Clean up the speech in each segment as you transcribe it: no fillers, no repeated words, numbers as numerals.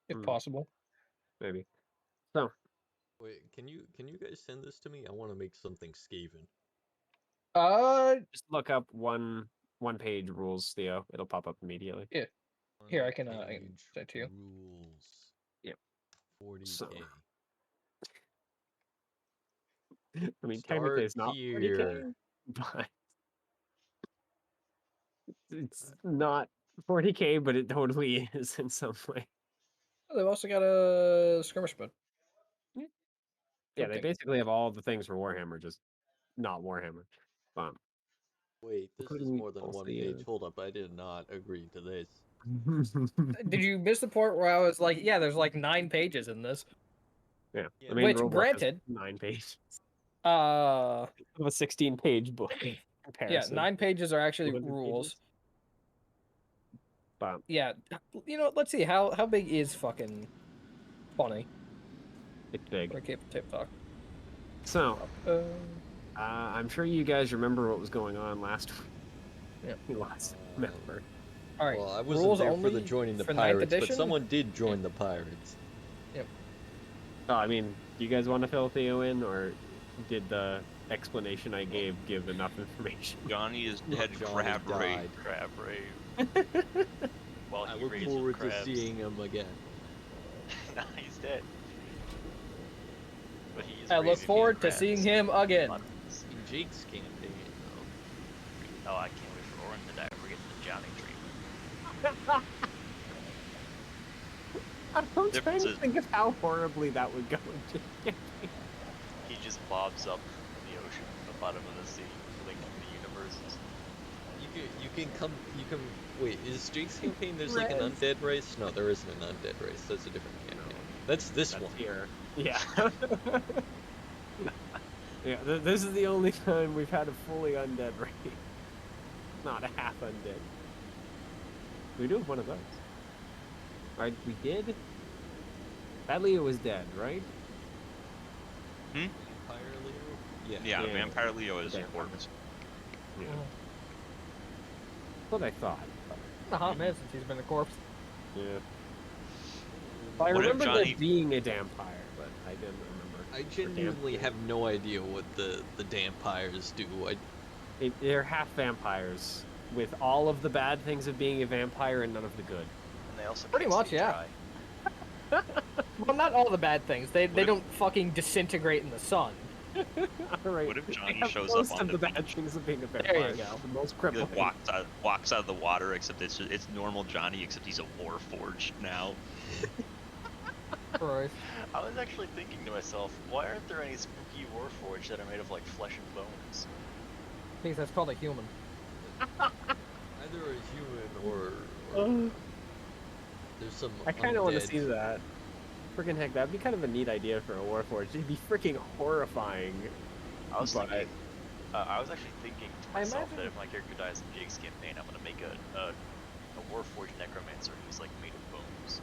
if possible. Maybe. So, Wait, can you guys send this to me? I want to make something Skaven. just look up one page rules, Theo. It'll pop up immediately. Yeah. Here, I can Page send it to you. Rules. Yep. 40K. So, I mean, Start technically it's not 40K, here. but it's not 40K, but it totally is in some way. Oh, they've also got a skirmish mode. Yeah, they Okay. basically have all the things for Warhammer, just not Warhammer. Wait, this is Including more than also one the, page. Hold up, I did not agree to this. Did you miss the part where I was like, yeah, there's like 9 pages in this? Yeah, Yeah. the main Which, rulebook is granted, 9 pages uh, of a 16-page book. yeah, Comparison. 9 pages are actually 200 rules. pages. But Yeah, you know, let's see how big is fucking funny. it's big. Okay, TikTok. So, I'm sure you guys remember what was going on last week. Yeah. You lost member. All right. Well, I wasn't rules there only for the joining the for 9th pirates, but edition? someone did join the pirates. Yep. Oh, I mean, do you guys want to fill Theo in, or did the explanation I gave give enough information? Johnny is No, dead. Johnny Crab raid. died. Crab raid. While I he look raises forward to crabs. seeing him again. Nah, he's dead. But he is I look raising forward to crabs. seeing him again. Buttons. In Jake's campaign, though. Oh, I can't wait for Orin to die. We're getting the Johnny treatment. I'm trying to Differences. think of how horribly that would go. He just bobs up in the ocean, the bottom of the sea, linking the universes. You can wait, is Jake's campaign there's like an undead race? No, there isn't an undead race, that's a different campaign. That's this That's one. here. Yeah. Yeah, this is the only time we've had a fully undead raid. Not a half undead. We do have one of those. Right, we did? Badly was dead, right? Vampire Leo? Yeah, Yeah. Vampire Leo is Vampire. important. Yeah. That's what I thought. It's a hot minute since he's been a corpse. Yeah. I What if remember Johnny- there being a vampire, but I didn't remember. I genuinely have no idea what the vampires do. They're half vampires, with all of the bad things of being a vampire and none of the good. And they also Pretty can't much, stay yeah. dry. Well, not all the bad things. They if- don't fucking disintegrate in the sun. All right. What if Johnny They have shows most up on of the the bad things of being a There vampire? you go. The most He crippling. like walks out of the water, except it's normal Johnny, except he's a warforged now. Christ. I was actually thinking to myself, why aren't there any spooky warforged that are made of like flesh and bones? I think that's called a human. Either a human or there's some I kind of want to undead. see that. Freaking heck, that'd be kind of a neat idea for a warforged. It'd be freaking horrifying. I was But- thinking, I was actually thinking to I myself imagine- that if my character dies in Jake's campaign, I'm gonna make a warforged necromancer who's like made of bones.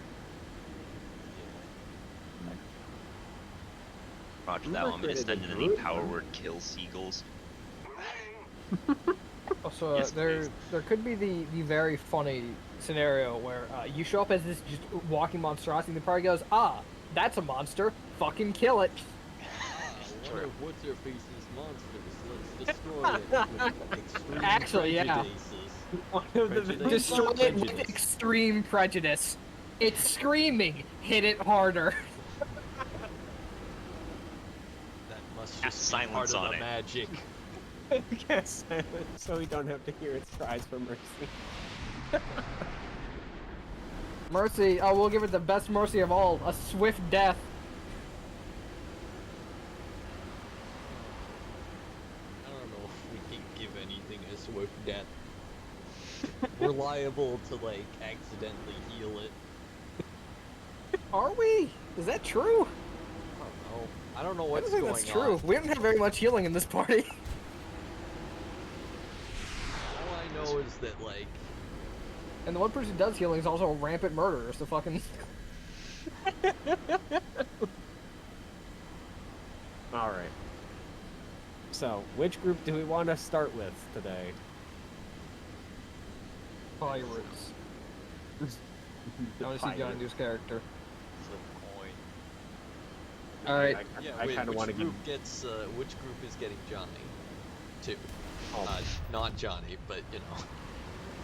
Roger that Whoever one, but created instead the of the group, power huh? word kill seagulls. Also, Yes, there please. could be the very funny scenario where you show up as this just walking monstrosity, and the party goes, "Ah, that's a monster. Fucking kill it." One of what's their face's monsters. Let's destroy it with extreme Actually, yeah. prejudices. One of the Prejudice. Destroy it with Prejudice. extreme prejudice. It's screaming. Hit it harder. That must Cast just be part silence of on the it. magic. Yes, so we don't have to hear its cries for mercy. Mercy. Oh, we'll give it the best mercy of all: a swift death. I don't know if we can give anything a swift death. We're liable to like accidentally heal it. Are we? Is that true? I don't know I what's don't think going that's true. on. We don't have very much healing in this party. All I know is that like And the one person who does healing is also a rampant murderer, so fucking... Alright. So, which group do we want to start with today? Pirates. I want to see John Doe's character. flip a coin. All right. Yeah, I wait, kind of which want to give. group gets which group is getting Johnny? Two. Oh, Not Johnny, but you know.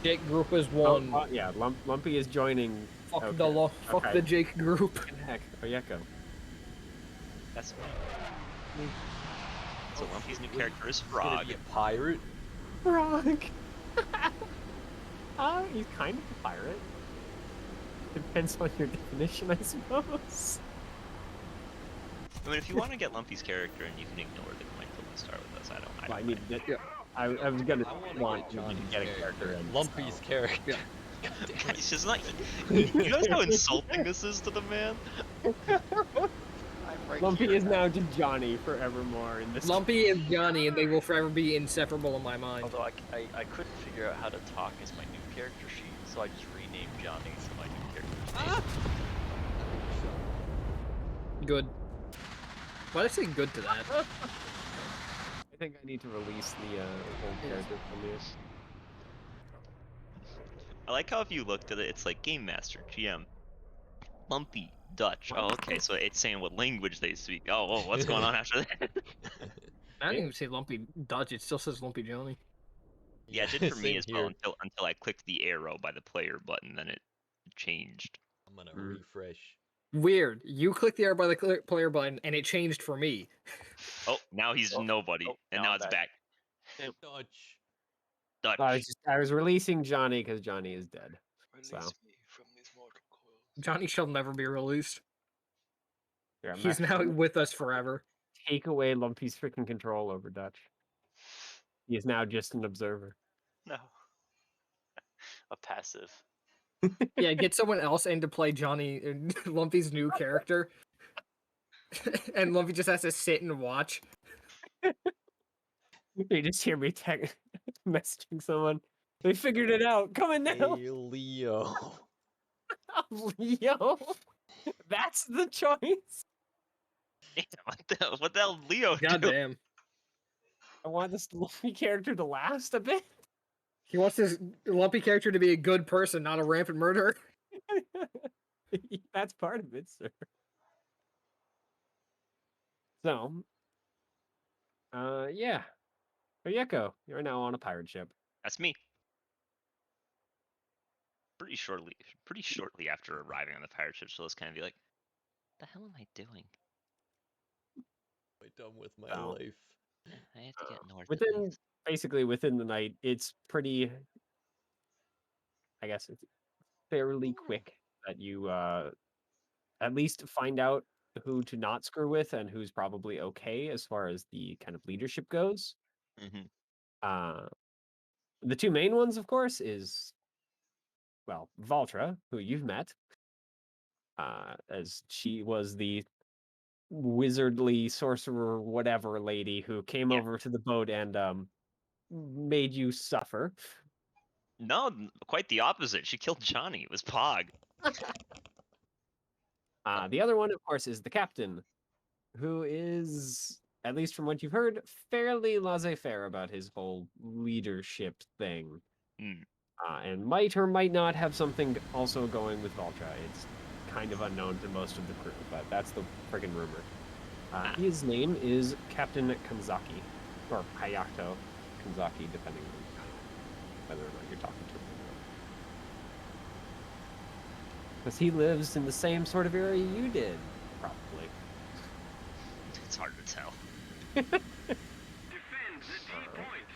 Jake group is one. yeah, Lumpy is joining. Fuck Okay. fuck Okay. the Jake group. What the heck? Oyeko. That's me. So Oh, Lumpy's new shit, character is he's gonna Frog. be a pirate. Frog. He's kind of a pirate. Depends on your definition, I suppose. I mean, if you want to get Lumpy's character and you can ignore the coin flip and start with us, I don't Well, I mind. need to. Yeah. I was gonna I wanna want get you to Johnny's get a character in. Lumpy's so. character. Yeah. God damn it. It's just not. You know how insulting this is to the man? I'm right Lumpy here. is now just Johnny forevermore in this. Lumpy and Johnny, and they will forever be inseparable in my mind. Although I couldn't figure out how to talk as my new character sheet, so I just renamed Johnny to my new character's name. Good. Why'd I say good to that? I think I need to release the old character from you. I like how if you looked at it, it's like Game Master, GM, Lumpy, Dutch. Oh, okay, so it's saying what language they speak. Oh, what's going on after that? I didn't even say Lumpy Dutch. It still says Lumpy Johnny. Yeah, it did for me Same as well here. until I clicked the arrow by the player button, then it changed. I'm gonna Mm. refresh. Weird. You click the R by the player button, and it changed for me. Oh, now he's Oh, nobody, oh, and now now I'm it's back. back. Dutch. Dutch. I was releasing Johnny because Johnny is dead. Release So. me from these mortal coils. Johnny shall never be released. Yeah, I'm He's now actually with us forever. take away Lumpy's freaking control over Dutch. He is now just an observer. No. A passive. Yeah, get someone else in to play Johnny, Lumpy's new character. And Lumpy just has to sit and watch. You just hear me messaging someone. They figured it out. Coming now. Hey, Leo. Leo. That's the choice. What the hell did Leo do? Goddamn. I want this Lumpy character to last a bit. He wants his Lumpy character to be a good person, not a rampant murderer. That's part of it, sir. So, yeah. Oyeko, you're now on a pirate ship. That's me. Pretty shortly after arriving on the pirate ship, so let's kind of be like, "The hell am I doing? I'm done with my Oh. life. I have to get north." at Within least." basically within the night, it's pretty. I guess it's fairly quick that you at least find out who to not screw with and who's probably okay as far as the kind of leadership goes. Mhm. The two main ones, of course, is well, Valtra, who you've met, as she was the wizardly sorcerer whatever lady who came Yeah. over to the boat and made you suffer. No, quite the opposite. She killed Johnny. It was Pog. The other one, of course, is the captain, who is, at least from what you've heard, fairly laissez-faire about his whole leadership thing. Hmm. And might or might not have something also going with Valtra. It's kind of unknown to most of the crew, but that's the friggin' rumor. His name is Captain Kanzaki, or Hayato Kanzaki, depending on whether or not you're talking to him. Because he lives in the same sort of area you did, probably. It's hard to tell.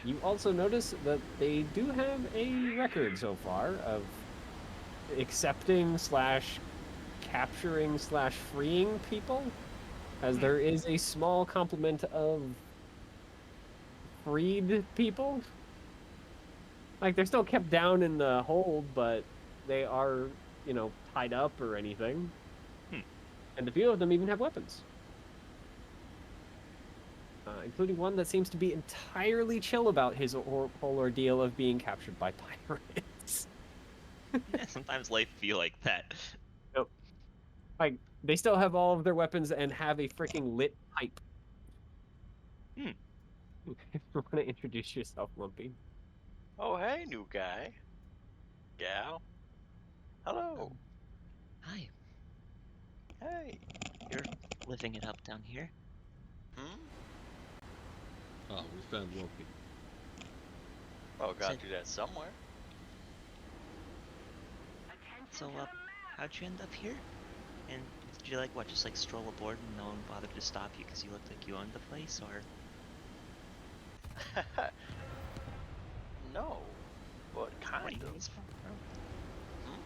You also notice that they do have a record so far of accepting / capturing / freeing people, as there is a small complement of freed people. Like, they're still kept down in the hold, but they are, tied up or anything. And a few of them even have weapons. Including one that seems to be entirely chill about his whole ordeal of being captured by pirates. Yeah, sometimes life feel like that. Like, they still have all of their weapons and have a freaking lit pipe. If you want to introduce yourself, Lumpy. Oh, hey, new guy. Gal. Hello. Hi. Hey. You're living it up down here. Hmm? Oh, we found Lumpy. Oh, gotta Said- do that somewhere. So, how'd you end up here? And did you like what, just like stroll aboard and no one bothered to stop you because you looked like you owned the place, or? No, but What do kind you mean of. it's from? Hmm?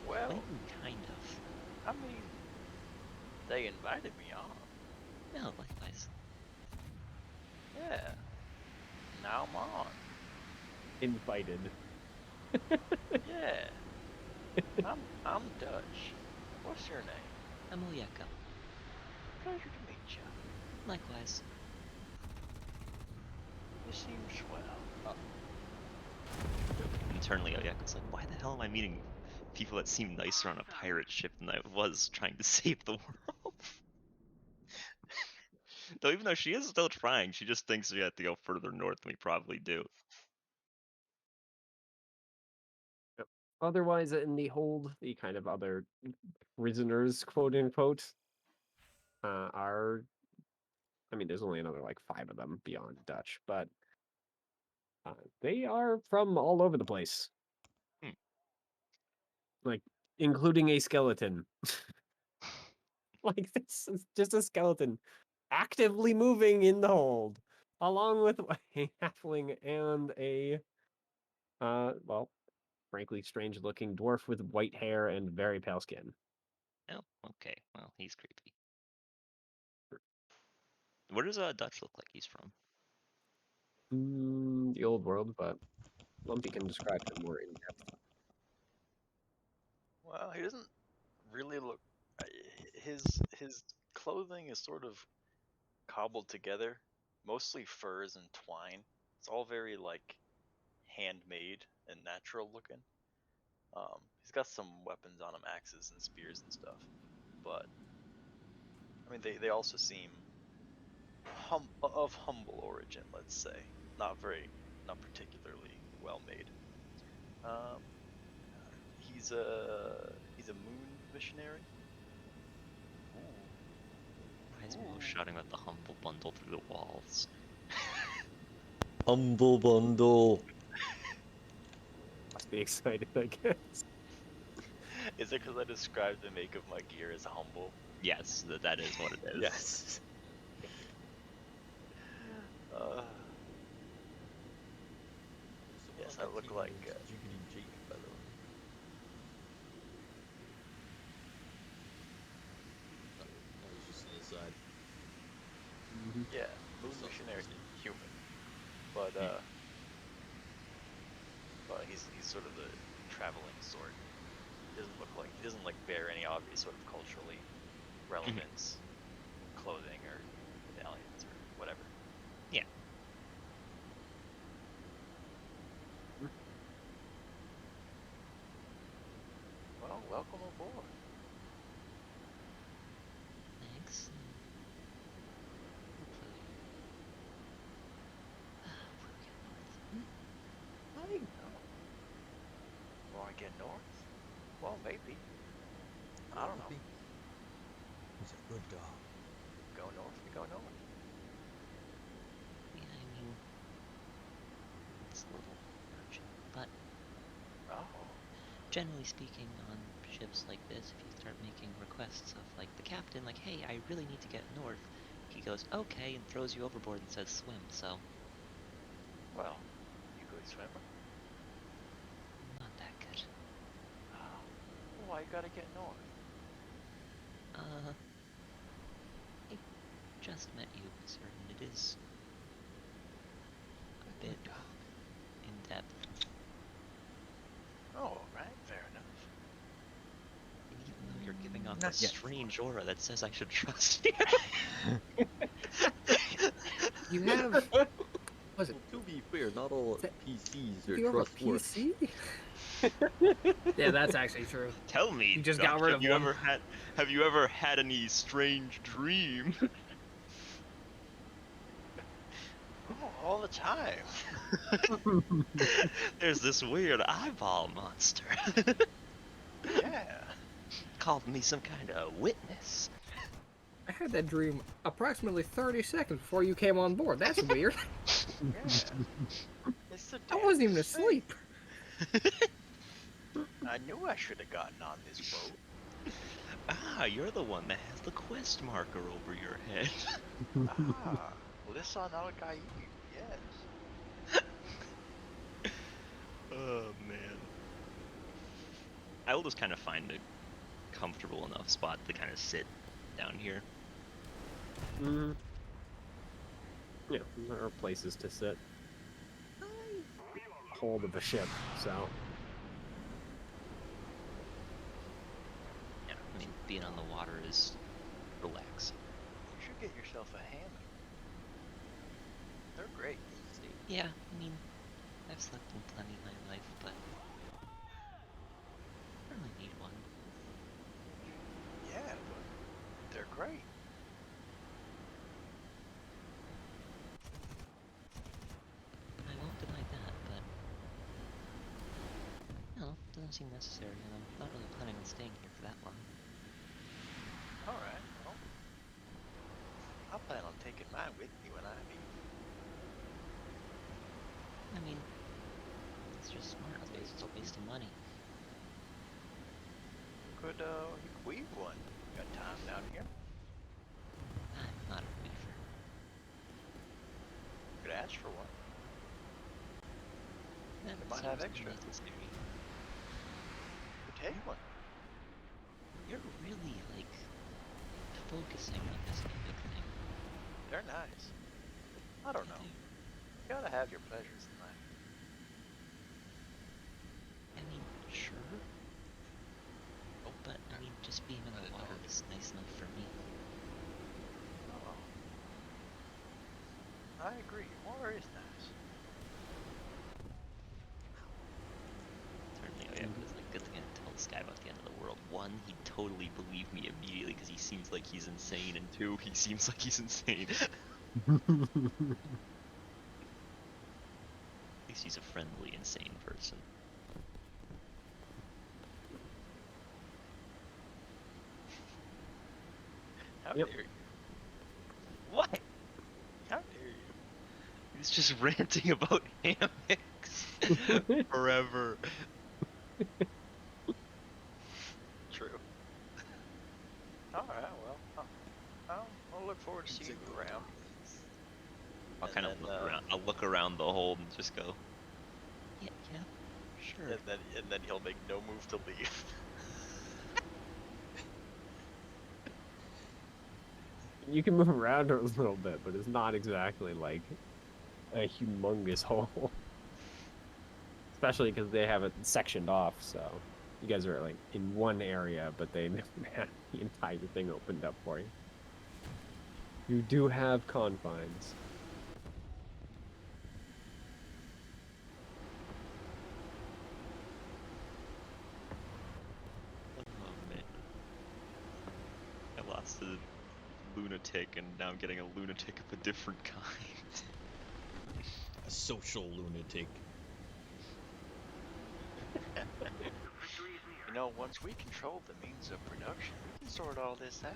What do Well, you mean kind of? I mean, they invited me on. No, likewise. Yeah. Now I'm on. Invited. Yeah. I'm Dutch. What's your name? I'm Oyeka. Pleasure to meet you. Likewise. You seem swell. Internally, Oyeka's like, why the hell am I meeting people that seem nicer on a pirate ship than I was trying to save the world? Though even though she is still trying, she just thinks we have to go further north than we probably do. Otherwise, in the hold, the kind of other prisoners, quote unquote, are. I mean, there's only another like 5 of them beyond Dutch, but they are from all over the place. Hmm. Like, including a skeleton. Like, this is just a skeleton actively moving in the hold, along with a halfling and a, well, frankly, strange looking dwarf with white hair and very pale skin. Oh, okay. Well, he's creepy. Where does Dutch look like he's from? The old world, but Lumpy can describe him more in depth. Well, he doesn't really look. His his clothing is sort of cobbled together, mostly furs and twine. It's all very like handmade and natural looking. He's got some weapons on him, axes and spears and stuff. But I mean, they also seem of humble origin, let's say. Not particularly well made. Um, he's a moon missionary. Why is Mo shouting about the humble bundle through the walls? Humble bundle. Must be excited, I guess. Is it because I described the make of my gear as humble? Yes, that is what it is. Yes. Yes, I look like. Jiggity Jake, by the way. That was just an aside. Yeah, moon So- missionary human, but he's sort of the traveling sort. He doesn't like bear any obvious sort of culturally relevance, clothing or medallions or whatever. Yeah. Well, welcome aboard. Thanks. Hopefully. Want to get north? Well, maybe. I don't know. He's a good dog. Go north, we go north. Yeah, I mean, it's a little urgent, but Oh, generally speaking, on ships like this, if you start making requests of, like, the captain, like, hey, I really need to get north, he goes, okay, and throws you overboard and says swim, so well, you good swimmer? not that good. Oh, why you gotta get north? I just met you, sir, and it is a bit in depth. Oh, right, fair enough. And even though you're giving off Not a yet. strange aura that says I should trust you. You have. Was it? Well, to be fair, not all Is PCs You are have a trustworthy. PC? Yeah, that's actually true. Tell me, You just Dutch, got rid have of you one. have you ever had any strange dream? Oh, all the time. There's this weird eyeball monster. Yeah. called me some kind of witness. I had that dream approximately 30 seconds before you came on board. That's weird. Yeah. It's the I wasn't even damnedest thing. asleep. I knew I should have gotten on this boat. Ah, you're the one that has the quest marker over your head. Ah, Lissan Al-Gaib, yes. Oh man. I will just kind of find a comfortable enough spot to kind of sit down here. Mm. Yeah, there are places to sit. Hold of the ship, so. Yeah, I mean, being on the water is relaxing. You should get yourself a hammock. They're great. Yeah, I mean, I've slept in plenty in my life, but I don't really need one. Yeah, but they're great. I won't deny that, but no, doesn't seem necessary, and I'm not really planning on staying here for that long. Alright, well. I plan on taking mine with me when I leave. I mean, it's just smart, otherwise it's a waste of money. Could weave one. Got time down here? I'm not a weaver. Could ask for one. That They might have seems extra. unnecessary. Could take one. You're really, like, focusing on this big thing. They're nice. I don't know. You gotta have your pleasures in life. I mean, sure. But, I mean, just being in the water is nice enough for me. Oh. I agree. Water is nice. Certainly, oh yeah, because, like, good thing I didn't tell this guy about the end of the world. One, he totally believed me immediately because he seems like he's insane, and two, he seems like he's insane. At least he's a friendly, insane person. How Yep. dare you? What? How dare you? He's just ranting about hammocks forever. True. Alright, well, I'll look forward to seeing you around. I'll And kind of then, look around. I'll look around the hold and just go. Yeah, sure. And then he'll make no move to leave. You can move around a little bit, but it's not exactly like a humongous hole. Especially because they have it sectioned off, so you guys are like in one area, but they had the entire thing opened up for you. You do have confines. Oh man. I lost a lunatic and now I'm getting a lunatic of a different kind. A social lunatic. You know, once we control the means of production, we can sort all this out.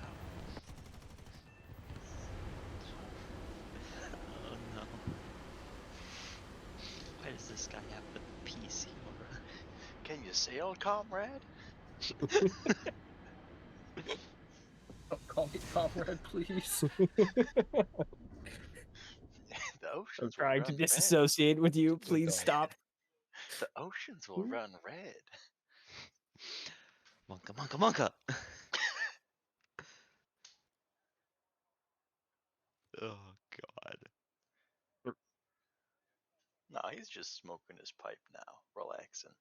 Oh no. Why does this guy have the PC aura? Can you sail, comrade? Don't call me comrade, please. The I'm oceans will trying to run red. disassociate with you. Please dog. stop. The oceans will run red. Monka, monka, monka! Oh god. Nah, he's just smoking his pipe now, relaxing.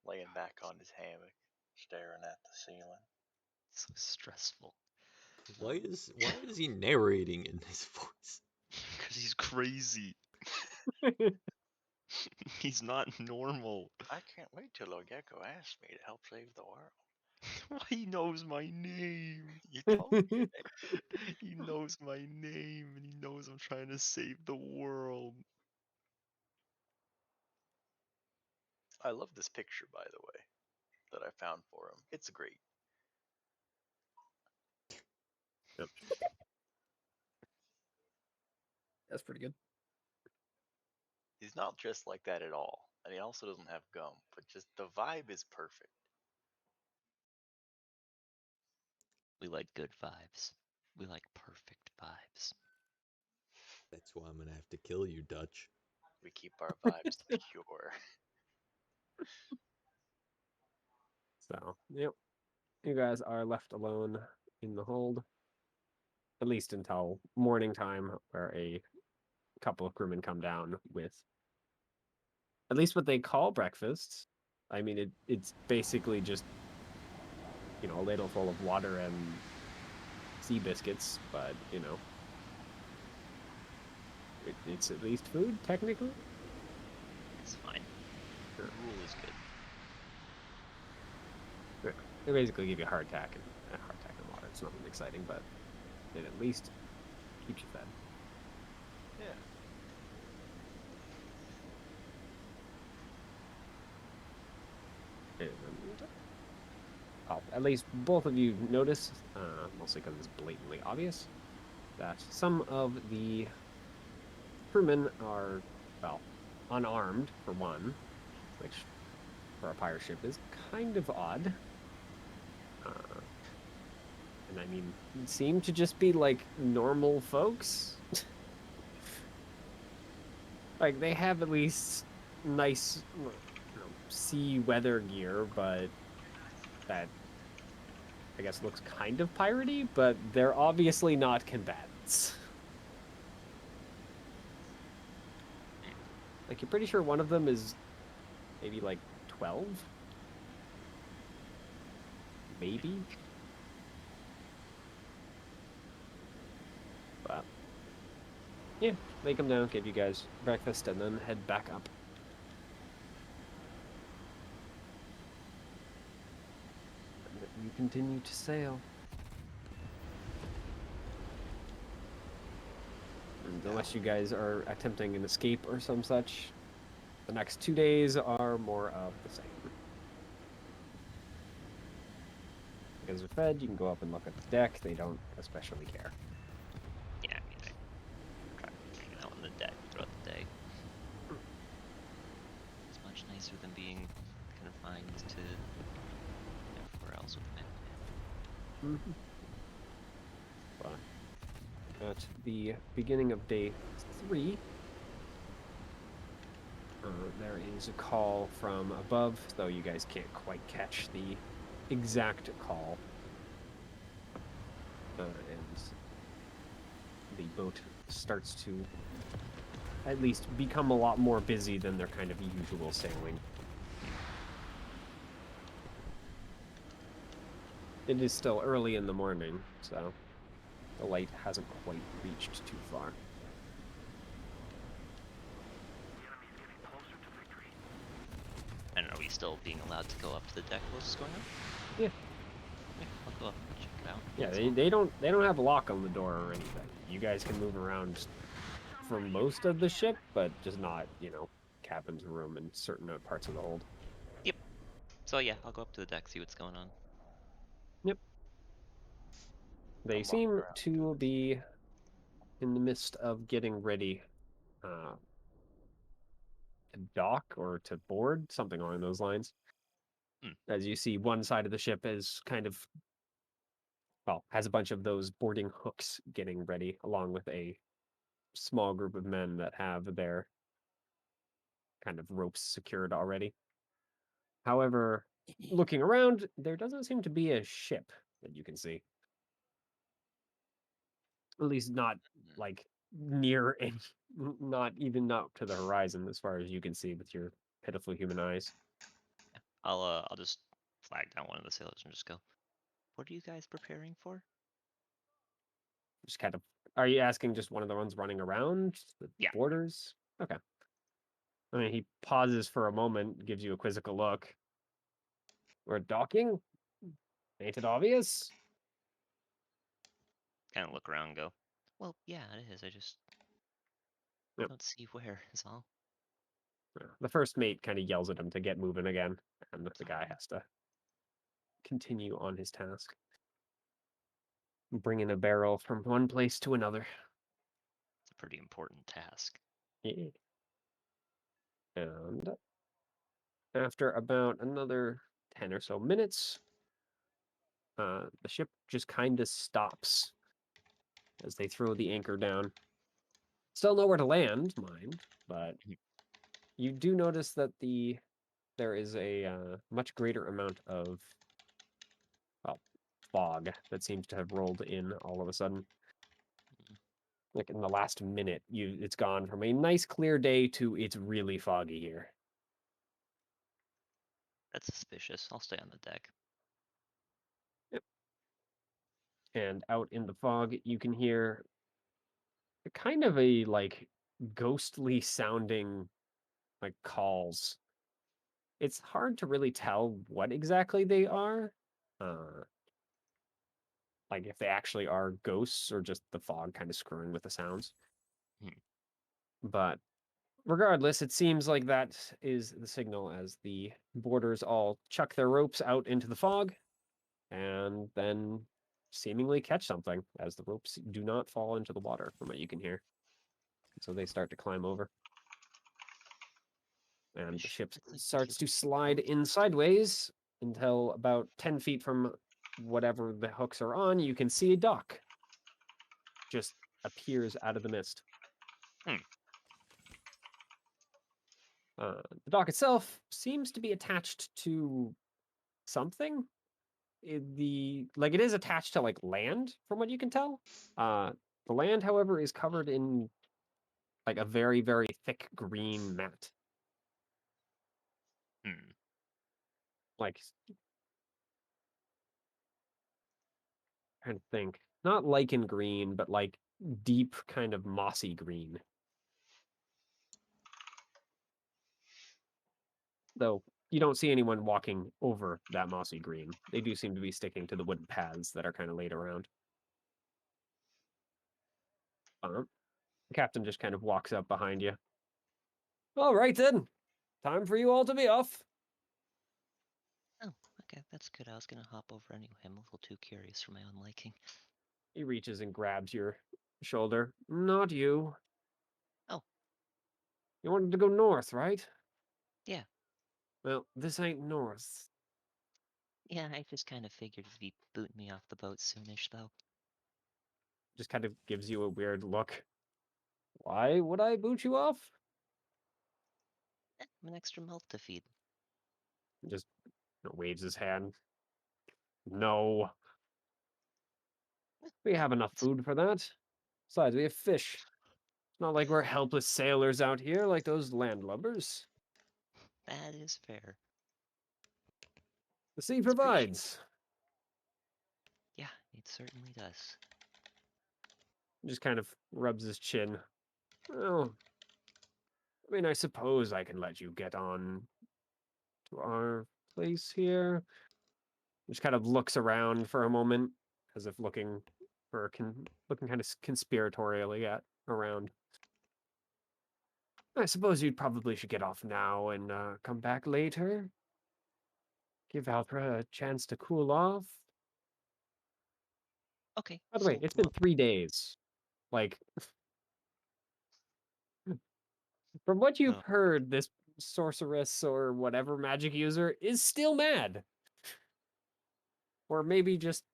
Laying back on his hammock, staring at the ceiling. So stressful. Why is he narrating in his voice? Because he's crazy. He's not normal. I can't wait till Ogeko asks me to help save the world. He knows my name. You told me your name. He knows my name and he knows I'm trying to save the world. I love this picture, by the way. that I found for him. It's great. Yep. That's pretty good. He's not just like that at all, and he also doesn't have gum, but just the vibe is perfect. We like good vibes. We like perfect vibes. That's why I'm gonna have to kill you, Dutch. We keep our vibes pure. So, yep. You guys are left alone in the hold. At least until morning time, where a couple of crewmen come down with at least what they call breakfast. I mean, it's basically just, you know, a ladle full of water and sea biscuits, but, you know, it's at least food, technically. It's fine. Sure. Rule is good. They basically give you a hardtack and water. It's nothing exciting, but it at least keeps you fed. Yeah. And, at least both of you notice, mostly because it's blatantly obvious, that some of the crewmen are, well, unarmed, for one, which for a pirate ship is kind of odd. And I mean, seem to just be like normal folks. Like, they have at least nice, you know, sea weather gear, but that I guess looks kind of piratey, but they're obviously not combatants. Like, you're pretty sure one of them is maybe like 12? Maybe? But yeah, they come down, give you guys breakfast, and then head back up. And you continue to sail. And unless you guys are attempting an escape or some such, the next 2 days are more of the same. You guys are fed, you can go up and look at the deck, they don't especially care. Yeah, I mean, I try hanging out on the deck throughout the day. It's much nicer than being confined to everywhere else with men. But at the beginning of day 3, there is a call from above, though you guys can't quite catch the exact call. And the boat starts to at least become a lot more busy than their kind of usual sailing. It is still early in the morning, so the light hasn't quite reached too far. And are we still being allowed to go up to the deck while this is going on? Yeah. Yeah, I'll go up and check it out. Yeah, That's they all. don't have a lock on the door or anything. You guys can move around for most of the ship, but just not, you know, cabin's room and certain parts of the hold. Yep. So yeah, I'll go up to the deck, see what's going on. Yep. They I'll walk seem around to be in the midst of getting ready to dock or to board, something along those lines. As you see, one side of the ship is kind of, well, has a bunch of those boarding hooks getting ready, along with a small group of men that have their kind of ropes secured already. However, looking around, there doesn't seem to be a ship that you can see. At least not like near any, not to the horizon as far as you can see with your pitiful human eyes. I'll just flag down one of the sailors and just go, what are you guys preparing for? Just kind of, are you asking just one of the ones running around the Yeah. borders? Okay. I mean, he pauses for a moment, gives you a quizzical look. We're docking? Ain't it obvious? Kind of look around and go, well, yeah, it is. I just Yep. don't see where is all. The first mate kind of yells at him to get moving again, and the guy has to continue on his task. Bringing a barrel from one place to another. It's a pretty important task. Yeah. And after about another 10 or so minutes, the ship just kind of stops as they throw the anchor down. Still nowhere to land, mind, but you do notice that there is a much greater amount of fog that seems to have rolled in all of a sudden. Like in the last minute, it's gone from a nice clear day to it's really foggy here. That's suspicious. I'll stay on the deck. And out in the fog, you can hear kind of a like ghostly sounding like calls. It's hard to really tell what exactly they are. Like if they actually are ghosts or just the fog kind of screwing with the sounds. But regardless, it seems like that is the signal as the boarders all chuck their ropes out into the fog and then seemingly catch something as the ropes do not fall into the water from what you can hear. So they start to climb over. And the ship starts to slide in sideways until about 10 feet from whatever the hooks are on, you can see a dock just appears out of the mist. The dock itself seems to be attached to something. It is attached to like land from what you can tell. The land, however, is covered in like a very, very thick green mat. Like, trying to think, not lichen green, but like deep kind of mossy green. Though you don't see anyone walking over that mossy green. They do seem to be sticking to the wooden paths that are kind of laid around. The captain just kind of walks up behind you. All right then, time for you all to be off. Oh, okay, that's good. I was gonna hop over anyway. I'm a little too curious for my own liking. He reaches and grabs your shoulder. Not you. Oh. You wanted to go north, right? Yeah. Well, this ain't north. Yeah, I just kind of figured you'd be booting me off the boat soonish, though. Just kind of gives you a weird look. Why would I boot you off? I'm an extra mouth to feed. Just waves his hand. No. We have enough food for that. Besides, we have fish. It's not like we're helpless sailors out here like those landlubbers. That is fair. The sea provides. Yeah, it certainly does. Just kind of rubs his chin. Well, I mean, I suppose I can let you get on to our place here. Just kind of looks around for a moment, as if looking kind of conspiratorially around. I suppose you probably should get off now and come back later. Give Alpra a chance to cool off. Okay. By the way, it's been 3 days. Like, from what you've heard, this sorceress or whatever magic user is still mad. Or maybe just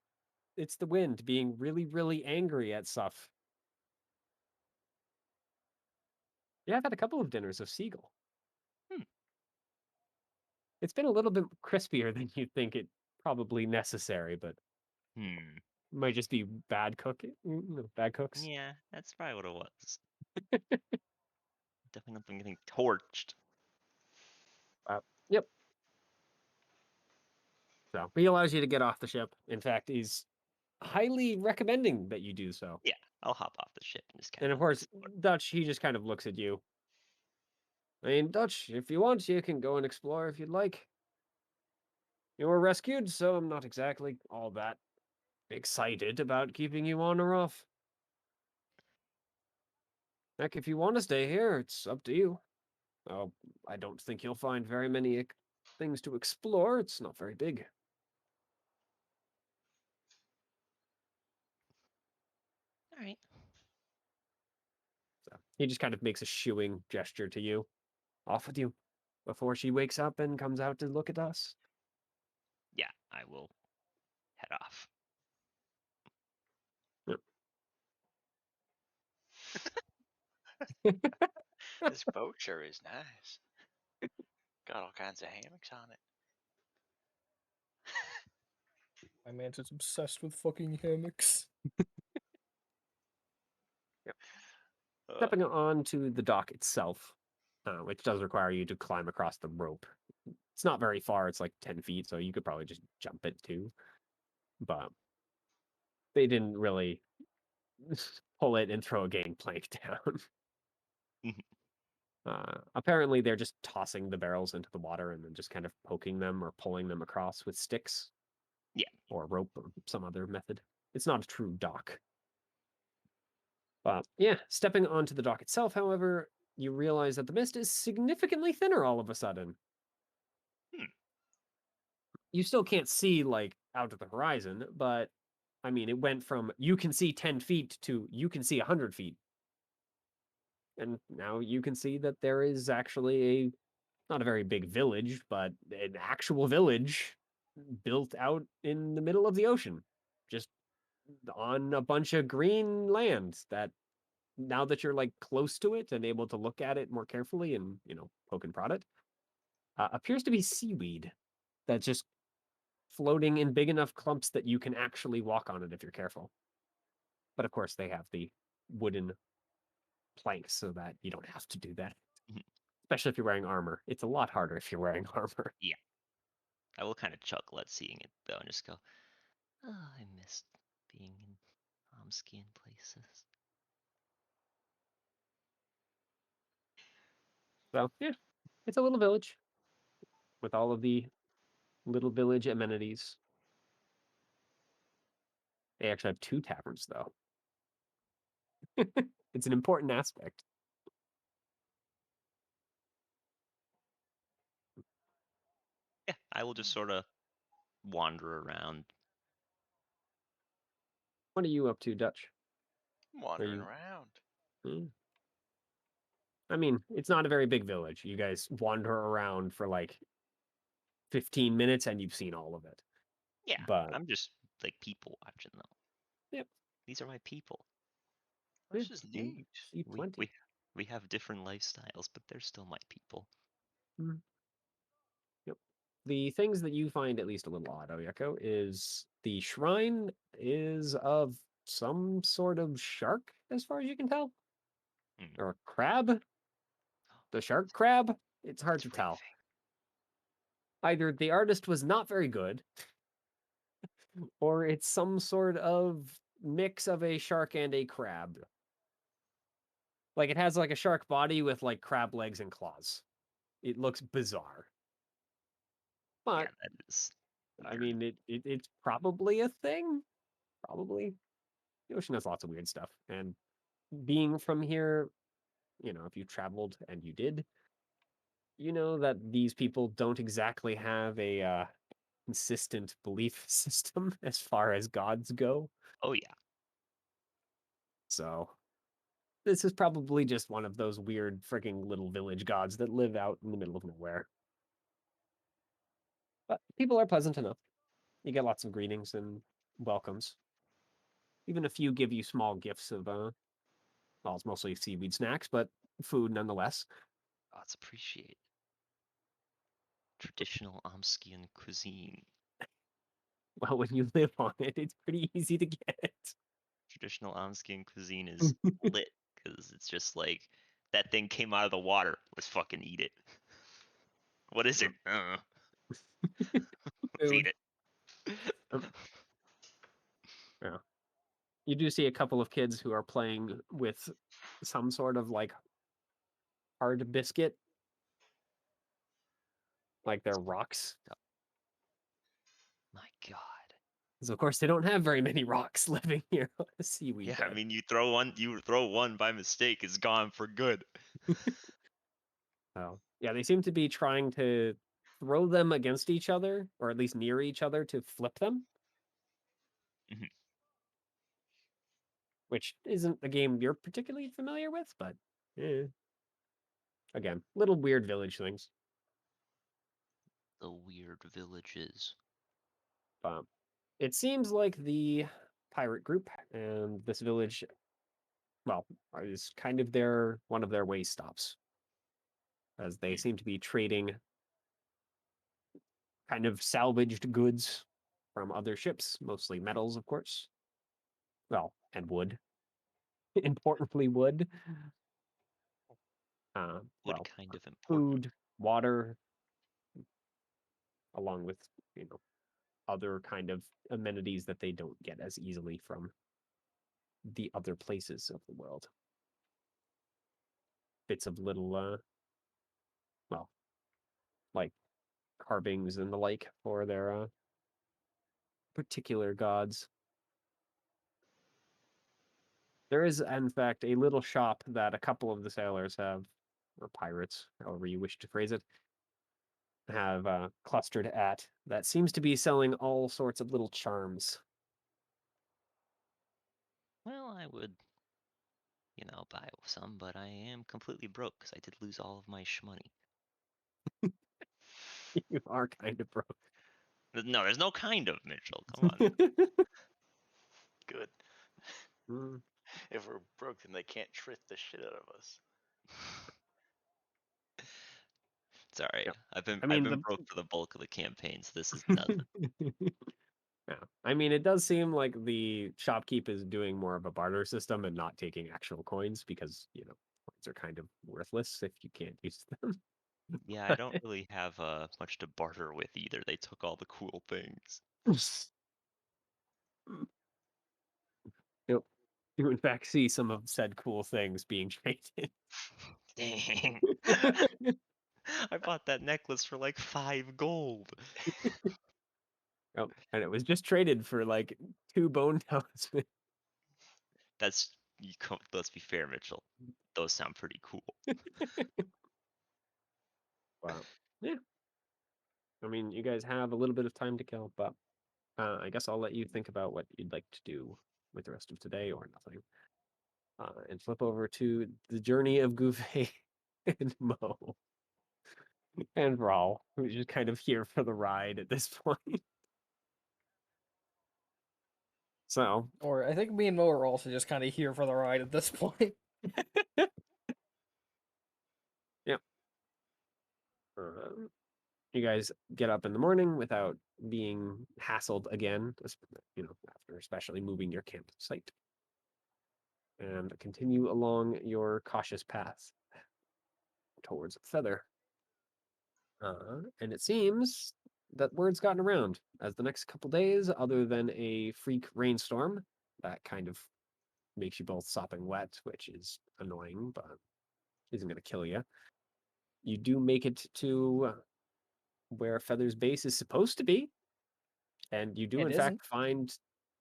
it's the wind being really, really angry at stuff. Yeah, I've had a couple of dinners of seagull. It's been a little bit crispier than you'd think it probably necessary, but might just be bad cooking. Bad cooks. Yeah, that's probably what it was. Definitely not getting torched. Yep. So he allows you to get off the ship. In fact, he's highly recommending that you do so. Yeah, I'll hop off the ship and just kind And of course, Dutch, he just kind of looks at you. I mean, Dutch, if you want, you can go and explore if you'd like. You were rescued, so I'm not exactly all that excited about keeping you on or off. Heck, if you want to stay here, it's up to you. Oh, I don't think you'll find very many things to explore. It's not very big. All right. So he just kind of makes a shooing gesture to you. Off with you before she wakes up and comes out to look at us. Yeah, I will head off. This boat sure is nice. Got all kinds of hammocks on it. My man's just obsessed with fucking hammocks. Stepping onto the dock itself, which does require you to climb across the rope. It's not very far, it's like 10 feet, so you could probably just jump it too. But they didn't really pull it and throw a gangplank down. Apparently, they're just tossing the barrels into the water and then just kind of poking them or pulling them across with sticks. Yeah. Or rope or some other method. It's not a true dock. Yeah, stepping onto the dock itself, however, you realize that the mist is significantly thinner all of a sudden. You still can't see, like, out to the horizon, but, I mean, it went from you can see 10 feet to you can see 100 feet. And now you can see that there is actually not a very big village, but an actual village built out in the middle of the ocean. Just on a bunch of green land that now that you're like close to it and able to look at it more carefully and poke and prod it, appears to be seaweed that's just floating in big enough clumps that you can actually walk on it if you're careful. But of course, they have the wooden planks so that you don't have to do that. Especially if you're wearing armor. It's a lot harder if you're wearing armor. Yeah. I will kind of chuckle at seeing it though and just go, oh, I missed being in Omskian places. So yeah, it's a little village with all of the little village amenities. They actually have 2 taverns though. It's an important aspect. Yeah, I will just sort of wander around. What are you up to, Dutch? Wandering you- around. I mean, it's not a very big village. You guys wander around for like 15 minutes and you've seen all of it. Yeah, But I'm just like people watching though. Yep. These are my people. This yeah, is you neat. see plenty. We have different lifestyles, but they're still my people. Yep. The things that you find at least a little odd, Oyeko, is the shrine is of some sort of shark, as far as you can tell. Or crab. The shark crab? It's hard to tell. Either the artist was not very good, or it's some sort of mix of a shark and a crab. Like it has like a shark body with like crab legs and claws. It looks bizarre. But Yeah, that is. I mean, it's probably a thing. Probably. The ocean has lots of weird stuff. And being from here, if you traveled and you did, you know that these people don't exactly have a consistent belief system as far as gods go. Oh yeah. So this is probably just one of those weird freaking little village gods that live out in the middle of nowhere. But people are pleasant enough. You get lots of greetings and welcomes. Even a few give you small gifts of, well, it's mostly seaweed snacks, but food nonetheless. Oh, it's appreciated. Traditional Omskian cuisine. Well, when you live on it, it's pretty easy to get. Traditional Omskian cuisine is lit because it's just like that thing came out of the water. Let's fucking eat it. What is it? Let's eat it. Yeah. You do see a couple of kids who are playing with some sort of like hard biscuit. Like they're rocks. My God. Because of course they don't have very many rocks living here on a seaweed Yeah, bed. I mean, you throw one by mistake, it's gone for good. Oh, yeah, they seem to be trying to throw them against each other, or at least near each other to flip them. which isn't a game you're particularly familiar with, but again, little weird village things. The weird villages. It seems like the pirate group and this village, well, is kind of one of their way stops, as they seem to be trading kind of salvaged goods from other ships, mostly metals, of course. Well, and wood. Importantly, wood. Wood Well, kind of important. food, water, along with, other kind of amenities that they don't get as easily from the other places of the world. Bits of little, well, like carvings and the like for their particular gods. There is, in fact, a little shop that a couple of the sailors have, or pirates, however you wish to phrase it, have clustered at that seems to be selling all sorts of little charms. Well, I would, buy some, but I am completely broke because I did lose all of my shmoney. You are kind of broke. No, there's no kind of, Mitchell. Come on. Good. Mm, If we're broke, then they can't trick the shit out of us. It's alright. Yep. I've been I mean, broke for the bulk of the campaign, so this is nothing. Yeah. I mean, it does seem like the shopkeep is doing more of a barter system and not taking actual coins because, coins are kind of worthless if you can't use them. Yeah, I don't really have much to barter with either. They took all the cool things. You in fact see some of said cool things being traded. Dang. I bought that necklace for like 5 gold. Oh, and it was just traded for like 2 bone talismans. Let's be fair, Mitchell. Those sound pretty cool. Wow. Yeah. I mean, you guys have a little bit of time to kill, but I guess I'll let you think about what you'd like to do with the rest of today or nothing. And flip over to the journey of Gouvet and Mo. And Raul, who's just kind of here for the ride at this point. So, Or I think me and Mo are also just kind of here for the ride at this point. you guys get up in the morning without being hassled again, after especially moving your campsite. And continue along your cautious path towards Feather. And it seems that word's gotten around as the next couple days, other than a freak rainstorm that kind of makes you both sopping wet, which is annoying, but isn't going to kill you. You do make it to where Feather's base is supposed to be, and you do It in isn't. fact find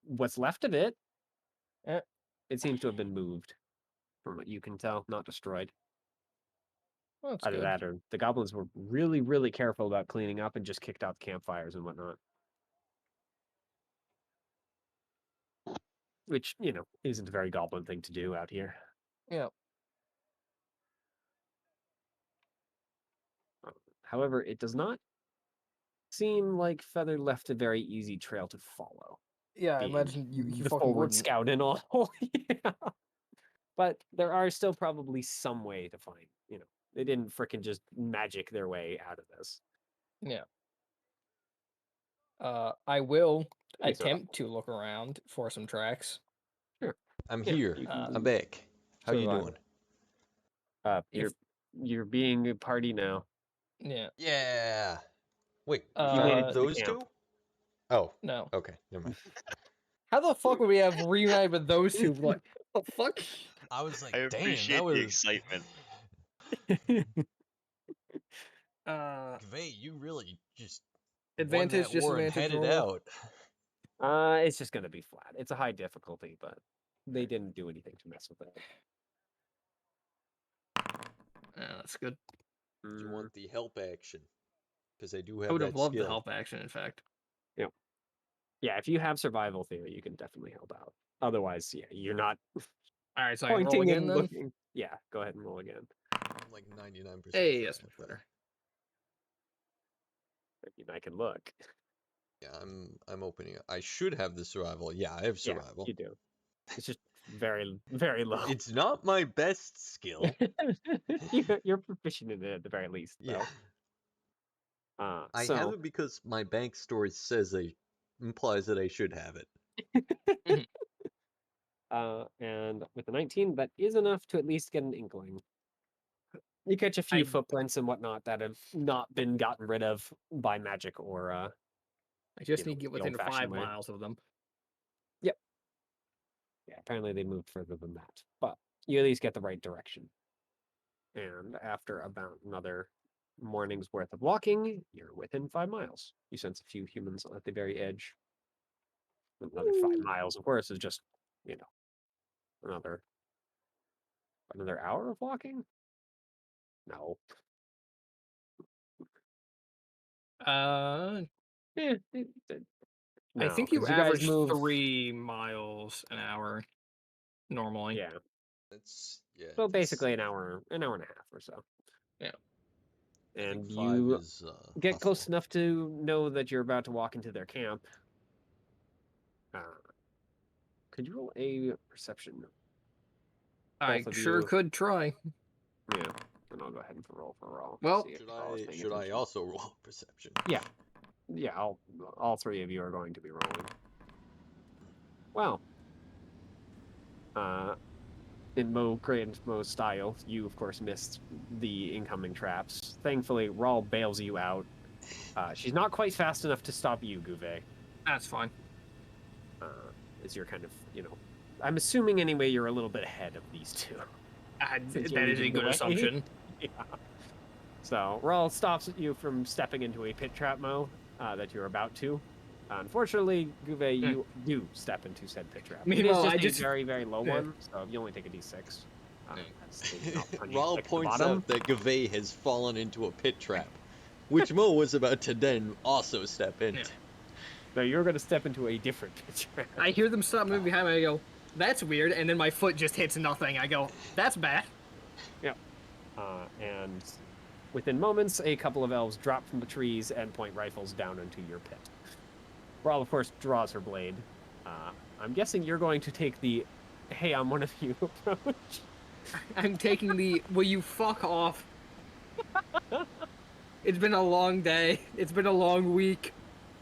what's left of it. Eh. It seems to have been moved, from what you can tell, not destroyed. Well, that's Either good. that or the goblins were really, really careful about cleaning up and just kicked out the campfires and whatnot. Which, isn't a very goblin thing to do out here. Yeah. However, it does not seem like Feather left a very easy trail to follow. Yeah, I being imagine you the fucking forward wouldn't. scout and all. Yeah. But there are still probably some way to find, they didn't frickin' just magic their way out of this. Yeah. I will Maybe so. attempt to look around for some tracks. Sure. I'm Yeah, here. you can I'm back. How you survival. doing? You're being a party now. Yeah. Yeah. Wait, You you made it want to the those camp. two? Oh, No. okay. Never mind. How the fuck would we have reunited with those two? Like, the fuck? I was like, I damn, appreciate that the was excitement. Gvey, you really just Advantage, won that war and disadvantage headed roll. out. It's just gonna be flat. It's a high difficulty, but they didn't do anything to mess with it. Yeah, that's good. Do you want the help action? Because I do I have would that have loved skill. the help action, in fact. Yeah, if you have survival theory, you can definitely help out. otherwise, yeah, you're not All right, so I can roll pointing again and then. looking. Yeah, go ahead and roll again. I'm like 99% Hey, sure that's I much have that. better. I mean, I can look. Yeah, I'm opening it. I should have the survival. Yeah, I have Yeah, survival. you do. It's just very, very low. It's not my best skill. You're proficient in it at the very least, though. Yeah. I So, have it because my bank story says implies that I should have it. and with a 19, that is enough to at least get an inkling. You catch a few I- footprints and whatnot that have not been gotten rid of by magic or, I just you need to get know, the within 5 old-fashioned way. miles of them. Yeah, apparently they moved further than that, but you at least get the right direction. And after about another morning's worth of walking, you're within 5 miles. You sense a few humans at the very edge. Another 5 miles, of course, is just, you know, another hour of walking? No. I No, think you 'cause you guys average move. 3 miles an hour normally. Yeah. Yeah. So basically an hour and a half or so. Yeah. And 5 you is get close hustle. enough to know that you're about to walk into their camp. Could you roll a perception? I Both of sure you. could try. Yeah. And I'll go ahead and roll for roll. Well, see if Should Raul's paying I attention. also roll perception? Yeah. Yeah, all 3 of you are going to be rolling. Well. In Great and Mo style, you of course missed the incoming traps. Thankfully, Raul bails you out. She's not quite fast enough to stop you, Gouvet. that's fine. As you're kind of, you know, I'm assuming anyway you're a little bit ahead of these two. Since you're That is a leading good the way. assumption. Yeah. So Raul stops you from stepping into a pit trap, Mo, that you're about to. Unfortunately, Gouvet, you do step into said pit trap. It is Meanwhile, just a very, very low one, so you only take a d6. Raul points out that Gouvet has fallen into a pit trap, which Mo was about to then also step into. Yeah. No, you're going to step into a different pit trap. I hear them stop moving behind me. I go, that's weird. And then my foot just hits nothing. I go, that's bad. Yep. And within moments, a couple of elves drop from the trees and point rifles down into your pit. Raul, of course, draws her blade. I'm guessing you're going to take the, hey, I'm one of you approach. I'm taking the, will you fuck off? It's been a long day. It's been a long week.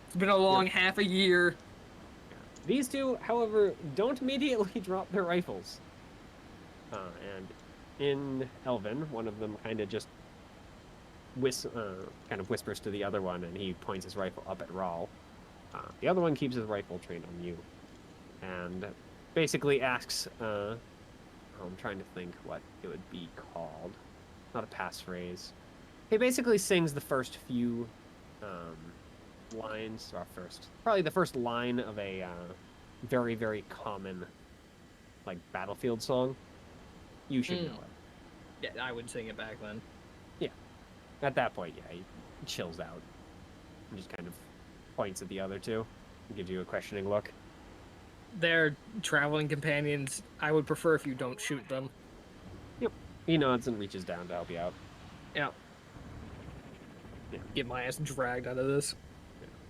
It's been a long half a year. These two, however, don't immediately drop their rifles. And in Elven, one of them kind of just kind of whispers to the other one, and he points his rifle up at Raul. The other one keeps his rifle trained on you, and basically asks, I'm trying to think what it would be called. Not a passphrase. He basically sings the first few lines, or probably the first line of a very, very common, like, battlefield song. You should know it. Yeah, I would sing it back then. Yeah. At that point, yeah, he chills out. And just kind of points at the other two and gives you a questioning look. They're traveling companions. I would prefer if you don't shoot them. Yep. He nods and reaches down to help you out. Yeah. Get my ass dragged out of this.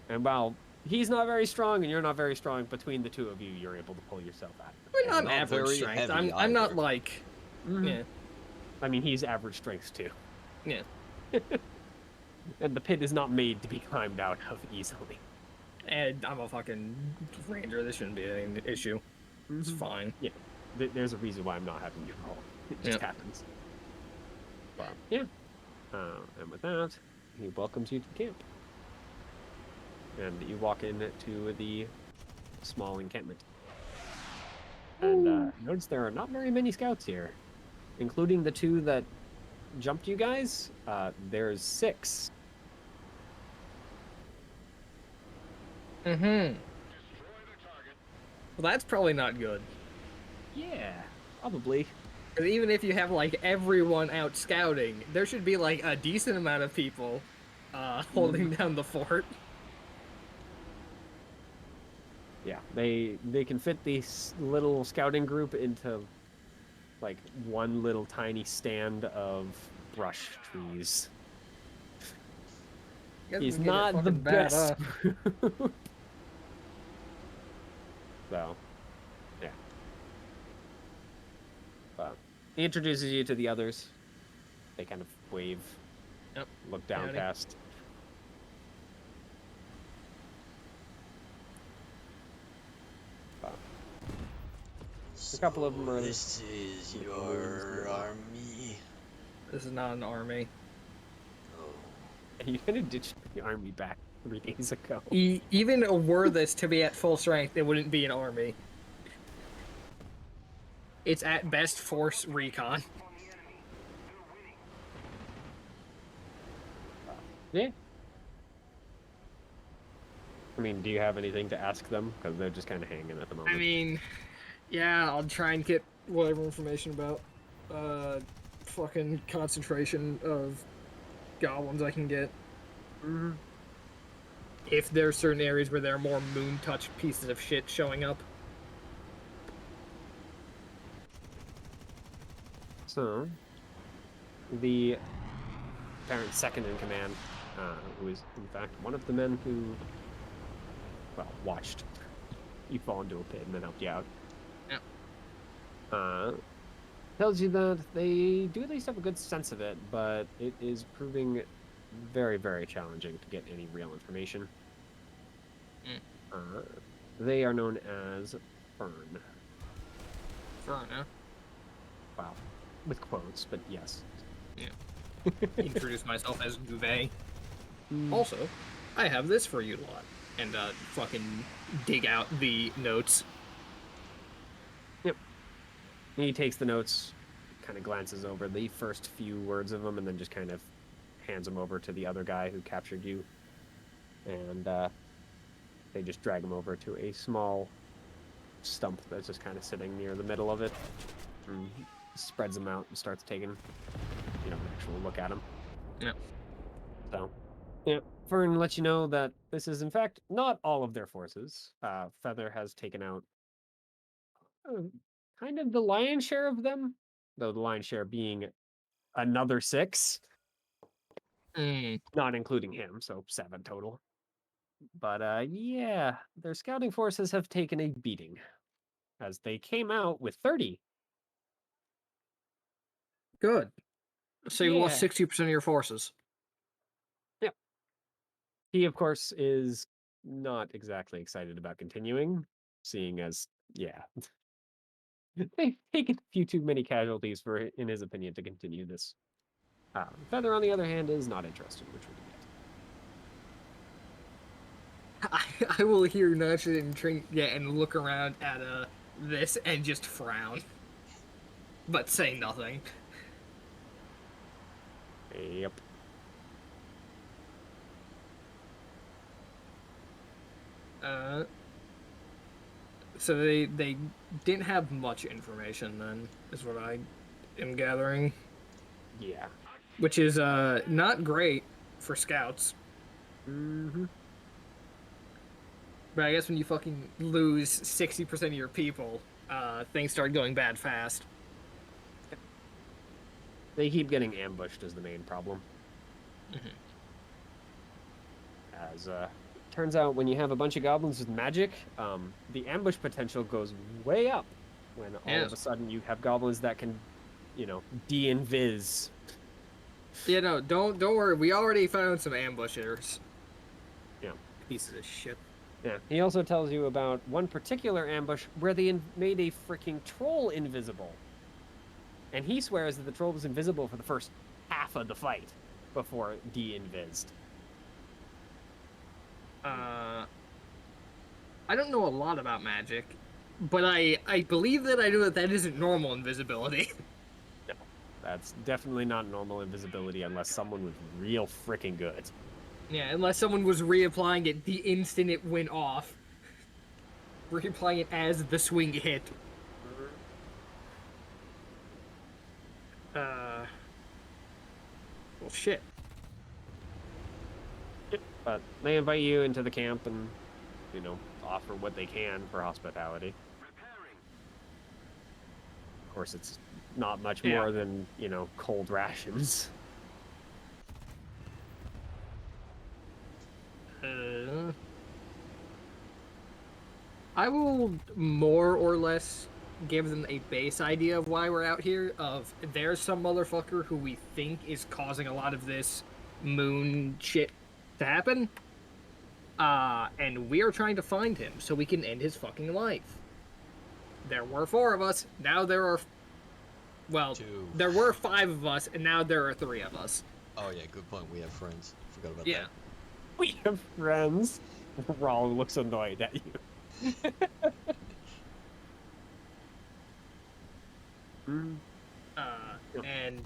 And while he's not very strong and you're not very strong, between the two of you, you're able to pull yourself out. I'm not average very strength. heavy I'm not either. like, yeah, I mean, he's average strength too. yeah. And the pit is not made to be climbed out of easily. And I'm a fucking ranger. This shouldn't be an issue. It's fine. Yeah. There's a reason why I'm not having you roll. It just happens. But, yeah. And with that, he welcomes you to the camp. And you walk into the small encampment. And notice there are not very many scouts here. Including the two that jumped you guys, there's 6. Mm-hmm. Well, that's probably not good. Yeah, probably. 'Cause even if you have, like, everyone out scouting, there should be, like, a decent amount of people holding down the fort. Yeah, they can fit this little scouting group into like one little tiny stand of brush trees. Guess He's we get it not the fucking bad, best. So, yeah. He introduces you to the others. They kind of wave, Yep. look Howdy. downcast. A couple of them are. This is the your balloons. army. This is not an army. Oh. You kind of ditched the army back 3 days ago. Even were this to be at full strength, it wouldn't be an army. It's at best force recon. Yeah. I mean, do you have anything to ask them? Because they're just kind of hanging at the moment. I mean, yeah, I'll try and get whatever information about fucking concentration of goblins I can get. Mhm. If there's certain areas where there are more moon-touched pieces of shit showing up. So, the apparent second in command, who is in fact one of the men who, well, watched you fall into a pit and then helped you out. Yeah. Tells you that they do at least have a good sense of it, but it is proving very, very challenging to get any real information. They are known as Fern. Fern, huh? Wow. With quotes, but yes. Introduce myself as Gouvet. Mm. Also, I have this for you lot. And fucking dig out the notes. He takes the notes, kind of glances over the first few words of them, and then just kind of hands them over to the other guy who captured you. And they just drag him over to a small stump that's just kind of sitting near the middle of it. And spreads them out and starts taking, an actual look at him. Yeah. So, yeah. Fern lets you know that this is, in fact, not all of their forces. Feather has taken out kind of the lion's share of them, though the lion's share being another 6, not including him, so 7 total. But yeah, their scouting forces have taken a beating, as they came out with 30. Good. So you lost Yeah. 60% of your forces. Yep. He, of course, is not exactly excited about continuing, seeing as, yeah, they've taken a few too many casualties for, in his opinion, to continue this. Feather, on the other hand, is not interested in retreating yet. I will hear naturally and look around at this and just frown. But say nothing. Yep. So they didn't have much information then, is what I am gathering. Yeah. Which is not great for scouts. Mm-hmm. But I guess when you fucking lose 60% of your people, things start going bad fast. They keep getting ambushed is the main problem. Mhm. As turns out, when you have a bunch of goblins with magic, the ambush potential goes way up when all of a sudden you have goblins that can, de-invis. Yeah, no, don't worry. We already found some ambushers. Yeah. Pieces of shit. Yeah. He also tells you about one particular ambush where they made a freaking troll invisible. And he swears that the troll was invisible for the first half of the fight before de-invised. I don't know a lot about magic, but I believe that I know that isn't normal invisibility. No, that's definitely not normal invisibility unless someone was real freaking good. Yeah, unless someone was reapplying it the instant it went off. Reapplying it as the swing hit. Well, shit. But they invite you into the camp, and offer what they can for hospitality. Of course, it's not much Yeah. more than, cold rations. I will more or less give them a base idea of why we're out here. Of there's some motherfucker who we think is causing a lot of this moon shit to happen. And we are trying to find him so we can end his fucking life. There were 4 of us. Now there are, well, 2. there were 5 of us, and now there are 3 of us. Oh yeah, good point. We have friends. Forgot about Yeah. We have friends. Raul looks annoyed at you. And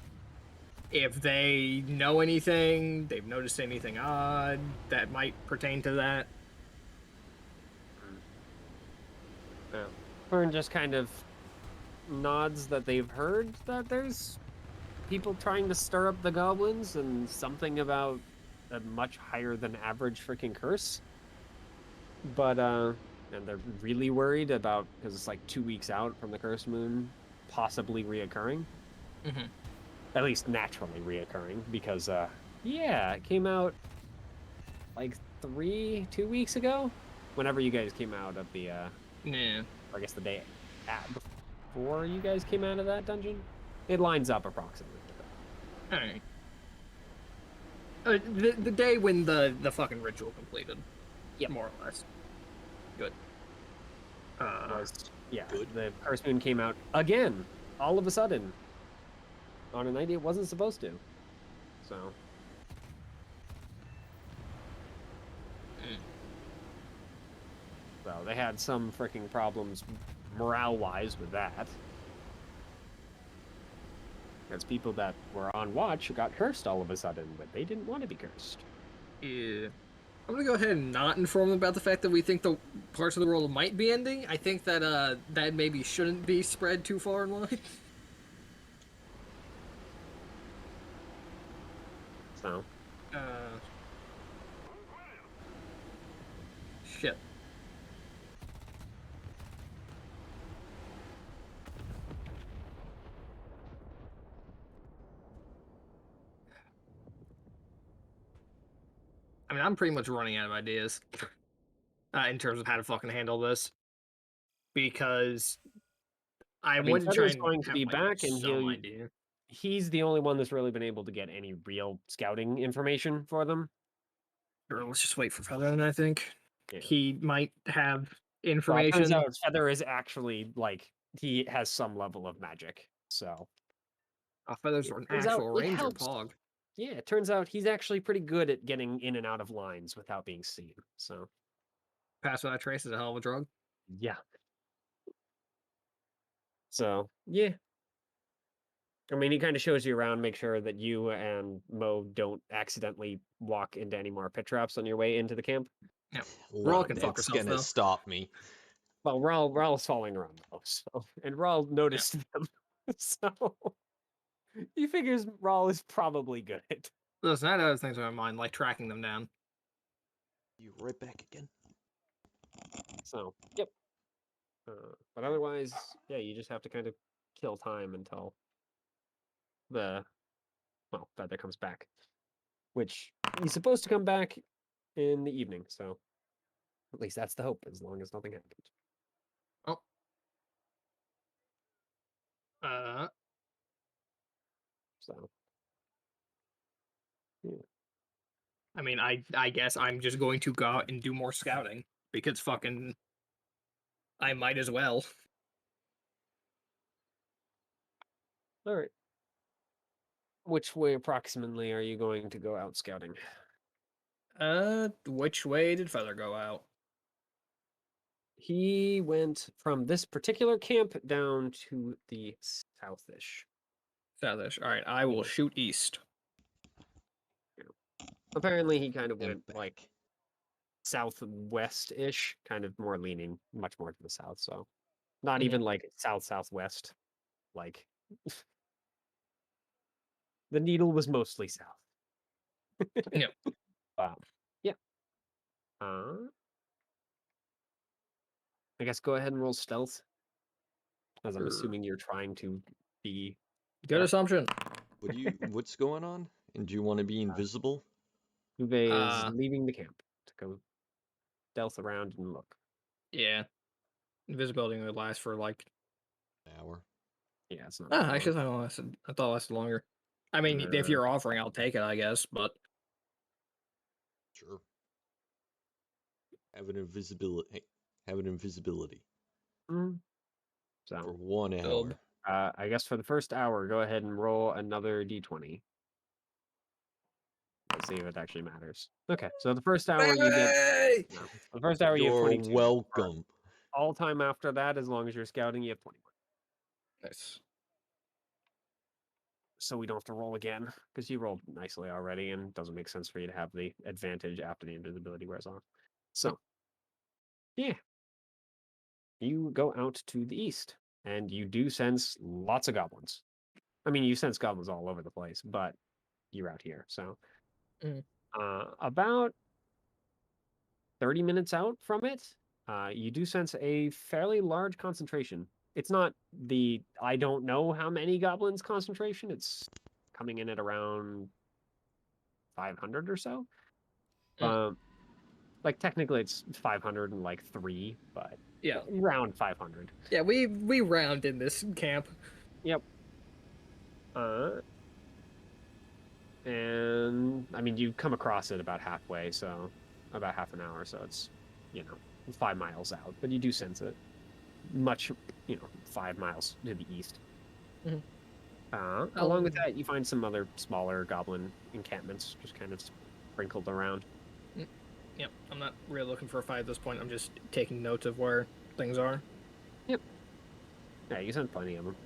if they know anything, they've noticed anything odd that might pertain to that. Yeah. Fern just kind of nods that they've heard that there's people trying to stir up the goblins and something about a much higher than average freaking curse. But, and they're really worried about, because it's like 2 weeks out from the cursed moon possibly reoccurring. Mhm. At least naturally reoccurring, because, yeah, it came out like 2 weeks ago? Whenever you guys came out of the, Yeah. I guess the day before you guys came out of that dungeon? It lines up approximately. Alright. The day when the fucking ritual completed. Yep. More or less. Good. Yeah, Good. the Cursed Moon came out again, all of a sudden, on a night it wasn't supposed to. So. So they had some freaking problems morale-wise with that. Because people that were on watch got cursed all of a sudden, but they didn't want to be cursed. Yeah. I'm gonna go ahead and not inform them about the fact that we think the parts of the world might be ending. I think that that maybe shouldn't be spread too far and wide. So. Shit. I mean, I'm pretty much running out of ideas in terms of how to fucking handle this, because I I mean, want to try Feather's and going to have, be like, back, and some idea. he's the only one that's really been able to get any real scouting information for them. Sure, let's just wait for Feather, and I think Yeah. he might have Well, it information. turns out Feather is actually, like, he has some level of magic, so. Feather's It an turns out actual it ranger helps. pog. Yeah, it turns out he's actually pretty good at getting in and out of lines without being seen, so. Pass without trace is a hell of a drug. Yeah. So, yeah. I mean, he kind of shows you around, make sure that you and Mo don't accidentally walk into any more pit traps on your way into the camp. Raul can fuck It's herself, gonna though. stop me. Well, Raul's following around though, so, and Raul noticed them, so he figures Raul is probably good. Listen, I had other things on my mind, like tracking them down. You right back again. So, yep. But otherwise, yeah, you just have to kind of kill time until Feather comes back, which he's supposed to come back in the evening. So, at least that's the hope, as long as nothing happens. Oh. So, yeah. I mean, I guess I'm just going to go out and do more scouting, because fucking I might as well. All right. Which way approximately are you going to go out scouting? Which way did Feather go out? He went from this particular camp down to the southish. Southish. Alright, I will Yeah. shoot east. Apparently, he kind of And went like southwest-ish, kind of more leaning much more to the south. So, not Mhm. even like south-southwest. Like, the needle was mostly south. Yep. Yeah. Uh, I guess go ahead and roll stealth. As I'm Sure. assuming you're trying to be. Good assumption. What's going on? And do you want to be invisible? Uwe is Uh, leaving the camp to go stealth around and look. Yeah. Invisibility would last for like. An hour. Yeah, it's not. Ah, that actually, long. I thought it lasted longer. I mean, if you're offering, I'll take it, I guess. But Sure. Have an invisibility. Have an invisibility Mm. for So, 1 Build. hour. I guess for the first hour, go ahead and roll another d20. Let's see if it actually matters. Okay, so the first hour you get. Hey! No, the first hour you have You're 22. welcome. All time after that, as long as you're scouting, you have 21. Nice. So we don't have to roll again because you rolled nicely already, and it doesn't make sense for you to have the advantage after the invisibility wears off. So, yeah, you go out to the east, and you do sense lots of goblins. I mean, you sense goblins all over the place, but you're out here. So, Mm. About 30 minutes out from it, you do sense a fairly large concentration. It's not the I don't know how many goblins concentration. It's coming in at around 500 or so. Like technically it's 503, but Yeah. around 500. Yeah, we round in this camp. Yep. And I mean you come across it about halfway, so about half an hour, so it's 5 miles out, but you do sense it. Much 5 miles to the east. Mhm. Along with that, you find some other smaller goblin encampments just kind of sprinkled around. Yep, I'm not really looking for a fight at this point. I'm just taking notes of where things are. Yep. Yeah, you sent plenty of them.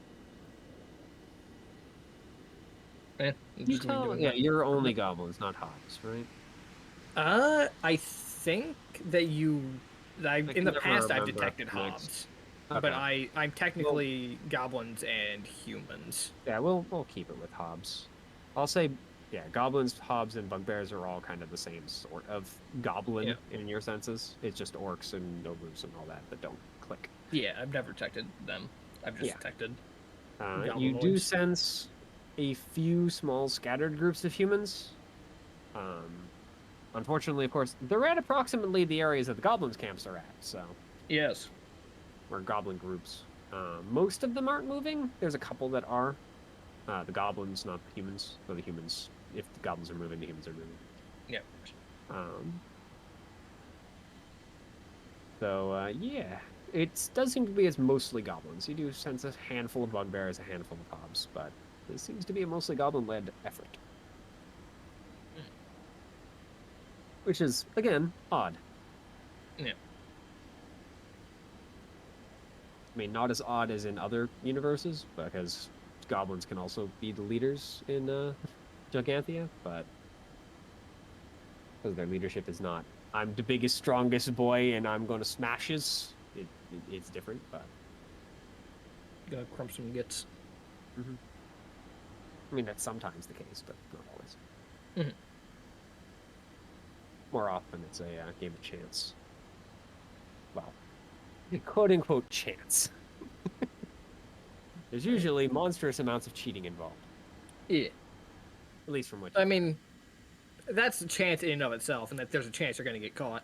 I'm just gonna be doing that. You're only goblins, not hobbits, right? I think that in the can never past I've remember detected next. hobbs, Okay. but I'm technically goblins and humans. Yeah, we'll keep it with hobbs. I'll say, yeah, goblins, hobbs, and bugbears are all kind of the same sort of goblin in your senses. It's just orcs and nobles and all that don't click. Yeah, I've never detected them. I've just detected. You do goblinoids. sense a few small scattered groups of humans. Unfortunately, of course, they're at approximately the areas that the goblins' camps are at, so. Yes. Or goblin groups. Most of them aren't moving. There's a couple that are. The goblins, not the humans. So the humans, if the goblins are moving, the humans are moving. Yeah. Yeah. It does seem to be as mostly goblins. You do sense a handful of bugbears, a handful of hobbs, but this seems to be a mostly goblin-led effort. Which is, again, odd. Yeah. I mean, not as odd as in other universes, because goblins can also be the leaders in Gigantia, but because their leadership is not, I'm the biggest, strongest boy, and I'm going to smash his. It's different, but Gotta crump some gits. I mean that's sometimes the case, but not always. Mhm. More often, it's a game of chance. Well, quote unquote chance. There's usually monstrous amounts of cheating involved. Yeah. At least from what I mean, that's a chance in and of itself, and that there's a chance you're gonna get caught.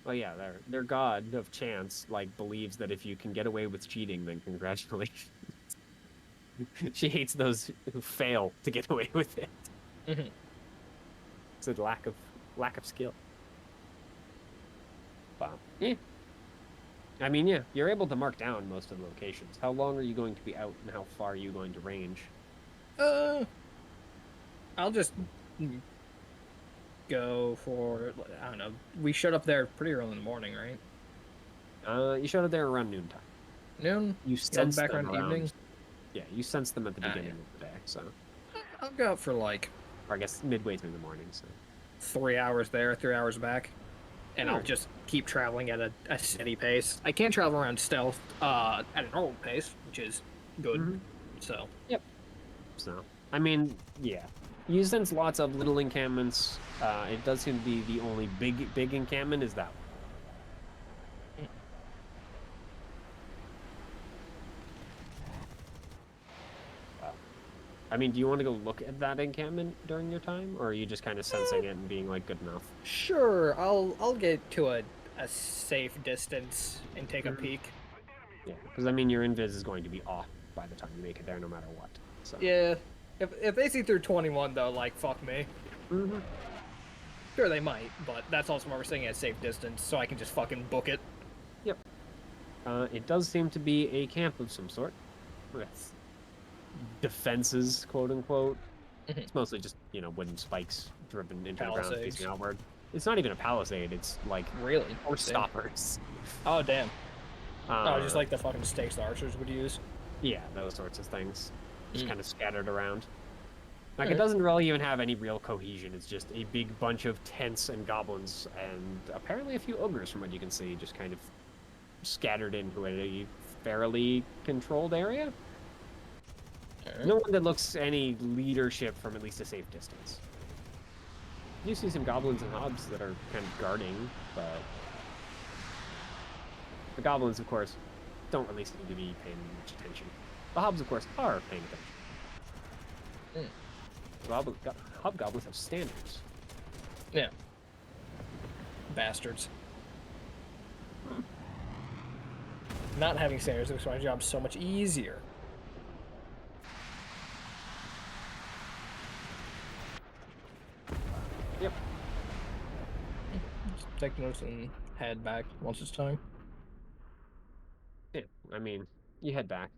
Well, yeah, their god of chance believes that if you can get away with cheating, then congratulations. She hates those who fail to get away with it. It's a lack of skill. Wow. Yeah. I mean, yeah, you're able to mark down most of the locations. How long are you going to be out, and how far are you going to range? I'll just go for, I don't know. We showed up there pretty early in the morning, right? You showed up there around noontime. Noon. You sense back them around evening. Yeah, you sense them at the beginning yeah. of the day. So, I'll go out for or I guess midway through the morning. So, 3 hours there, 3 hours back, and I'll just keep traveling at a steady pace. I can travel around stealth at a normal pace, which is good. So. Yep. So, I mean, yeah. You sense lots of little encampments. It does seem to be the only big encampment is that I mean, do you want to go look at that encampment during your time, or are you just kind of sensing it and being like good enough? Sure, I'll get to a safe distance and take a Mhm. peek. Yeah, because I mean, your invis is going to be off by the time you make it there, no matter what. So. Yeah, if they see through 21 though, like fuck me. Mm-hmm. Sure they might, but that's also why we're staying at a safe distance, so I can just fucking book it. Yep. It does seem to be a camp of some sort, with defenses, quote unquote. Mhm. It's mostly just wooden spikes driven into the ground Palisades. facing outward. It's not even a palisade. It's like Really? horse Damn. stoppers. Oh damn. Oh, just Uh, like the fucking stakes the archers would use. Yeah, those sorts of things. Just Mm. kind of scattered around. Like, it Alright. doesn't really even have any real cohesion. It's just a big bunch of tents and goblins, and apparently a few ogres, from what you can see, just kind of scattered into a fairly controlled area. No one that looks any leadership from at least a safe distance. You see some goblins and hobs that are kind of guarding, but the goblins, of course, don't really seem to be paying much attention. The hobs, of course, are paying attention. Hobgoblins have standards. Yeah. Bastards. Not having standards makes my job so much easier. Yep. Just take notes and head back once it's time. Yeah, I mean, you head back.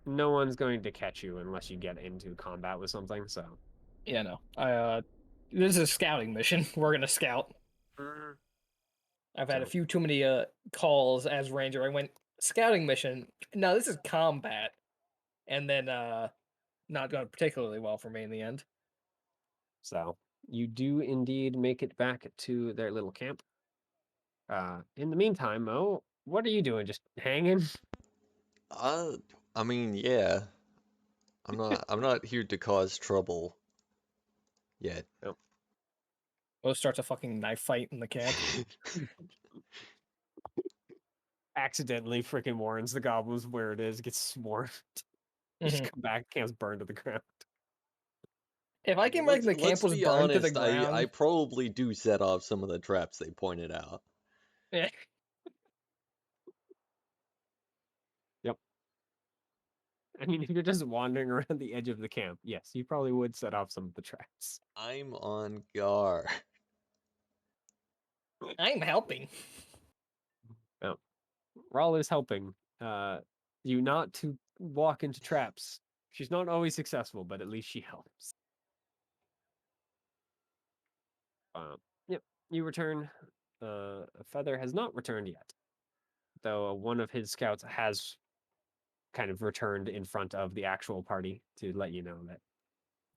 No one's going to catch you unless you get into combat with something, so. Yeah, no. This is a scouting mission. We're gonna scout. I've had a So- few too many calls as ranger. I went scouting mission. No, this is combat, and then not going particularly well for me in the end. So, you do indeed make it back to their little camp. In the meantime, Mo, what are you doing? Just hanging? I mean, yeah. I'm not here to cause trouble yet. We'll start a fucking knife fight in the camp. Accidentally freaking warns the goblins where it is, gets s'mored. Just Mhm. come back, camp's burned to the ground. If I came back and the camp Let's was be burned to the honest, ground, I probably do set off some of the traps they pointed out. yeah. I mean, if you're just wandering around the edge of the camp, yes, you probably would set off some of the traps. I'm on guard. I'm helping. Rawl is helping you not to walk into traps. She's not always successful, but at least she helps. Yep, you return. Feather has not returned yet, though one of his scouts has kind of returned in front of the actual party to let you know that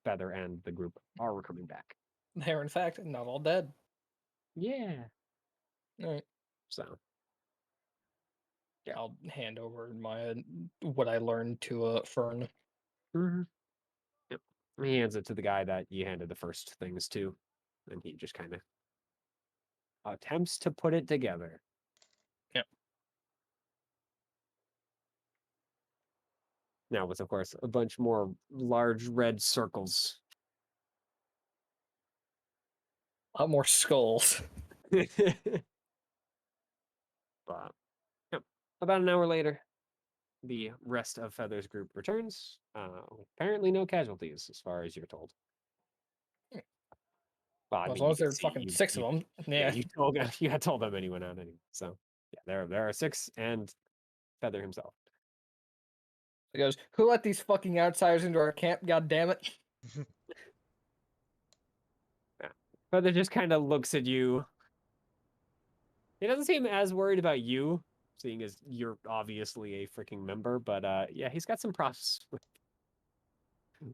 Feather and the group are coming back. They're in fact not all dead. Yeah. All right. So, Yeah, I'll hand over my what I learned to Fern. Yep. He hands it to the guy that you handed the first things to, and he just kind of attempts to put it together. Yep. Now with, of course, a bunch more large red circles. A lot more skulls. But yep. About an hour later, the rest of Feather's group returns. Apparently no casualties, as far as you're told. Well, I As mean, long you as can there's see fucking six of them. Yeah. you had told them anyone out anyway. So yeah, there are 6 and Feather himself. He goes, "Who let these fucking outsiders into our camp? God damn it!" Feather just kind of looks at you. He doesn't seem as worried about you, seeing as you're obviously a freaking member, but yeah, he's got some props with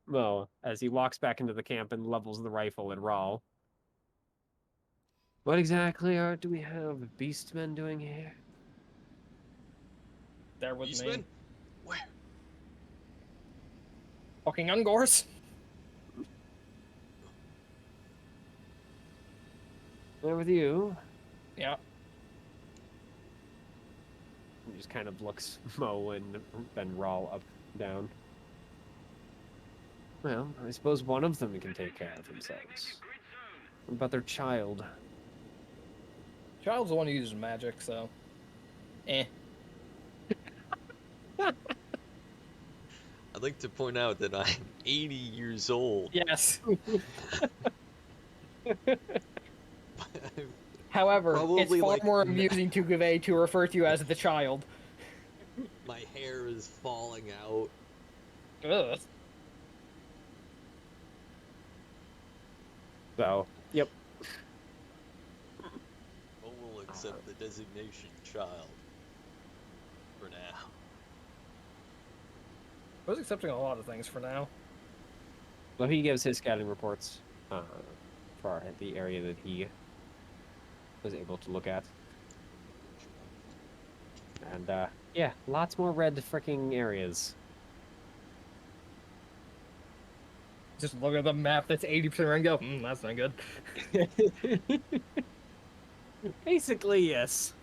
Mo as he walks back into the camp and levels the rifle at Rawl. What exactly do we have Beastmen doing here? There with Eastman? me. Where? Fucking Ungors. There with you. Yeah. He just kind of looks Mo and then Rawl up, down. Well, I suppose one of them can take care of themselves. What about their child? Child's the one who uses magic, so. Eh. I'd like to point out that I'm 80 years old. Yes. I'm However, it's Probably, far like, more amusing to Gouvet to refer to you as the child. my hair is falling out. Ugh. So, yep. But we'll accept the designation child. For now. I was accepting a lot of things for now. So he gives his scouting reports for the area that he was able to look at. And, yeah, lots more red fricking areas. Just look at the map that's 80% red and go, that's not good. Basically, yes.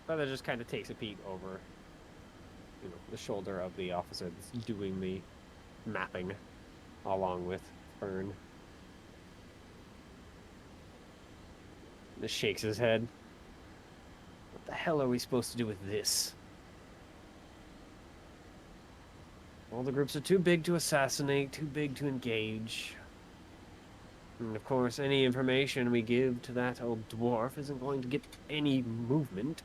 Feather just kind of takes a peek over, the shoulder of the officer that's doing the mapping, along with Fern. Just shakes his head. What the hell are we supposed to do with this? All the groups are too big to assassinate, too big to engage. And of course, any information we give to that old dwarf isn't going to get any movement.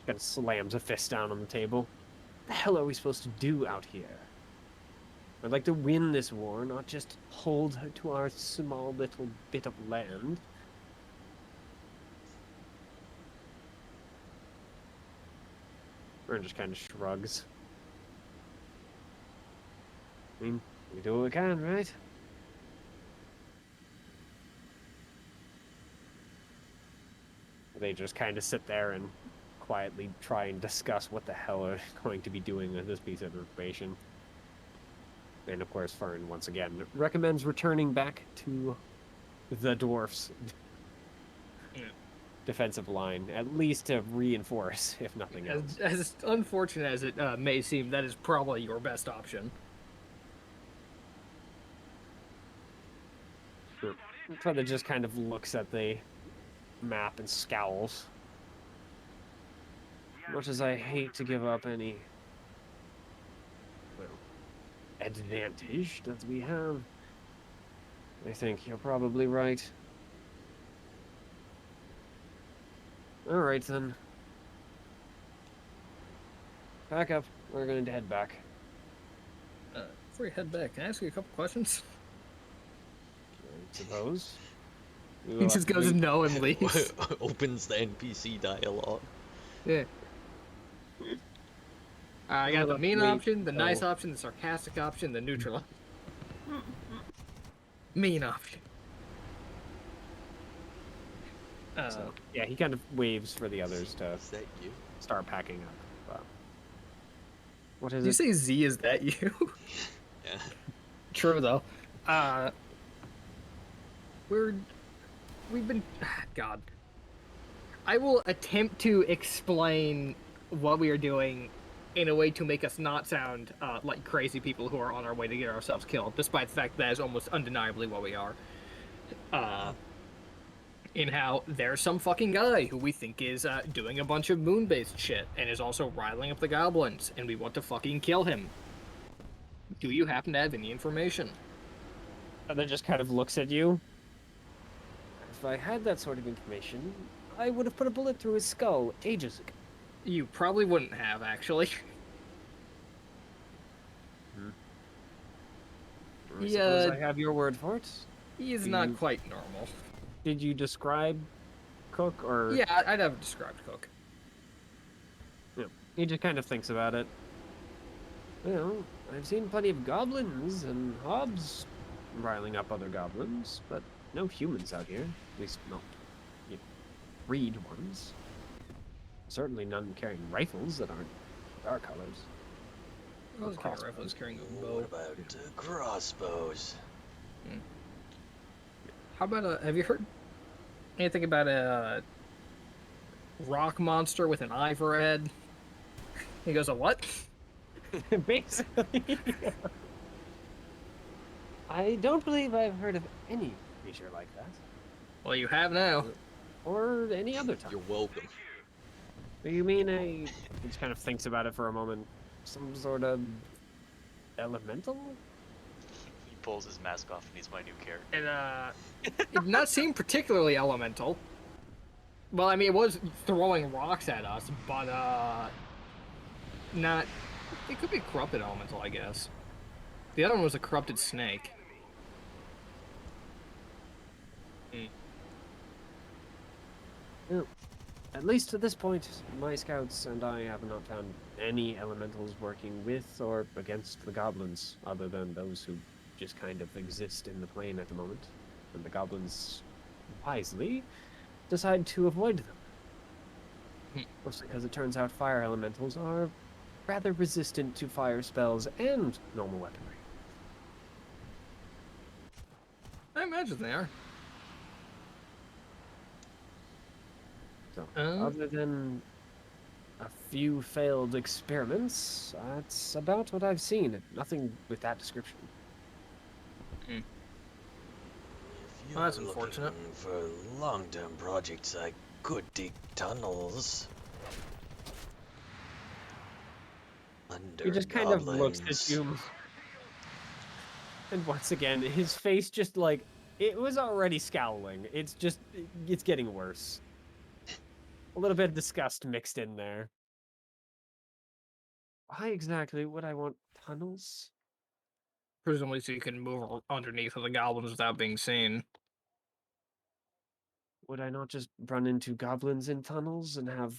Kind of slams a fist down on the table. What the hell are we supposed to do out here? I'd like to win this war, not just hold to our small little bit of land. Vern just kind of shrugs. I mean, we do what we can, right? They just kind of sit there and quietly try and discuss what the hell are going to be doing with this piece of information. And of course, Fern, once again, recommends returning back to the dwarfs' defensive line, at least to reinforce, if nothing else. As unfortunate as it may seem, that is probably your best option. Feather just kind of looks at the map and scowls. Much as I hate to give up any, well, advantage that we have, I think you're probably right. Alright then. Pack up. We're going to head back. Before you head back, can I ask you a couple questions? I suppose. He just goes no and leaves. Opens the NPC dialogue. Yeah. I got the mean option, the nice option, the sarcastic option, the neutral option. Mean option. So, yeah, he kind of waves for the others to Is that you? start packing up. What is Did you it? say Z, is that you? Yeah. True, though. We've been... God. I will attempt to explain what we are doing in a way to make us not sound like crazy people who are on our way to get ourselves killed, despite the fact that is almost undeniably what we are. In how there's some fucking guy who we think is doing a bunch of moon-based shit and is also riling up the goblins, and we want to fucking kill him. Do you happen to have any information? And then just kind of looks at you. If I had that sort of information, I would have put a bullet through his skull ages ago. You probably wouldn't have, actually. I suppose I have your word for it. He is not quite normal. Did you describe Cook, or...? Yeah, I'd have described Cook. Yeah. He just kind of thinks about it. Well, I've seen plenty of goblins and hobs riling up other goblins, but no humans out here. At least not, breed ones. Certainly none carrying rifles that aren't our colors. I was carrying rifles, carrying a bow. What about crossbows? How about have you heard anything about a rock monster with an eye for a head? He goes, a what? Basically. I don't believe I've heard of any creature like that. Well, you have now. Or any other time. You're welcome. You mean he just kind of thinks about it for a moment. Some sort of elemental? He pulls his mask off and he's my new character. It did not seem particularly elemental. Well, I mean, it was throwing rocks at us, but not. It could be a corrupted elemental, I guess. The other one was a corrupted snake. Well, at least to this point, my scouts and I have not found any elementals working with or against the goblins, other than those who just kind of exist in the plane at the moment. And the goblins wisely decide to avoid them. Mostly because it turns out fire elementals are rather resistant to fire spells and normal weaponry. I imagine they are. So, other than a few failed experiments, that's about what I've seen. Nothing with that description. If Well, that's you're unfortunate. looking for long-term projects, I could dig tunnels. Under He just kind of looks at goblins. you. And once again, his face just like, it was already scowling. It's getting worse. A little bit of disgust mixed in there. Why exactly would I want tunnels? Presumably, so you can move underneath of the goblins without being seen. Would I not just run into goblins in tunnels and have...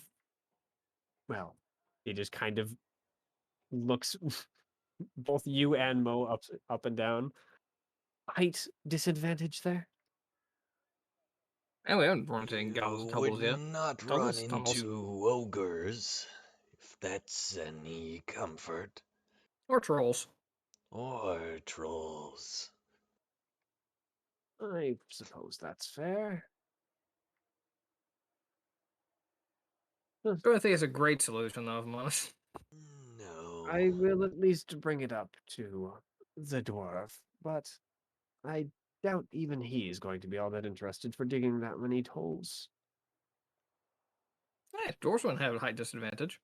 Well, he just kind of looks both you and Mo up and down. Height disadvantage there? And we haven't run into any goblins You and would tunnels yet. not Tunnels, run tunnels. into ogres, if that's any comfort. Or trolls. Or trolls. I suppose that's fair. I don't think it's a great solution, though, if I'm honest. No. I will at least bring it up to the dwarf, but I doubt even he is going to be all that interested for digging that many holes. Dwarves wouldn't have a height disadvantage.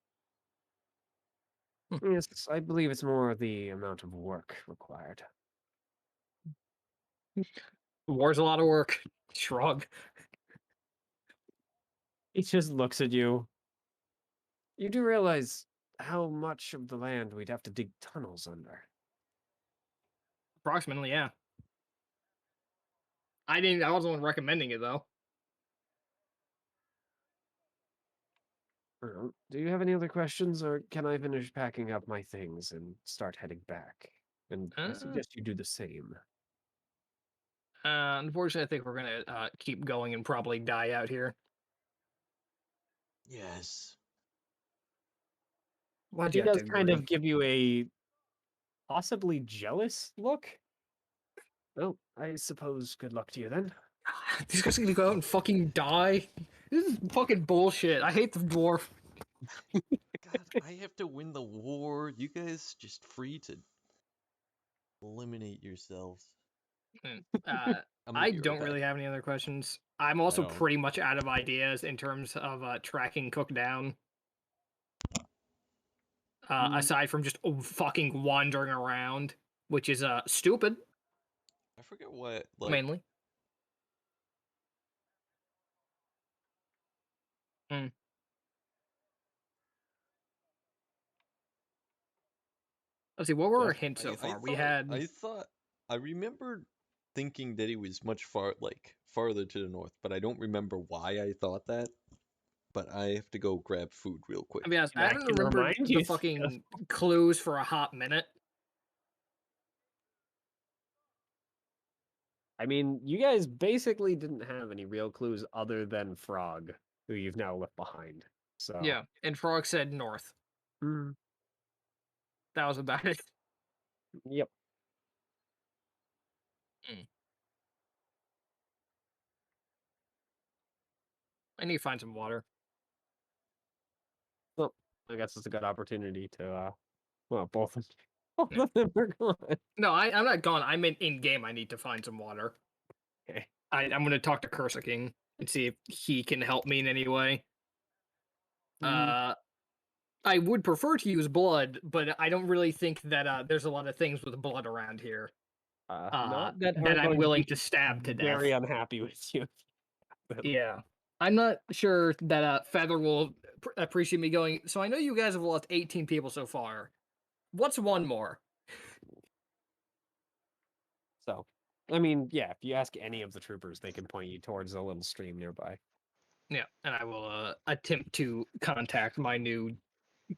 Yes, I believe it's more the amount of work required. War's a lot of work. Shrug. He just looks at you. You do realize how much of the land we'd have to dig tunnels under. Approximately, yeah. I wasn't the one recommending it, though. Do you have any other questions, or can I finish packing up my things and start heading back? And I suggest you do the same. Unfortunately, I think we're gonna keep going and probably die out here. Yes. Why'd He you have does to kind agree? of give you a possibly jealous look. Well, I suppose good luck to you then. These guys are gonna go out and fucking die. This is fucking bullshit. I hate the dwarf. God, I have to win the war. You guys just free to eliminate yourselves. I'm gonna I be right don't back. really have any other questions. I'm also don't. pretty much out of ideas in terms of tracking Cook down. Aside from just fucking wandering around, which is stupid, I forget what, like, mainly. Let's see, what were our Jeff, hints so I far? We thought, had I remembered thinking that he was much farther to the north, but I don't remember why I thought that. But I have to go grab food real quick. I mean, I I haven't can remembered remind the you. fucking clues for a hot minute. I mean, you guys basically didn't have any real clues other than Frog, who you've now left behind. So Yeah, and Frog said north. Mm, That was about it. yep. I need to find some water. Well, I guess it's a good opportunity to, well, both of Yeah. them are gone. No, I'm not gone. I'm in game. I need to find some water. Okay. I'm gonna talk to Cursa King and see if he can help me in any way. Mhm. I would prefer to use blood, but I don't really think that there's a lot of things with blood around here Not that that aren't I'm going to willing be to stab to death. very unhappy with you. Yeah. I'm not sure that Feather will appreciate me going. So I know you guys have lost 18 people so far. What's one more? So, I mean, yeah, if you ask any of the troopers, they can point you towards a little stream nearby. Yeah, and I will attempt to contact my new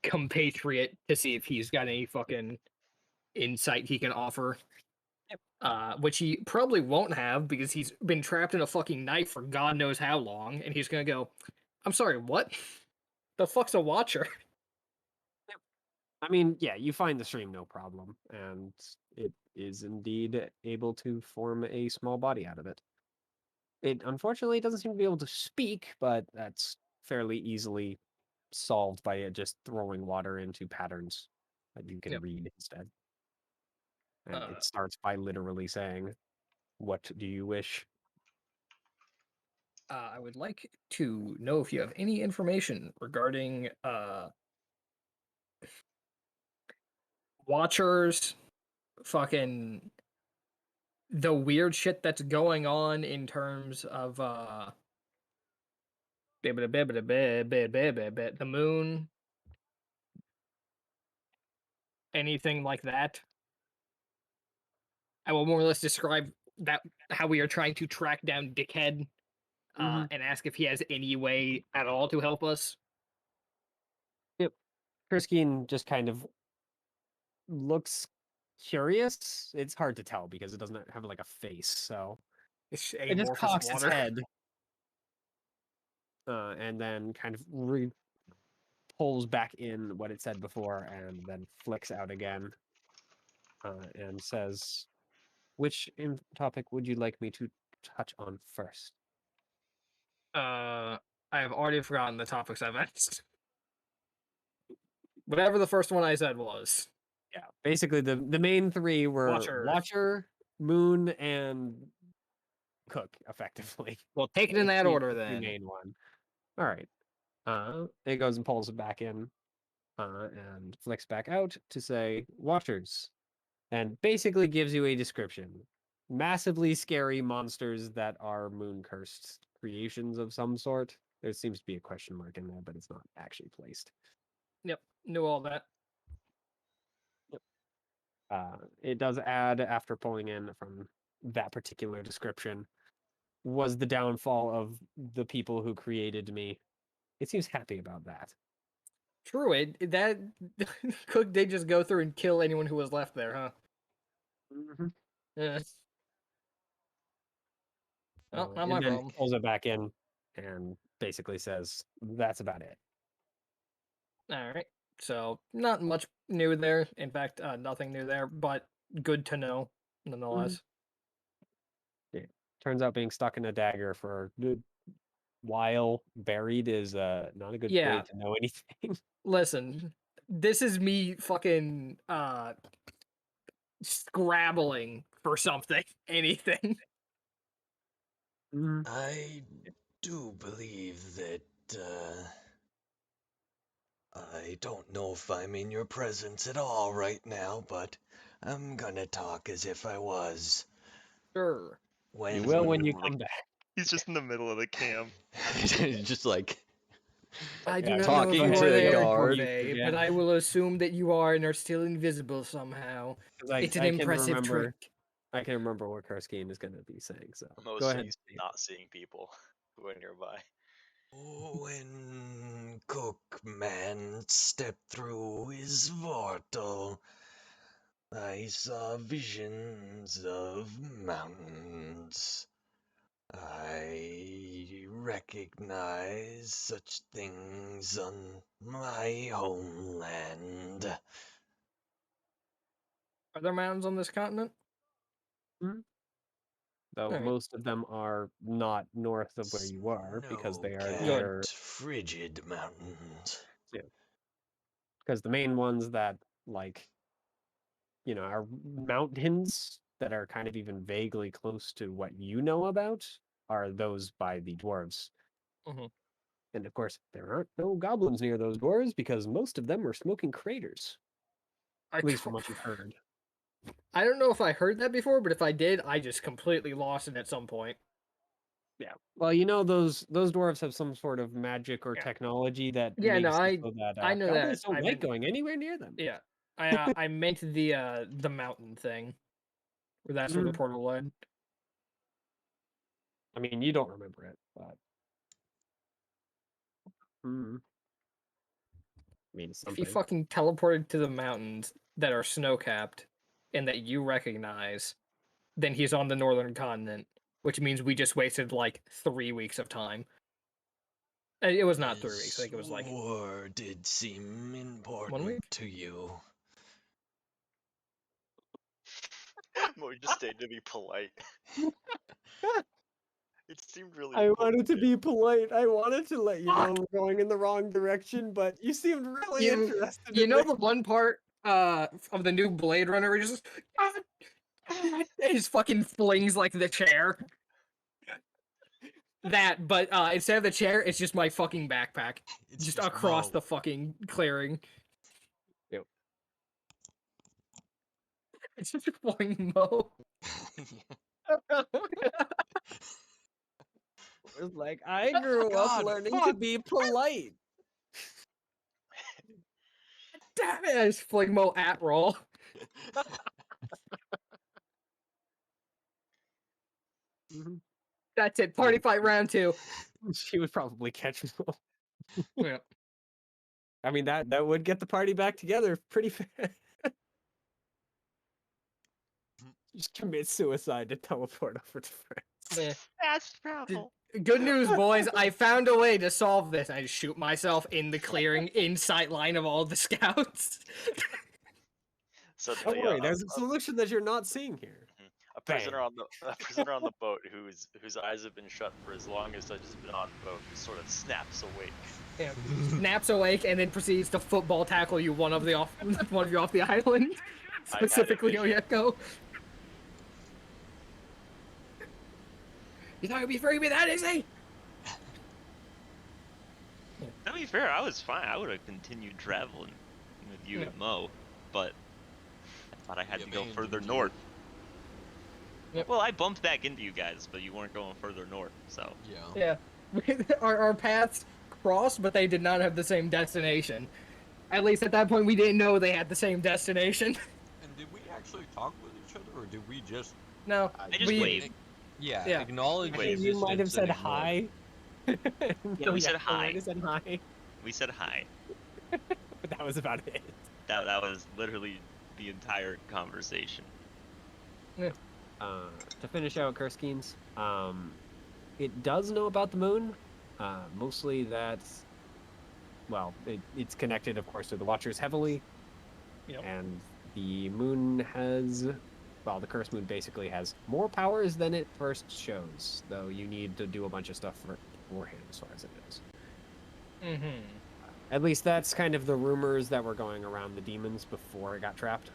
compatriot to see if he's got any fucking insight he can offer. Which he probably won't have because he's been trapped in a fucking knife for God knows how long, and he's gonna go, I'm sorry, what? The fuck's a watcher? I mean, yeah, you find the stream no problem, and it is indeed able to form a small body out of it. It unfortunately doesn't seem to be able to speak, but that's fairly easily solved by it just throwing water into patterns that you can Yep. read instead. And Uh, it starts by literally saying, "What do you wish?" I would like to know if you have any information regarding watchers, fucking the weird shit that's going on in terms of the moon, anything like that. I will more or less describe that how we are trying to track down Dickhead Mhm. and ask if he has any way at all to help us. Kerskine just kind of looks curious. It's hard to tell because it doesn't have like a face, so It's it just amorphous cocks its water. head, and then kind of pulls back in what it said before, and then flicks out again, and says, "Which topic would you like me to touch on first?" I have already forgotten the topics I've asked. Whatever the first one I said was. Yeah, basically the main three were Watcher. Watcher, Moon, and Cook, effectively. Well, take it in that order The then. main one. All right. It goes and pulls it back in, and flicks back out to say Watchers, and basically gives you a description. Massively scary monsters that are moon cursed creations of some sort. There seems to be a question mark in there, but it's not actually placed. Yep, knew all that. It does add, after pulling in from that particular description, was the downfall of the people who created me. It seems happy about that. True, that Cook did just go through and kill anyone who was left there, huh? Mm-hmm. Yeah. Well, not And my then problem. pulls it back in and basically says, "That's about it." All right. So not much new there. In fact, nothing new there, but good to know nonetheless. Yeah. Turns out being stuck in a dagger for a good while buried is not a good way Yeah. to know anything. Listen, this is me fucking scrabbling for something, anything. Mhm. I do believe that, I don't know if I'm in your presence at all right now, but I'm gonna talk as if I was. Sure. When You will when you Like, come back. he's just in the middle of the camp. just like I do Yeah, not know if talking you to are a there, guard. Corvée, but I will assume that you are and are still invisible somehow. 'Cause It's an I can impressive remember. trick. I can remember what Karskine is going to be saying. So I'm go mostly ahead. used to not seeing people who are nearby. When Cookman stepped through his portal, I saw visions of mountains. I recognize such things on my homeland. Are there mountains on this continent? Though Alright. most of them are not north of where you are because they are there. frigid mountains. Because the main ones that are mountains that are kind of even vaguely close to what you know about are those by the dwarves. Mhm. And of course, there aren't no goblins near those dwarves because most of them are smoking craters. At least from what you've heard. I don't know if I heard that before, but if I did, I just completely lost it at some point. Yeah. Well, those dwarves have some sort of magic or Yeah. technology that Yeah, no, makes it so that I know goblins that. don't I like meant, going anywhere near them. yeah, I meant the mountain thing, where that's where the Mhm. portal led. I mean, you don't remember it, but I mean, it's If he something. fucking teleported to the mountains that are snow capped and that you recognize, then he's on the northern continent, which means we just wasted like 3 weeks of time. It was not 3 weeks. I think it was like War did seem 1 important week. to you. Mo just stayed to be polite. It seemed really I important. wanted to be polite. I wanted to let you know we're going in the wrong direction, but you seemed really interested You in know this. the one part of the new Blade Runner where he just it just fucking flings like the chair. That, but instead of the chair, it's just my fucking backpack. It's Just just across Mo. the fucking clearing. Yep. It's just flying Mo. It was like, I grew up God, learning to fuck. be polite. Damn it! I just fling Mo at roll. That's it. Party fight round 2. She would probably catch me. Yeah. I mean, that would get the party back together pretty fast. Just commit suicide to teleport over to France. Yeah. Fast travel. Good news, boys. I found a way to solve this. I just shoot myself in the clearing in sight line of all the scouts. So Don't worry, there's a solution that you're not seeing here. a prisoner on the boat whose eyes have been shut for as long as I've been on the boat sort of snaps awake. Yeah. Snaps awake and then proceeds to football tackle you one of you off the island. I had a Specifically vision. Oyeko. He's not gonna be free with that, is he? To be fair, I was fine. I would have continued traveling with you Yeah. and Mo, but I thought I had You to go abandoned further you. north. Yep. Well, I bumped back into you guys, but you weren't going further north, so. Yeah. Yeah. our paths crossed, but they did not have the same destination. At least at that point, we didn't know they had the same destination. And did we actually talk with each other, or did we just No, I just waved. Yeah. acknowledge Wait. You might have existence said and ignore? hi. Yeah, we said I hi. might have said hi. We said hi. But that was about it. That was literally the entire conversation. To finish out Kurskeen's, it does know about the moon. Mostly that, well, it's connected, of course, to the Watchers heavily. Yep. And the moon has, well, the Cursed Moon basically has more powers than it first shows, though you need to do a bunch of stuff beforehand, as far as it is. Mm-hmm. At least that's kind of the rumors that were going around the demons before it got trapped.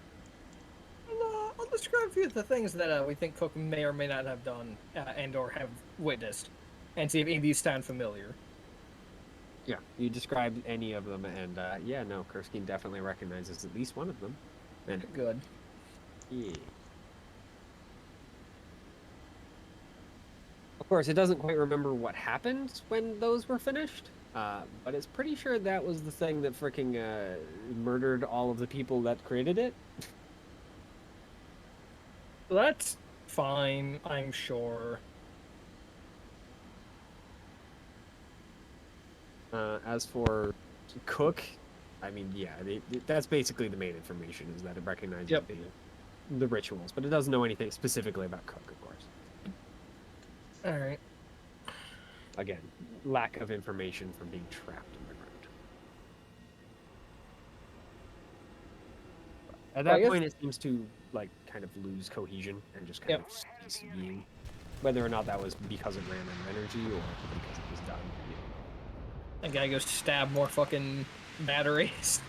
I'll describe a few of the things that we think Cook may or may not have done and or have witnessed, and see if any of these sound familiar. Yeah, you described any of them, and yeah, no, Kurskeen definitely recognizes at least one of them. And Good. yeah. Of course, it doesn't quite remember what happened when those were finished, but it's pretty sure that was the thing that freaking murdered all of the people that created it. That's fine, I'm sure. As for Cook, I mean, yeah, that's basically the main information, is that it recognizes Yep. the rituals, but it doesn't know anything specifically about Cook, of course. Alright. Again, lack of information from being trapped in the ground. At Well, I that guess- point, it seems to, like, kind of lose cohesion and just kind of cease being. Whether or not that was because it ran out of energy or because it was done. I gotta go stab more fucking batteries.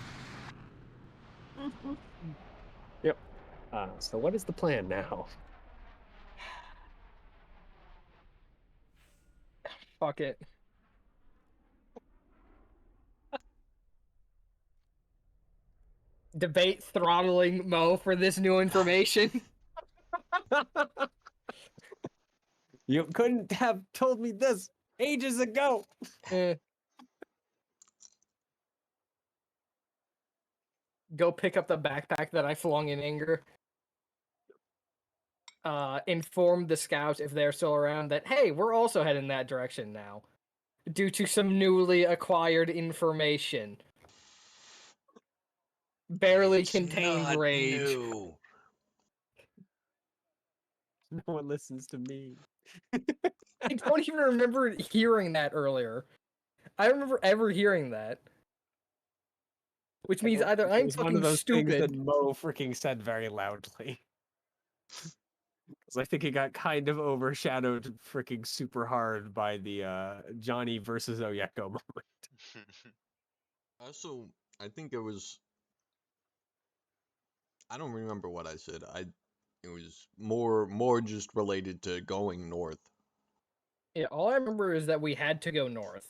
Yep. So what is the plan now? Fuck it. Debate throttling Mo for this new information. You couldn't have told me this ages ago. Eh. Go pick up the backpack that I flung in anger. Inform the scouts if they're still around that, hey, we're also heading that direction now. Due to some newly acquired information. Barely It's contained not rage. new. No one listens to me. I don't even remember hearing that earlier. I don't remember ever hearing that. Which means either It I'm was one fucking of those things that stupid. Mo freaking said very loudly. Because I think it got kind of overshadowed freaking super hard by the Johnny versus Oyeko moment. Also, I think it was. I don't remember what I said. It was more just related to going north. Yeah, all I remember is that we had to go north.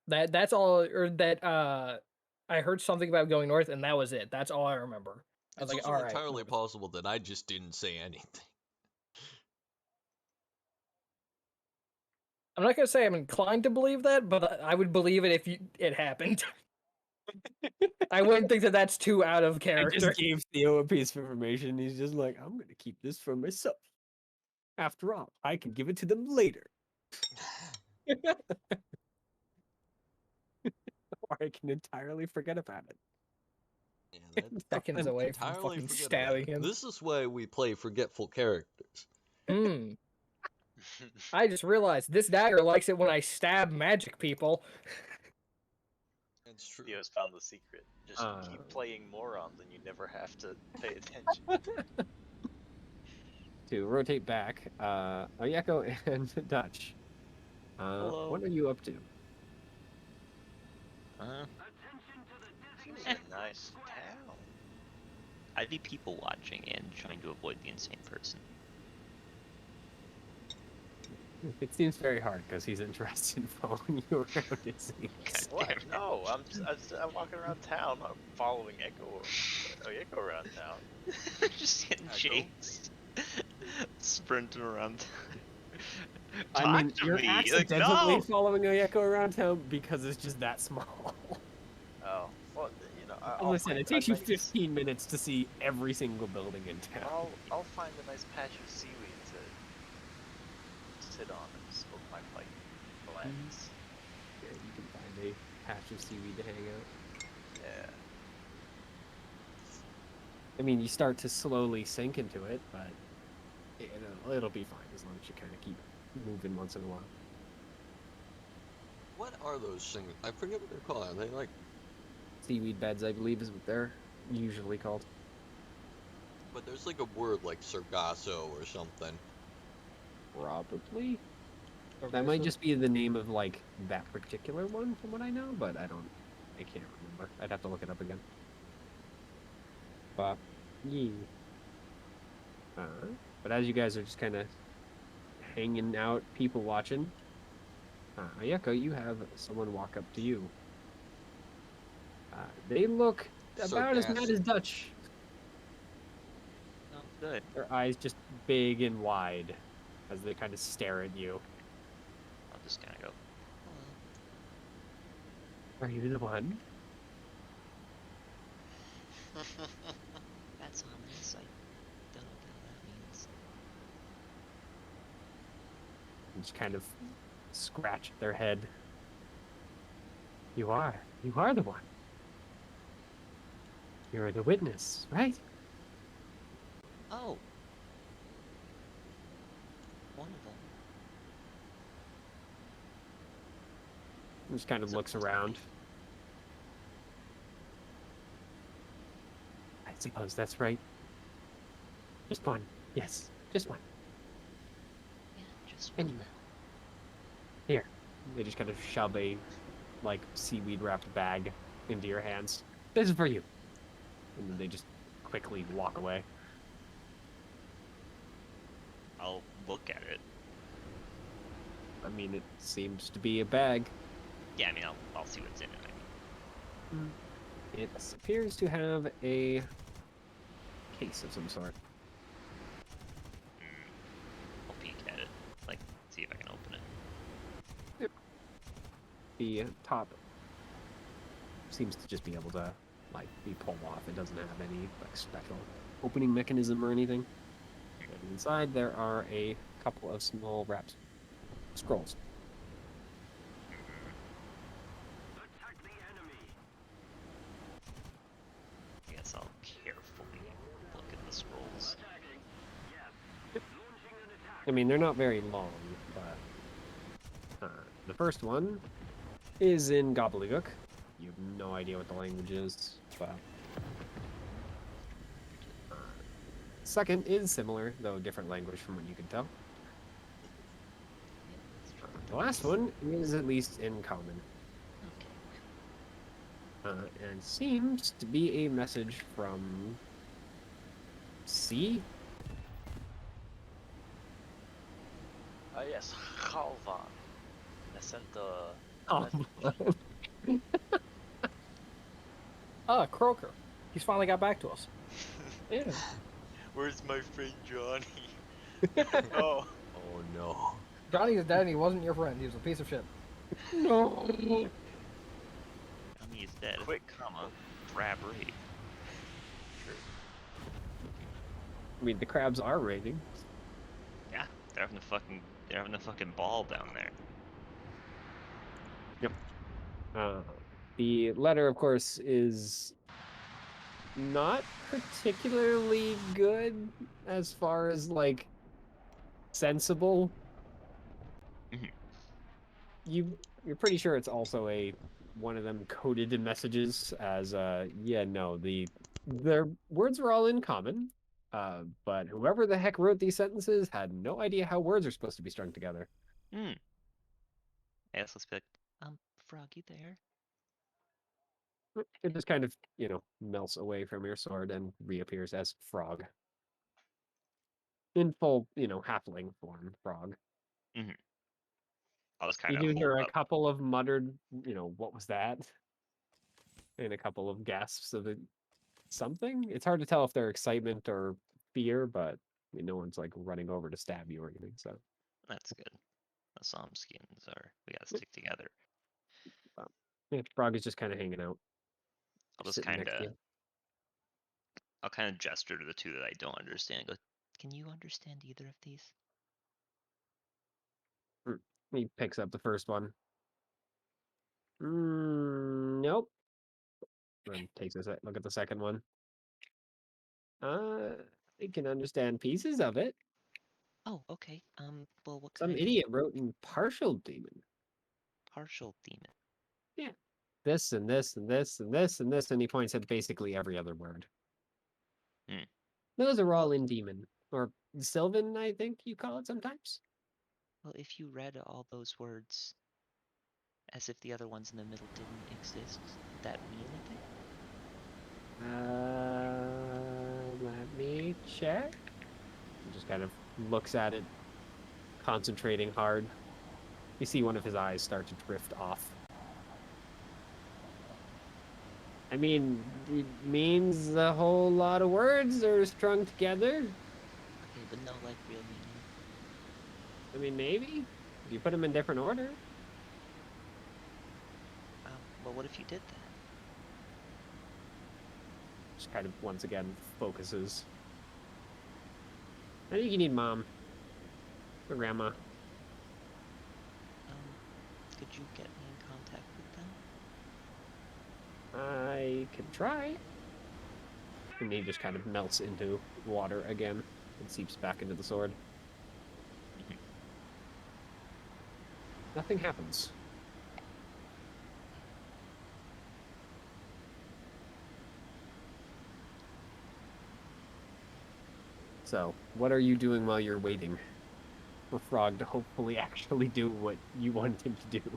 That's all, or that I heard something about going north, and that was it. That's all I remember. I was It's like, also all right. entirely north. possible that I just didn't say anything. I'm not gonna say I'm inclined to believe that, but I would believe it if it happened. I wouldn't think that that's too out of I character. just gave Theo a piece of information. He's just like, I'm going to keep this for myself. After all, I can give it to them later. Or I can entirely forget about it. Yeah, that's Seconds away from entirely fucking forget about stabbing it. him. This is why we play forgetful characters. Hmm. I just realized this dagger likes it when I stab magic people. That's true. Theo's found the secret. Just keep playing morons and you never have to pay attention. To rotate back, Oyeko and Dutch. Hello. What are you up to? Seems a nice town. I'd be people watching and trying to avoid the insane person. It seems very hard because he's interested in following you around, it seems. What? No, I'm walking around town. I'm following Oyeko around town. Just getting Echo. chased. Sprinting around. I mean, Talk to you're me. accidentally no! following Oyeko around town because it's just that small. Oh, well, you know, I'll Listen, find it takes a you nice, 15 minutes to see every single building in town. I'll find a nice patch of seaweed to sit on and smoke my pipe. Relax. Yeah, you can find a patch of seaweed to hang out. Yeah. I mean, you start to slowly sink into it, but it'll be fine as long as you kind of keep moving once in a while. What are those things? I forget what they're called. Are they like? Seaweed beds, I believe, is what they're usually called. But there's like a word like Sargasso or something. Probably. That might just be the name of like that particular one, from what I know, but I can't remember. I'd have to look it up again. But yeah. But as you guys are just kind of hanging out, people watching, Oyeko, you have someone walk up to you. They look about as mad Sargasso. as Dutch. Oh, good. Their eyes just big and wide as they kind of stare at you. I'll just kind of go. Are you the one? Hello. That's ominous. I don't know what that means. And just kind of scratch their head. You are the one. You're the witness, right? Oh. One of them. And just kind of looks around. I suppose that's right. Just one. Yes, just one. And here, they just kind of shove a like seaweed wrapped bag into your hands. This is for you. And then they just quickly walk away. I'll look at it. I mean, it seems to be a bag. Yeah, I mean, I'll see what's in it. I mean. It appears to have a case of some sort. I'll peek at it, like, see if I can open it. The top seems to just be able to, like, be pulled off. It doesn't have any, like, special opening mechanism or anything. And inside there are a couple of small wrapped scrolls. I guess I'll carefully look at the scrolls. I mean, they're not very long, but the first one is in Gobbledygook. You have no idea what the language is, but second is similar, though different language from what you can tell. The last one is at least in common, and seems to be a message from C. Yes, Halvan. I sent the Oh, Ah, Croaker. He's finally got back to us. yeah. Where's my friend Johnny? Oh, Oh no. Johnny is dead and he wasn't your friend. He was a piece of shit. No. I mean, he's dead. Quick. Comma. Crab raid. I mean, the crabs are raiding. Yeah, they're having a fucking ball down there. The letter, of course, is not particularly good as far as like sensible. Mhm. You're pretty sure it's also a one of them coded in messages as yeah, no, their words were all in common. But whoever the heck wrote these sentences had no idea how words are supposed to be strung together. Hmm. I guess let's be like, Froggy there. It just kind of, melts away from your sword and reappears as Frog. In full, halfling form, Frog. I'll just You kind of do hear hold a up. couple of muttered, what was that? And a couple of gasps of something. It's hard to tell if they're excitement or fear, but I mean, no one's like running over to stab you or anything. So That's good. The Psalm skins are. We gotta stick together. yeah, Frog is just kind of hanging out, I'll just sitting kind next to of. I'll kind of gesture to the two that I don't understand. Go. Can you understand either of these? you. He picks up the first one. Nope. Then takes a look at the second one. I can understand pieces of it. Oh, okay. Well, what Some kind of idiot wrote in partial demon. partial demon? Yeah. This and this and this and this and this, and he points at basically every other word. Hmm. Those are all in demon. Or Sylvan, I think you call it sometimes. Well, if you read all those words as if the other ones in the middle didn't exist, would that mean anything? Let me check. He just kind of looks at it, concentrating hard. You see one of his eyes start to drift off. I mean, it means a whole lot of words are strung together. Okay, but no, like, real meaning. I mean, maybe if you put them in different order. Well, what if you did that? Just kind of once again focuses. I think you need mom or grandma. Could you get me in contact with them? I can try. And he just kind of melts into water again and seeps back into the sword. Nothing happens. So, what are you doing while you're waiting? for Frog to hopefully actually do what you want him to do.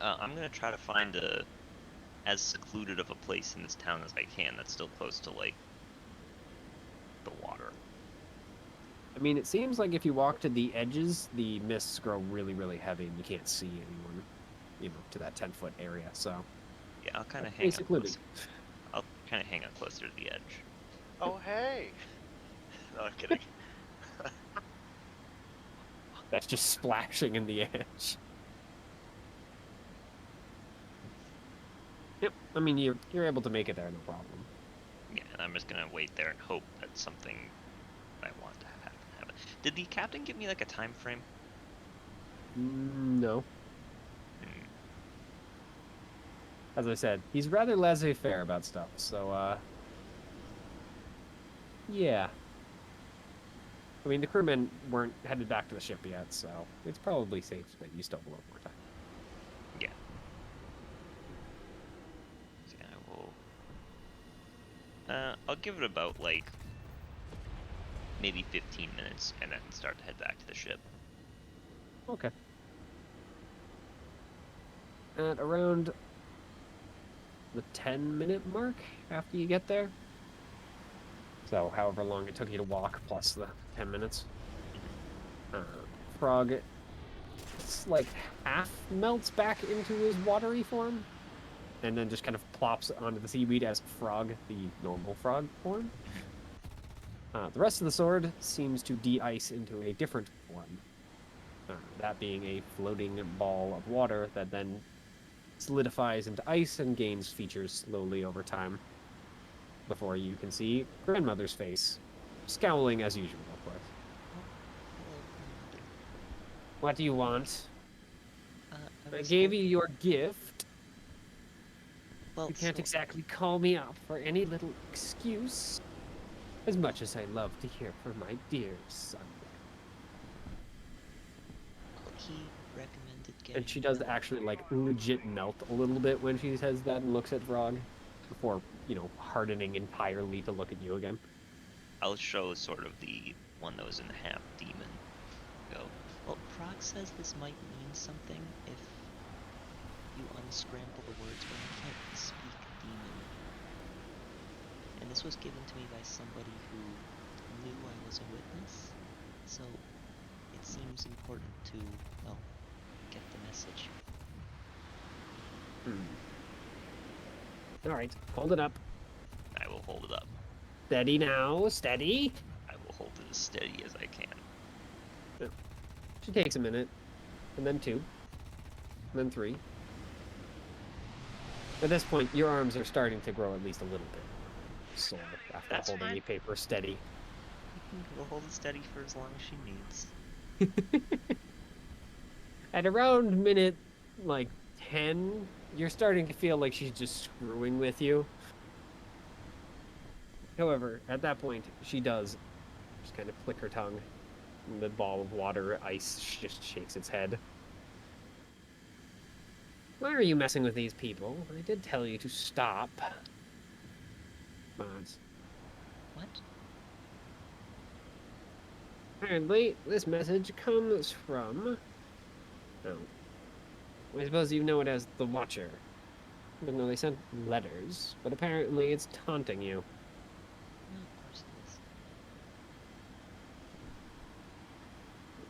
I'm gonna try to find as secluded of a place in this town as I can that's still close to like the water. I mean, it seems like if you walk to the edges, the mists grow really, really heavy, and you can't see anyone, to that 10-foot area. So Yeah, I'll kind of pretty hang up secluded. closer. I'll kind of hang up closer to the edge. Oh hey! No, I'm kidding. That's just splashing in the edge. Yep. I mean, you're able to make it there, no problem. Yeah, and I'm just gonna wait there and hope that something I want to happen. Did the captain give me like a time frame? No. Hmm. As I said, he's rather laissez-faire about stuff. So, yeah. I mean, the crewmen weren't headed back to the ship yet, so it's probably safe that you still have a little more time. Yeah. So yeah, I will. I'll give it about like maybe 15 minutes and then start to head back to the ship. Okay. At around the 10-minute mark after you get there. So, however long it took you to walk plus the 10 minutes. Frog, it's like half melts back into his watery form, and then just kind of plops onto the seaweed as Frog, the normal frog form. The rest of the sword seems to de-ice into a different form. That being a floating ball of water that then solidifies into ice and gains features slowly over time. Before you can see grandmother's face, scowling as usual, of course. What do you want? I gave you your gift. Well, You can't so- exactly call me up for any little excuse. As much as I love to hear from my dear son. He recommended getting. And she does actually, like, legit melt a little bit when she says that and looks at Frog. Before, hardening entirely to look at you again. I'll show sort of the one that was in the half demon. Go. Well, Frog says this might mean something if you unscramble the words, but I can't speak demon. And this was given to me by somebody who knew I was a witness, so it seems important to, well, get the message. Alright, hold it up. I will hold it up. Steady now, steady. I will hold it as steady as I can. She takes a minute, and then 2, and then 3. At this point, your arms are starting to grow at least a little bit sore after That's holding fine. the paper steady. We'll hold it steady for as long as she needs. At around minute, 10, you're starting to feel like she's just screwing with you. However, at that point, she does just kind of flick her tongue, and the ball of water ice just shakes its head. Why are you messing with these people? I did tell you to stop. Mods. What? Apparently, this message comes from... Oh. I suppose you know it as the Watcher. Even though they sent letters, but apparently it's taunting you. No, of course it is.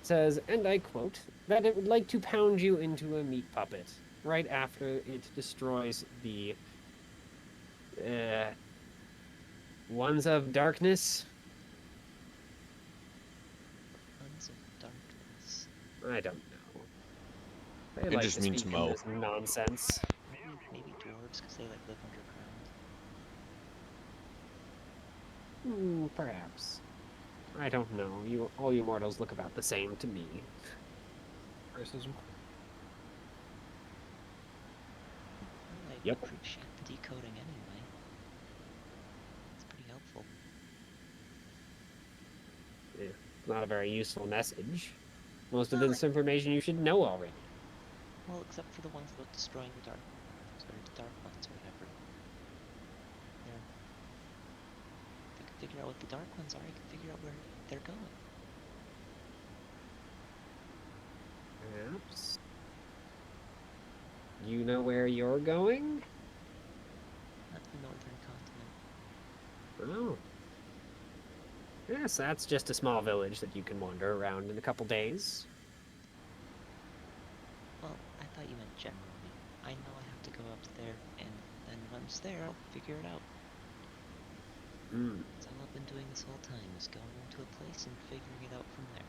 It says, and I quote, that it would like to pound you into a meat puppet right after it destroys the ones of darkness. Sons of Darkness. I don't know. They It like just to means speak in Mo. this nonsense. Maybe dwarves, because they live underground. Perhaps. I don't know. All you mortals look about the same to me. Racism. Well, I Yep. appreciate the decoding anyway. It's pretty helpful. Not a very useful message. Most of this information you should know already. Well, except for the ones about destroying the dark ones or whatever. Yeah. If I can figure out what the dark ones are, I can figure out where they're going. Perhaps. You know where you're going? Not the northern continent. Oh. Yes, that's just a small village that you can wander around in a couple days. Well, I thought you meant generally. I know I have to go up there, and then once there, I'll figure it out. Hmm. That's all I've been doing this whole time, is going into a place and figuring it out from there.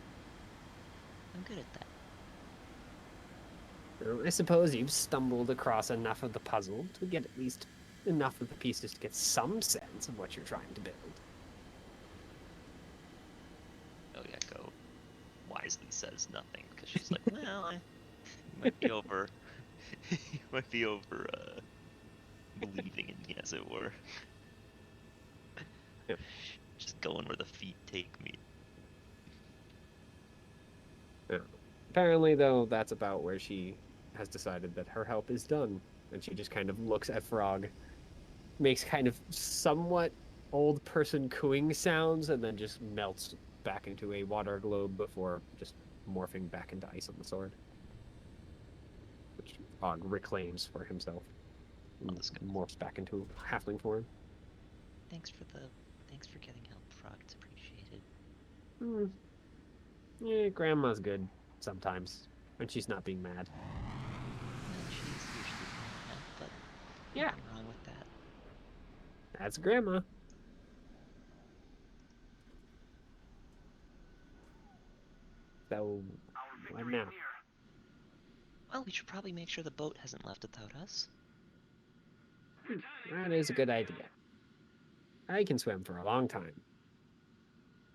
I'm good at that. Well, I suppose you've stumbled across enough of the puzzle to get at least enough of the pieces to get some sense of what you're trying to build. Oyeko wisely says nothing because she's like, well, you might be over, you might be over believing in me, as it were. Yep. Just going where the feet take me. Yeah. Apparently, though, that's about where she has decided that her help is done. And she just kind of looks at Frog, makes kind of somewhat old person cooing sounds, and then just melts back into a water globe before just morphing back into ice on the sword. Which Frog reclaims for himself. And that's good. morphs back into halfling form. Thanks for getting help, Frog. It's appreciated. Hmm. Yeah, Grandma's good sometimes when she's not being mad. Well, she's usually mad, but Yeah, nothing wrong with that. that's Grandma. So, what now? Well, we should probably make sure the boat hasn't left without us. That is a good idea. I can swim for a long time.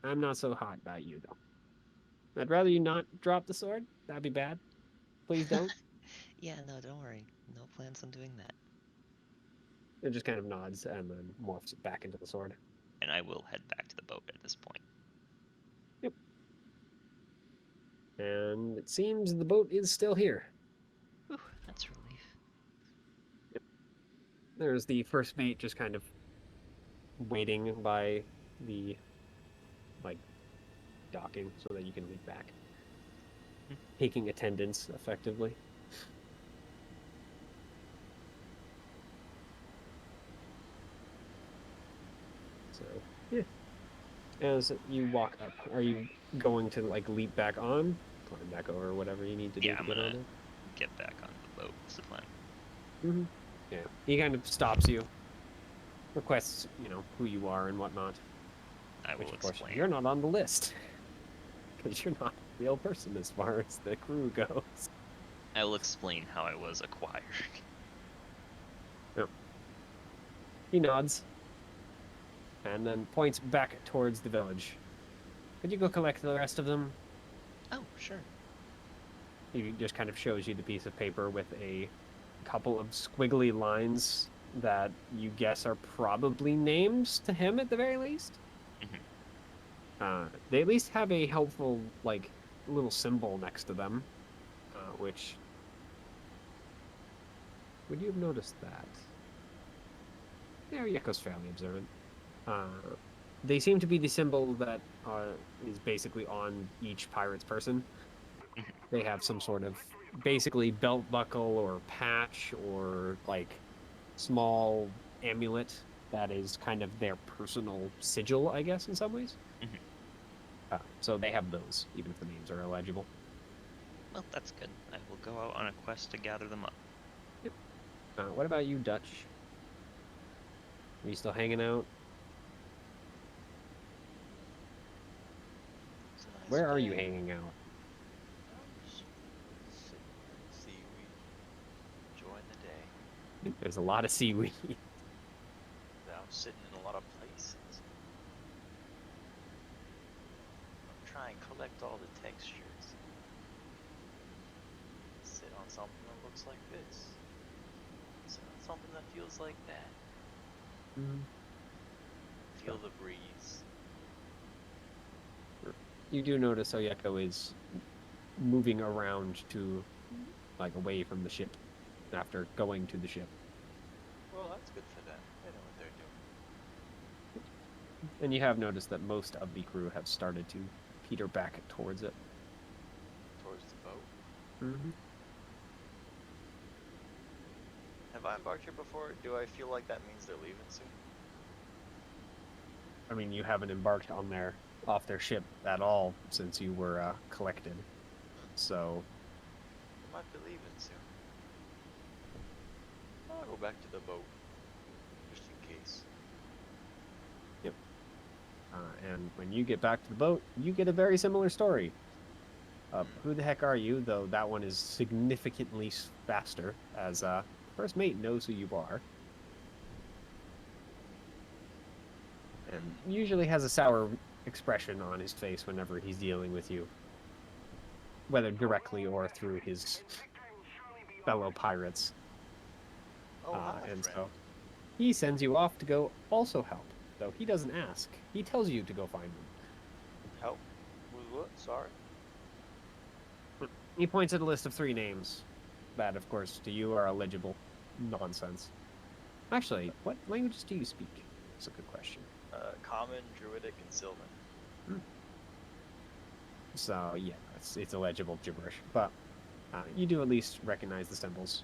I'm not so hot about you, though. I'd rather you not drop the sword. That'd be bad. Please don't. Yeah, no, don't worry. No plans on doing that. It just kind of nods and then morphs back into the sword. And I will head back to the boat at this point. Yep. And it seems the boat is still here. Whew, that's a relief. There's the first mate just kind of waiting by the, like, docking so that you can leave back. Taking attendance, effectively. So, yeah. As you walk up, are you going to, like, leap back on? Climb back over, whatever you need to do Yeah, to I'm get gonna on get back on the boat. It's the plan. there? Yeah. He kind of stops you. Requests, who you are and whatnot. I Which, will of course, explain. you're not on the list. Because you're not a real person as far as the crew goes. I will explain how I was acquired. Yep. He nods. And then points back towards the village. Could you go collect the rest of them? Oh, sure. He just kind of shows you the piece of paper with a couple of squiggly lines that you guess are probably names to him at the very least. They at least have a helpful, like, little symbol next to them, which... Would you have noticed that? Yeah, Yeko's fairly observant. They seem to be the symbol that is basically on each pirate's person. They have some sort of basically belt buckle or patch or like small amulet that is kind of their personal sigil, I guess, in some ways. So they have those, even if the names are illegible. Well, that's good. I will go out on a quest to gather them up. What about you, Dutch? Are you still hanging out? It's a nice Where are you day. hanging out? Just sitting here in the seaweed, enjoying the day. There's a lot of seaweed. I'm sitting in a lot of places. I'm trying to collect all the textures. Sit on something that looks like this. Sit on something that feels like that. Feel the breeze. You do notice Oyeko is moving around to, like, away from the ship after going to the ship. Well, that's good for them. They know what they're doing. And you have noticed that most of the crew have started to peter back towards it. Towards the boat. Mhm. Have I embarked here before? Do I feel like that means they're leaving soon? I mean, you haven't embarked on off their ship at all since you were collected. So They might be leaving soon. I'll go back to the boat, just in case. and when you get back to the boat, you get a very similar story. Who the heck are you? Though that one is significantly faster, as first mate knows who you are, and usually has a sour expression on his face whenever he's dealing with you, whether directly or through his fellow pirates. Oh, hi, And friend. so he sends you off to go also help, though he doesn't ask. He tells you to go find them. Help? With what? Sorry? He points at a list of 3 names that, of course, to you are illegible nonsense. Actually, what languages do you speak? That's a good question. Common, Druidic, and Sylvan. So, yeah, it's illegible gibberish. But you do at least recognize the symbols.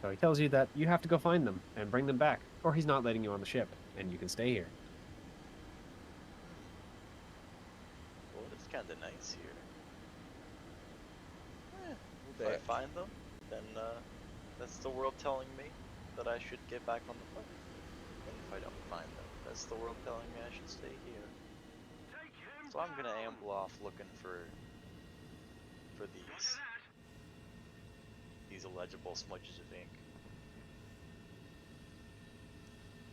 So he tells you that you have to go find them and bring them back, or he's not letting you on the ship, and you can stay here. Well, it's kind of nice here. If Back. I find them, then that's the world telling me that I should get back on the boat. And if I don't find them, that's the world telling me I should stay here. So I'm gonna amble off looking for these illegible smudges of ink.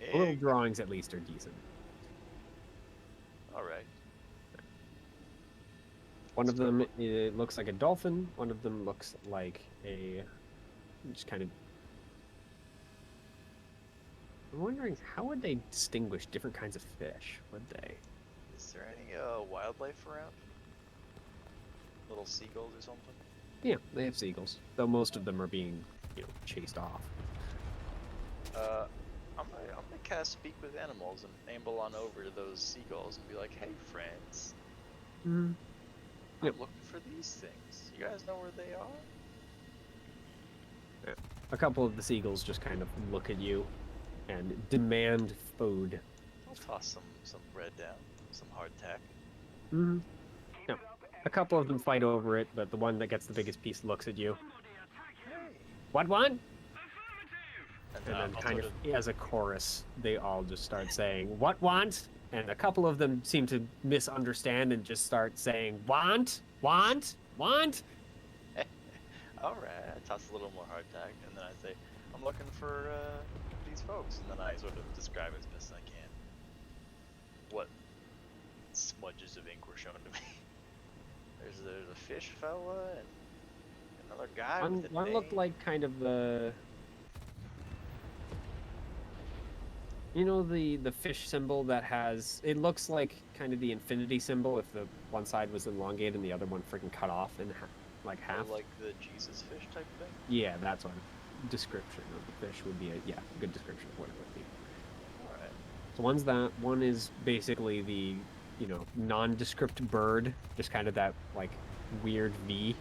The little Ink. drawings, at least, are decent. All right. One of them it looks like a dolphin. One of them looks like a just kind of. I'm wondering how would they distinguish different kinds of fish? Would they? Is there any wildlife around? Little seagulls or something? Yeah, they have seagulls, though most of them are being, chased off. I'm gonna cast Speak with Animals and amble on over to those seagulls and be like, "Hey, friends, Mm-hmm. I'm Yep. looking for these things. You guys know where they are?" A couple of the seagulls just kind of look at you and demand food. I'll toss some bread down, some hardtack. Mm-hmm. No. A couple of them fight over it, but the one that gets the biggest piece looks at you. Hey. What one? And And then I'll kind sort of as a chorus, they all just start saying, "What want?" And a couple of them seem to misunderstand and just start saying, "Want? Want? Want?" All right. I toss a little more hardtack, and then I say, "I'm looking for these folks," and then I sort of describe as best I can what smudges of ink were shown to me. There's a fish fella and another guy with a One name. looked like kind of the the fish symbol that has it looks like kind of the infinity symbol if the one side was elongated and the other one freaking cut off in like half. Like the Jesus fish type thing. Yeah, that's what description of the fish would be a good description of what it would be. All right. So one is basically the nondescript bird, just kind of that like weird V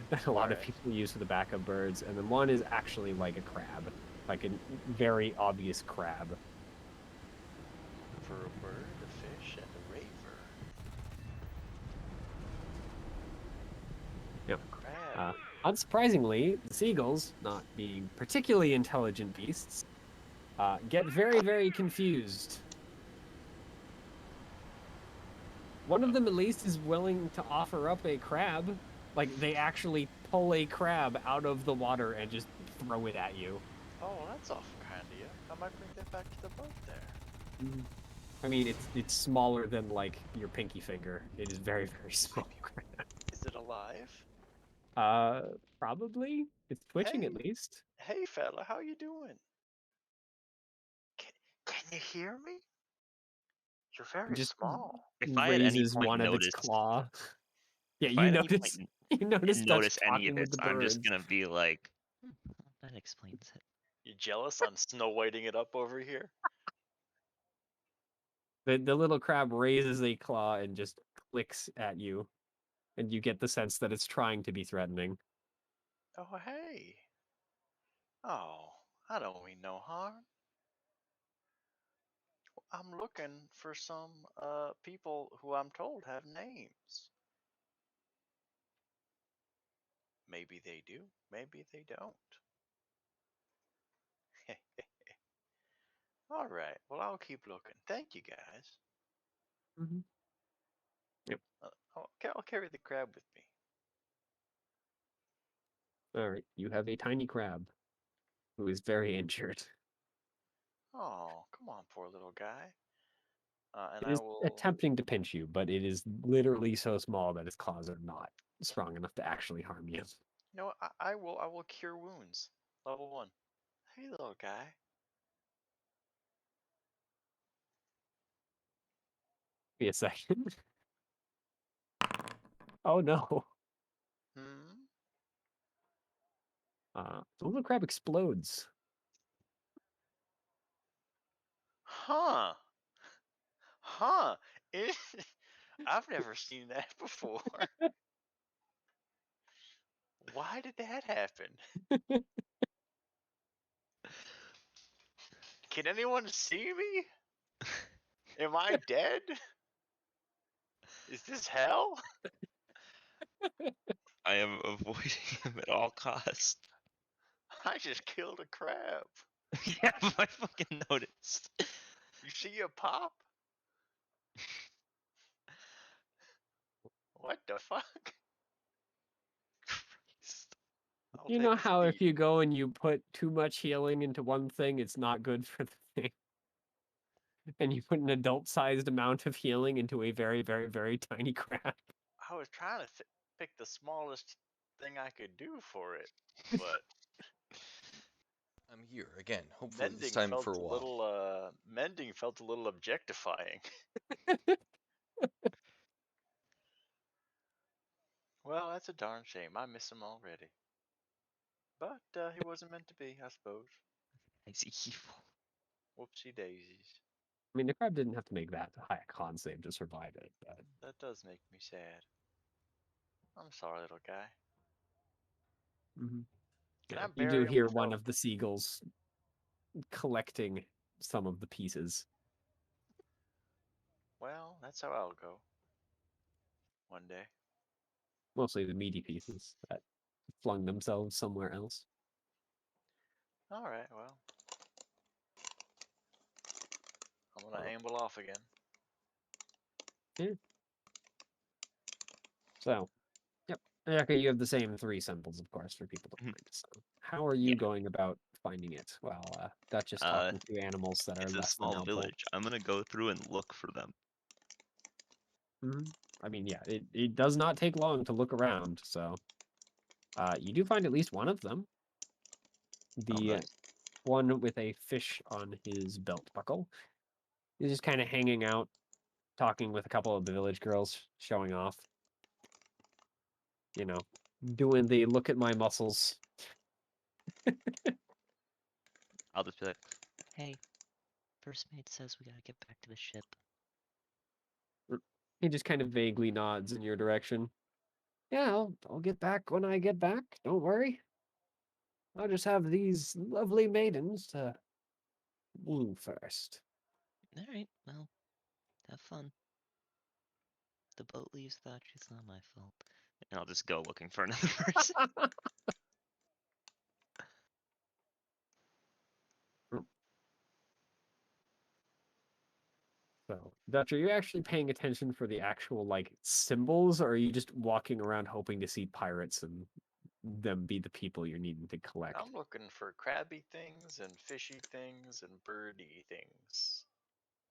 that a lot of Alright. people use for the back of birds, and then one is actually like a crab, like a very obvious crab. For a bird, a fish, and a raver. Yep. A crab. Unsurprisingly, the seagulls, not being particularly intelligent beasts, get very, very confused. One of them, at least, is willing to offer up a crab. Like, they actually pull a crab out of the water and just throw it at you. Oh, that's awful kind of you. I might bring that back to the boat there. I mean, it's smaller than, like, your pinky finger. It is very, very small crab. Is it alive? Probably. It's twitching, at Hey. least. Hey, fella, how you doing? Can you hear me? You're very Just small. If I at any raises point one of its noticed, claw. Yeah, if I you at any point notice. You notice starts notice any talking of with this, the I'm just birds. gonna be like, that explains it. You jealous? I'm Snow Whiting it up over here. The little crab raises a claw and just clicks at you. and you get the sense that it's trying to be threatening. Oh, hey. Oh, I don't mean no harm. I'm looking for some people who I'm told have names. Maybe they do, maybe they don't. All right. Well, I'll keep looking. Thank you, guys. Mm-hmm. Yep. I'll carry the crab with me. All right, you have a tiny crab who is very injured. Oh, come on, poor little guy. And It I is will. attempting to pinch you, but it is literally so small that its claws are not strong enough to actually harm you. You know what? I will cure wounds. Level 1. Hey, little guy. Be a second. Oh no. Hmm. The little crab explodes. Huh. Huh. It, I've never seen that before. Why did that happen? Can anyone see me? Am I dead? Is this hell? I am avoiding him at all costs. I just killed a crab. Yeah, I fucking noticed. You see a pop? What the fuck? Christ. I'll You take know a how if seat. you go and you put too much healing into one thing, it's not good for the thing. And you put an adult-sized amount of healing into a very, very, very tiny crab. I was trying to pick the smallest thing I could do for it, but I'm here again. Hopefully this time for a while. mending felt a little objectifying. Well, that's a darn shame. I miss him already. But he wasn't meant to be, I suppose. He's evil. Whoopsie daisies. I mean, the crab didn't have to make that high a con save to survive it, but That does make me sad. I'm sorry, little guy. Can yeah, I you do bury him hear without? one of the seagulls collecting some of the pieces. Well, that's how I'll go. One day. Mostly the meaty pieces that flung themselves somewhere else. All right. Well, I'm gonna amble off again. So, yep. Okay, you have the same 3 symbols, of course, for people to Mhm. find. So, how are you Yeah. going about finding it? Well, Duchess talking to animals that are It's a less than small helpful. village. I'm gonna go through and look for them. I mean, yeah, it does not take long to look around, so you do find at least one of them. The nice. one with a fish on his belt buckle. He's just kind of hanging out, talking with a couple of the village girls, showing off. You know, doing the look at my muscles. I'll just be like, Hey, first mate says we gotta get back to the ship. He just kind of vaguely nods in your direction. Yeah, I'll get back when I get back. Don't worry. I'll just have these lovely maidens to woo first. Alright, well, have fun. The boat leaves without you, it's not my fault. and I'll just go looking for another person. So, Dutch, are you actually paying attention for the actual like symbols, or are you just walking around hoping to see pirates and them be the people you're needing to collect? I'm looking for crabby things and fishy things and birdy things.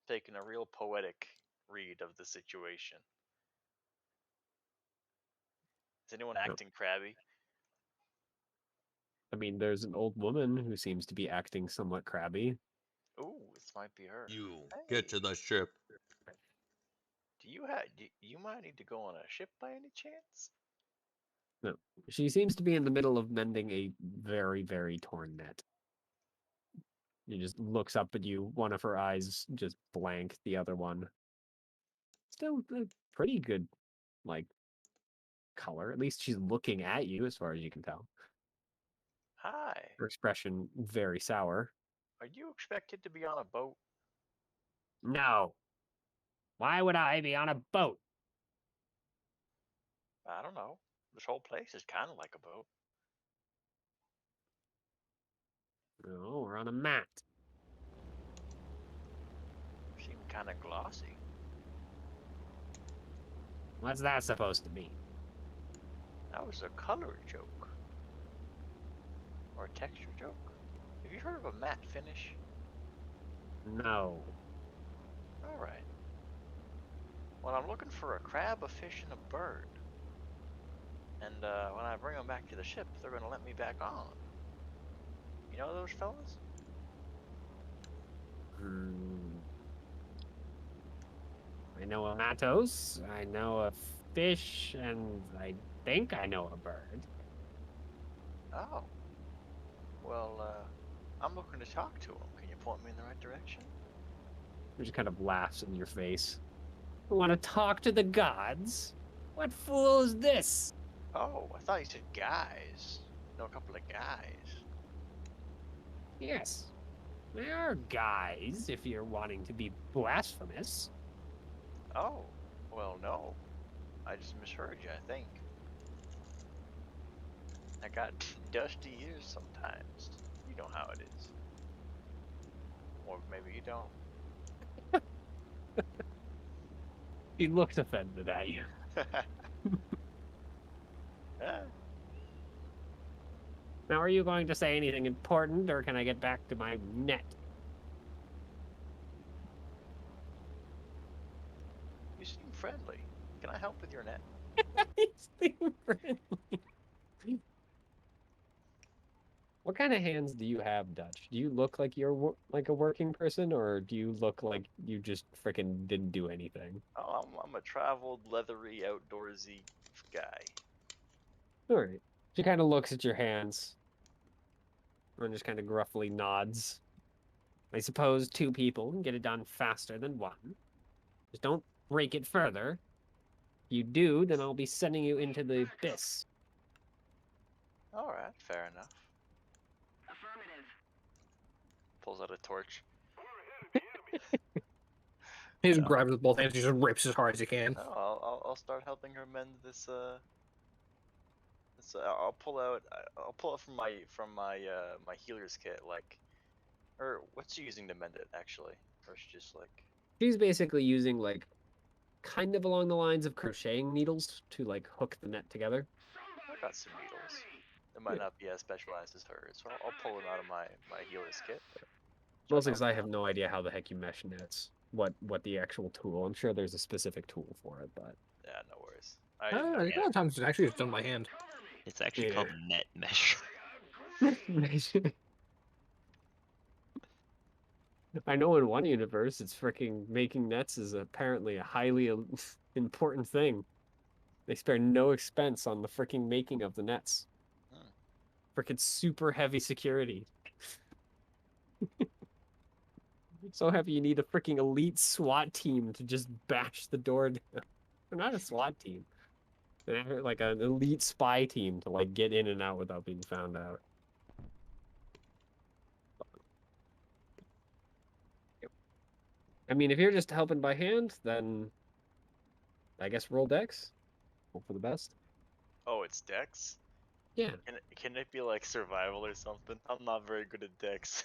Taking a real poetic read of the situation. Is anyone No. acting crabby? I mean, there's an old woman who seems to be acting somewhat crabby. Ooh, this might be her. You Hey, get to the ship. you might need to go on a ship by any chance? No, she seems to be in the middle of mending a very, very torn net. She just looks up at you, one of her eyes just blank, the other one still pretty good, like, color. At least she's looking at you, as far as you can tell. Hi. Her expression very sour. Are you expected to be on a boat? No. Why would I be on a boat? I don't know. This whole place is kind of like a boat. No, we're on a mat. Seem kind of glossy. What's that supposed to mean? That was a color joke. Or a texture joke. Have you heard of a matte finish? No. Alright. Well, I'm looking for a crab, a fish, and a bird. And when I bring them back to the ship, they're going to let me back on. You know those fellas? I know a Matos, I know a fish, and I think I know a bird. Oh. Well, I'm looking to talk to them. Can you point me in the right direction? He just kind of laughs in your face. You want to talk to the gods? What fool is this? Oh, I thought you said guys. Know a couple of guys. Yes. They are guys, if you're wanting to be blasphemous. Oh, well, no. I just misheard you, I think. I got dusty ears sometimes. You know how it is. Or maybe you don't. He looks offended at you. Now, are you going to say anything important, or can I get back to my net? You seem friendly. Can I help with your net? He's being friendly. What kind of hands do you have, Dutch? Do you look like you're like a working person, or do you look like you just freaking didn't do anything? Oh, I'm a traveled, leathery, outdoorsy guy. All right. She kind of looks at your hands and just kind of gruffly nods. I suppose 2 people can get it done faster than 1. Just don't break it further. If you do, then I'll be sending you into the abyss. Alright, fair enough. Pulls out a torch. He just grabs it with both hands. He just rips as hard as he can. Oh, I'll start helping her mend this. I'll pull out from my my healer's kit, like, or what's she using to mend it actually? Or she just like. She's basically using like kind of along the lines of crocheting needles to like hook the net together. I got some needles. It might not be as specialized as hers, so I'll pull them out of my healer's kit. Mostly because I have no idea how the heck you mesh nets. What the actual tool? I'm sure there's a specific tool for it, but Yeah, no worries. A lot of times it's actually just done by hand. It's actually Yeah. called net mesh. I know in one universe it's freaking making nets is apparently a highly important thing. They spare no expense on the freaking making of the nets. Freaking super heavy security. So heavy you need a freaking elite SWAT team to just bash the door down. They're not a SWAT team. They're like an elite spy team to like get in and out without being found out. I mean, if you're just helping by hand, then I guess roll dex. Hope for the best. Oh, it's Dex? Yeah. Can it be like survival or something? I'm not very good at Dex.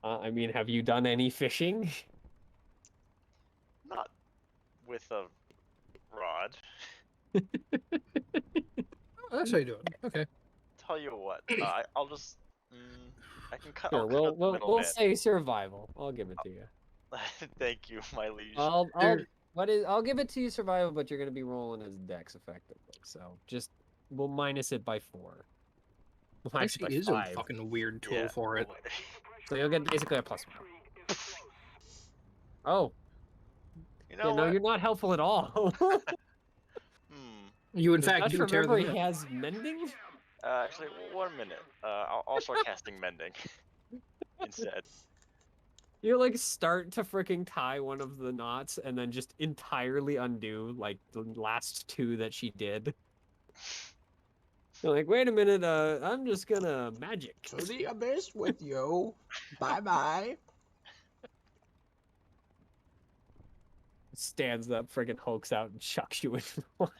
I mean, have you done any fishing? Not with a rod. Oh, that's how you do it. Okay. Tell you what, I'll just. I can cut. Sure, I'll cut out the we'll middleman. say survival. I'll give it to you. Thank you, my liege. I'll give it to you survival, but you're gonna be rolling as dex effectively. So just we'll minus it by 4. Minus it by Actually, is 5. a fucking weird tool Yeah, for it. So you'll get basically a +1. Oh, You yeah, know no, what? you're not helpful at all. You in Does fact Dutch do tear remember them. he has mending? Actually, 1 minute. I'll start casting mending instead. You like start to freaking tie one of the knots and then just entirely undo like the last two that she did. You're like, wait a minute, I'm just gonna magic. To the abyss with you. Bye bye. Stands up, freaking hulks out, and chucks you into the water.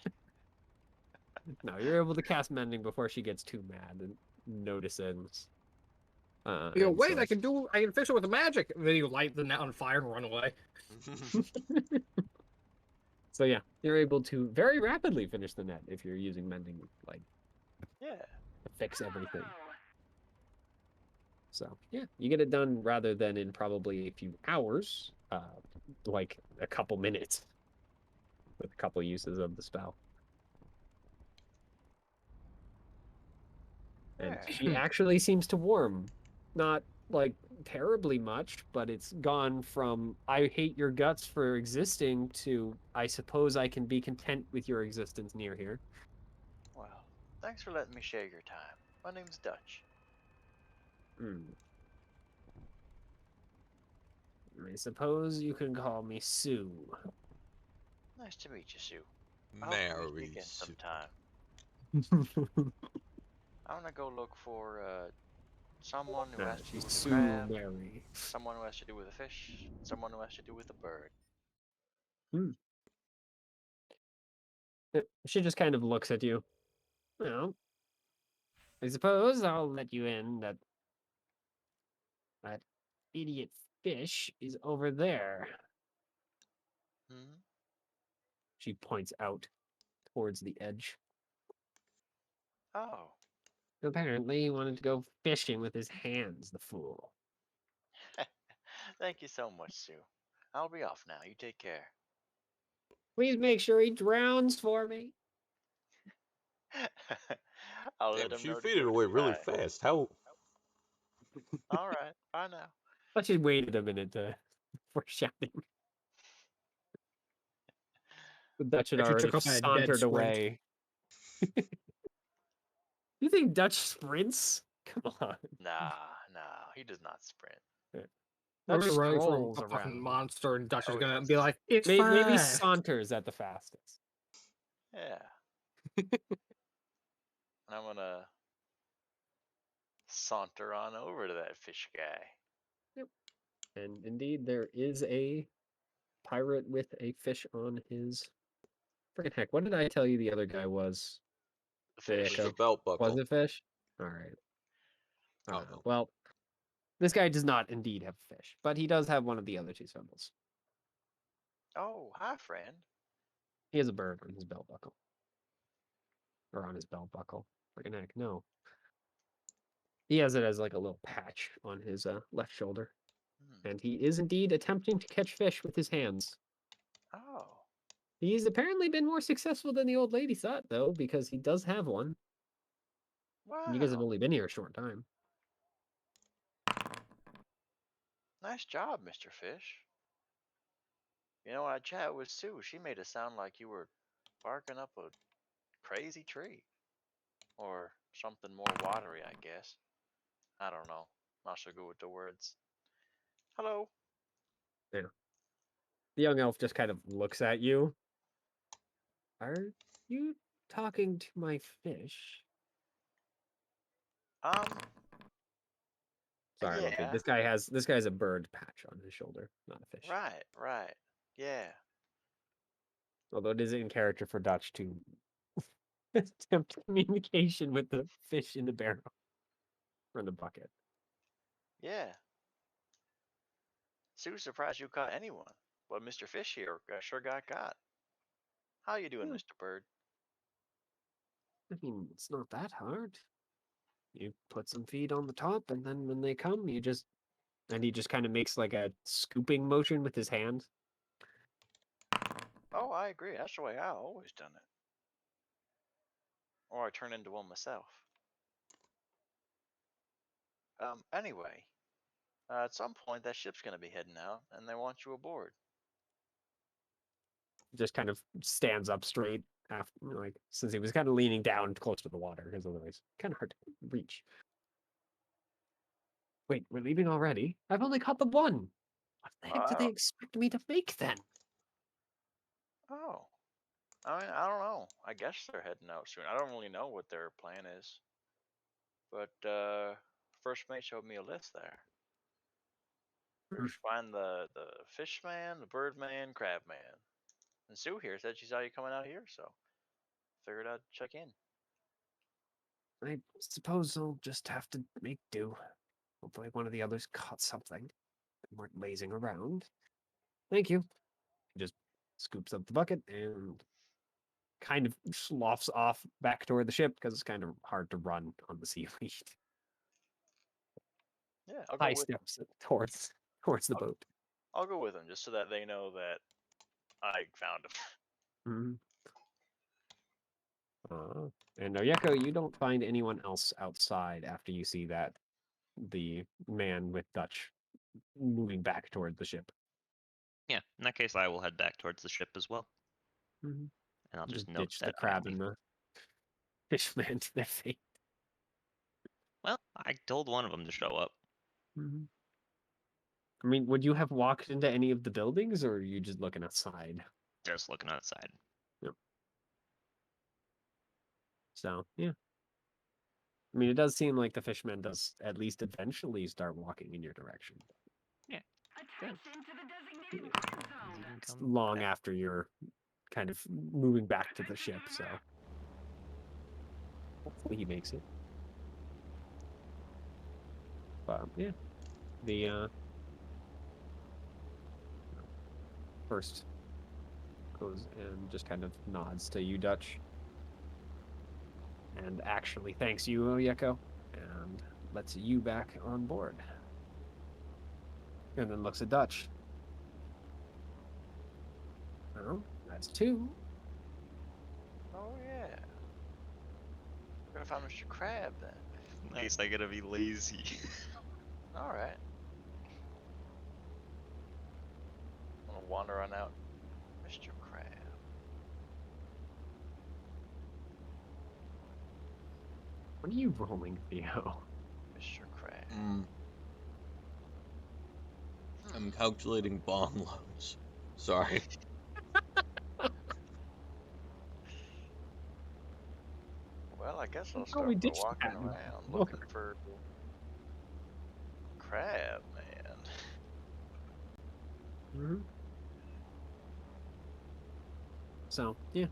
No, you're able to cast mending before she gets too mad and notices. You go, and wait, so- I can fix it with the magic. And then you light the net on fire and run away. So yeah, you're able to very rapidly finish the net if you're using mending, like Yeah. to fix everything. So yeah, you get it done rather than in probably a few hours, like a couple minutes, with a couple uses of the spell. And Yeah. she actually seems to warm, not like terribly much, but it's gone from I hate your guts for existing to I suppose I can be content with your existence near here. Well, thanks for letting me share your time. My name's Dutch. Hmm. I suppose you can call me Sue. Nice to meet you, Sue. I hope to meet you Mary again Sue. sometime. I'm gonna go look for someone who has to do She's with a Sue crab, Mary. someone who has to do with a fish, someone who has to do with a bird. She just kind of looks at you. Well, I suppose I'll let you in that that idiot fish is over there. Hmm? She points out towards the edge. Oh, Apparently, he wanted to go fishing with his hands, the fool. thank you so much, Sue. I'll be off now. You take care. Please make sure he drowns for me. I'll Damn, let him she know to faded go away really try. fast. How? All right, bye now. But she waited a minute to for shouting. The Dutch had Actually already took off at a dead sauntered sprint. away. You think Dutch sprints? Come on. Nah, he does not sprint. We're Dutch gonna run from strolls a fucking around. monster, and Dutch is Oh, gonna yes. be like, "It's Maybe fast." saunters at the fastest. Yeah. I'm gonna saunter on over to that fish guy. And indeed, there is a pirate with a fish on his. Freaking heck! What did I tell you the other guy was? The There you fish. It's go. a belt buckle. Was it fish? All right. Oh. Well, this guy does not indeed have a fish, but he does have one of the other two symbols. Oh, hi, friend. He has a bird on his belt buckle. Or on his belt buckle. Freaking heck, no. He has it as like a little patch on his left shoulder. Hmm. And he is indeed attempting to catch fish with his hands. Oh, He's apparently been more successful than the old lady thought, though, because he does have one. wow. You guys have only been here a short time. Nice job, Mr. Fish. You know, when I chat with Sue, she made it sound like you were barking up a crazy tree. Or something more watery, I guess. I don't know. Not so good with the words. Hello. The young elf just kind of looks at you. Are you talking to my fish? Sorry, I'm okay. Yeah. This guy has a bird patch on his shoulder, not a fish. Right. Yeah. Although it is in character for Dutch to attempt communication with the fish in the barrel or in the bucket. Yeah. Sue's surprised you caught anyone. But Mr. Fish here sure got caught. How you doing, Yeah. Mr. Bird? I mean, it's not that hard. You put some feed on the top, and then when they come, you just and he just kind of makes like a scooping motion with his hand. Oh, I agree. That's the way I always done it. Or I turn into one myself. Anyway, at some point that ship's gonna be heading out, and they want you aboard. Just kind of stands up straight after, like, since he was kind of leaning down close to the water, because otherwise, kind of hard to reach. Wait, we're leaving already? I've only caught the one. What the heck do they expect me to make then? Oh. I mean, I don't know. I guess they're heading out soon. I don't really know what their plan is. But first mate showed me a list there. First find the fish man, the bird man, crab man. And Sue here said she saw you coming out here, so figured I'd check in. I suppose I'll just have to make do. Hopefully one of the others caught something. They weren't lazing around. Thank you. He just scoops up the bucket and kind of sloughs off back toward the ship because it's kind of hard to run on the seaweed. Yeah, I'll go High with steps towards the boat. I'll go with them just so that they know that I found them. And Oyeko, you don't find anyone else outside after you see that the man with Dutch moving back toward the ship. Yeah, in that case, I will head back towards the ship as well, Mm-hmm. and I'll just note ditch that the crab I and the fishman to their fate. Well, I told one of them to show up. Mm-hmm. I mean, would you have walked into any of the buildings, or are you just looking outside? Just looking outside. Yep. So, yeah. I mean, it does seem like the fishman does at least eventually start walking in your direction. Yeah. Good. It's long after you're kind of moving back to the ship, so hopefully he makes it. But yeah, the first goes and just kind of nods to you, Dutch, and actually thanks you, Oyeko, and lets you back on board. And then looks at Dutch. Oh, that's two. Oh yeah. We're gonna find Mr. Crab then. Nice, I gotta be lazy. Alright. I'm gonna wander on out. Mr. Crab. What are you rolling, Theo? Mr. Crab. I'm calculating bomb loads. Sorry. Well, I guess I'll Oh, start we by ditched walking that. around Look. looking for Crab Man. Mm-hmm. So, yeah.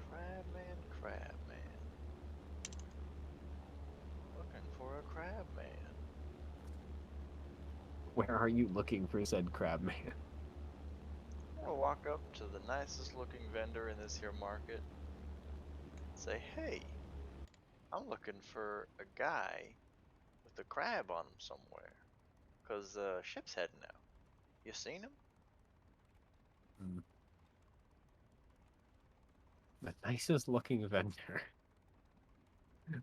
Crab Man, Crab Man. Looking for a Crab Man. Where are you looking for said crab man? I'm gonna walk up to the nicest looking vendor in this here market. Say, hey, I'm looking for a guy with a crab on him somewhere. Cause the ship's heading out. You seen him? The nicest looking vendor.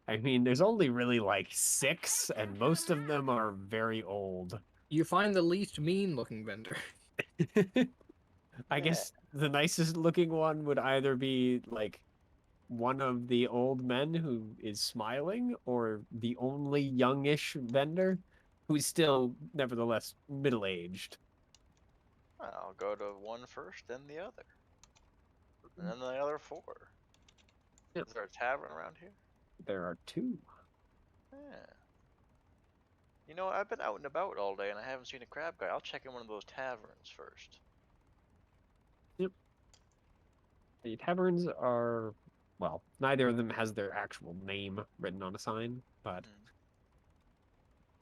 I mean, there's only really like 6, and most of them are very old. You find the least mean looking vendor. I guess the nicest looking one would either be like one of the old men who is smiling, or the only youngish vendor who's still nevertheless middle-aged. I'll go to one first, then the other. And then the other 4. Yep. Is there a tavern around here? There are 2. Yeah. You know, I've been out and about all day and I haven't seen a crab guy. I'll check in one of those taverns first. Yep. The taverns are, well, neither of them has their actual name written on a sign, but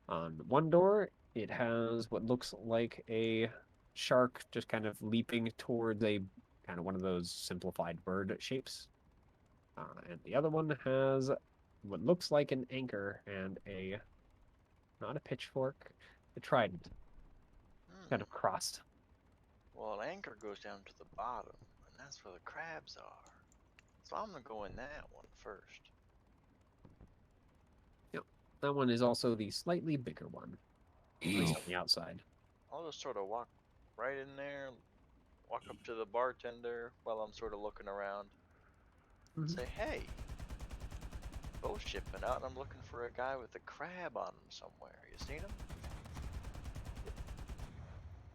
on one door, it has what looks like a shark just kind of leaping towards a kind of one of those simplified bird shapes. And the other one has what looks like an anchor and a, not a pitchfork, a trident, kind of crossed. Well, an anchor goes down to the bottom, and that's where the crabs are. So I'm gonna go in that one first. Yep. That one is also the slightly bigger one, at least on the outside. I'll just sort of walk right in there, walk up to the bartender while I'm sort of looking around. And say, hey, boat shipping out and I'm looking for a guy with a crab on him somewhere. You seen him?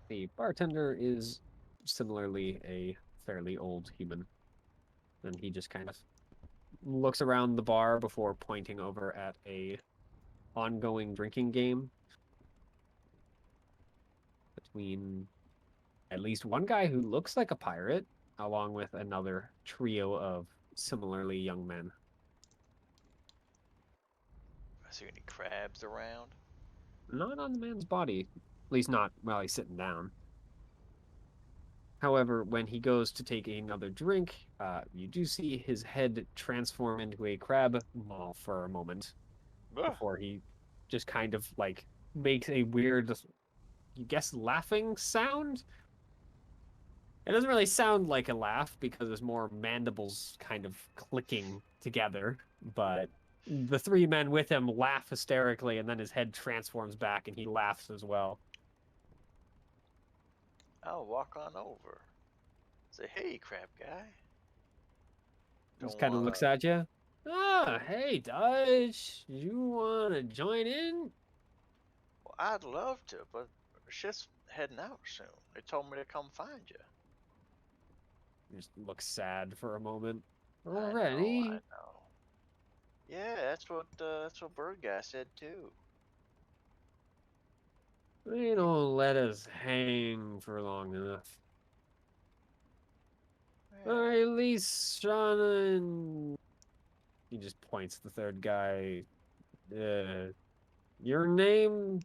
The bartender is similarly a fairly old human, and he just kind of looks around the bar before pointing over at a ongoing drinking game between at least one guy who looks like a pirate, along with another trio of similarly young men. Is there any crabs around? Not on the man's body, at least not while he's sitting down. However, when he goes to take another drink, you do see his head transform into a crab maw for a moment Ugh. before he just kind of like makes a weird, you guess, laughing sound. It doesn't really sound like a laugh because there's more mandibles kind of clicking together, but the three men with him laugh hysterically, and then his head transforms back and he laughs as well. I'll walk on over. Say, hey, crab guy. Just Don't kind of looks wanna- at you. Ah, hey, Dutch, you want to join in? Well, I'd love to, but shit's heading out soon. They told me to come find you. Just looks sad for a moment. I know, Already? I know. Yeah, that's what Bird Guy said too. They don't let us hang for long enough. Yeah. Or at least Shauna and... He just points to the third guy. Your name?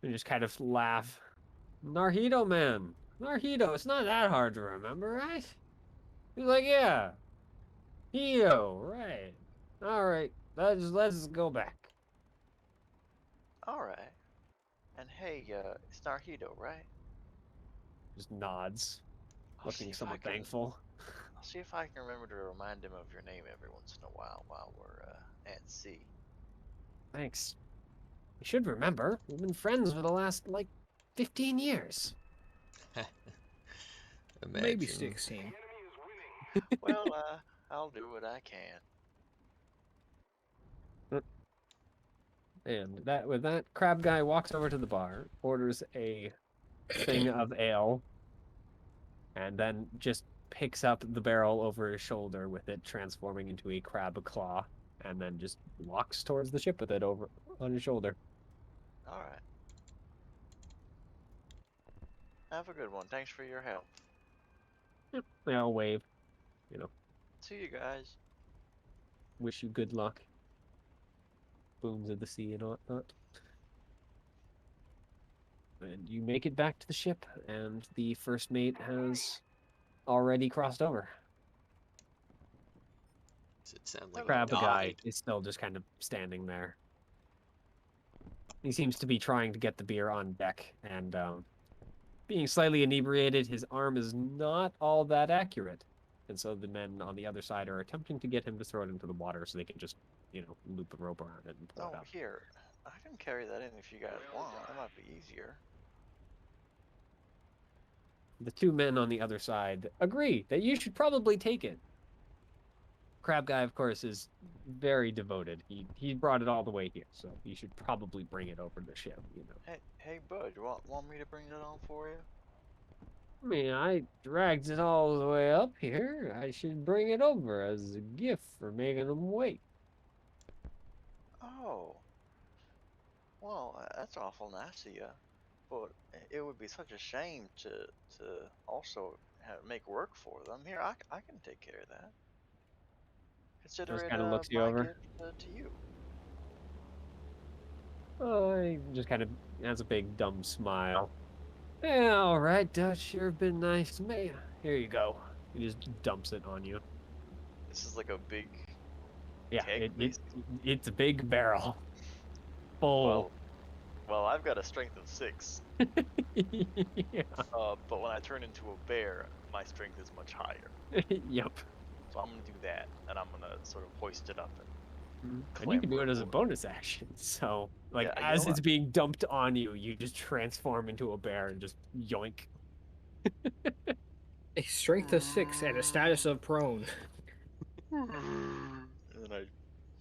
And just kind of laugh. Narhito Man. Narhito, it's not that hard to remember, right? He's like, yeah. Hito, right. Alright, let's go back. All right. And hey, it's Narhito, right? Just nods, I'll see looking if I somewhat can- thankful. I'll see if I can remember to remind him of your name every once in a while we're at sea. Thanks. You should remember, we've been friends for the last, 15 years. Maybe Imagine. 16. Well, I'll do what I can. And with that, crab guy walks over to the bar, orders a thing of ale, and then just picks up the barrel over his shoulder with it transforming into a crab claw, and then just walks towards the ship with it over on his shoulder. All right. Have a good one. Thanks for your help. They all wave, See you guys. wish you good luck. Booms of the sea and whatnot. And you make it back to the ship, and the first mate has already crossed over. Does it sound like Crab he guy died? is still just kind of standing there. He seems to be trying to get the beer on deck, and being slightly inebriated, his arm is not all that accurate. And so the men on the other side are attempting to get him to throw it into the water so they can just, loop a rope around it and pull Oh, it out. here. I can carry that in if you guys want. That might be easier. The two men on the other side agree that you should probably take it. Crab guy, of course, is very devoted. He brought it all the way here, so you should probably bring it over to the ship, Hey, bud, you want me to bring that on for you? I mean, I dragged it all the way up here. I should bring it over as a gift for making them wait. Oh. Well, that's awful nice of you. But it would be such a shame to also make work for them. Here, I can take care of that. Consider Just it kinda looks you my over. gift to you. Oh, he just kind of has a big dumb smile. Yeah, all right, Dutch, you've been nice to me. Here you go. He just dumps it on you. This is like a big. Yeah, Keg, it's a big barrel. Full. Well, I've got a strength of 6. Yeah. But when I turn into a bear, my strength is much higher. Yep. So I'm gonna do that, and I'm gonna sort of hoist it up and And you can do clamber it as a aboard. bonus action. So, Yeah, you as know it's being dumped on you, you just transform into a bear and just yoink. A strength of 6 and a status of prone. And then I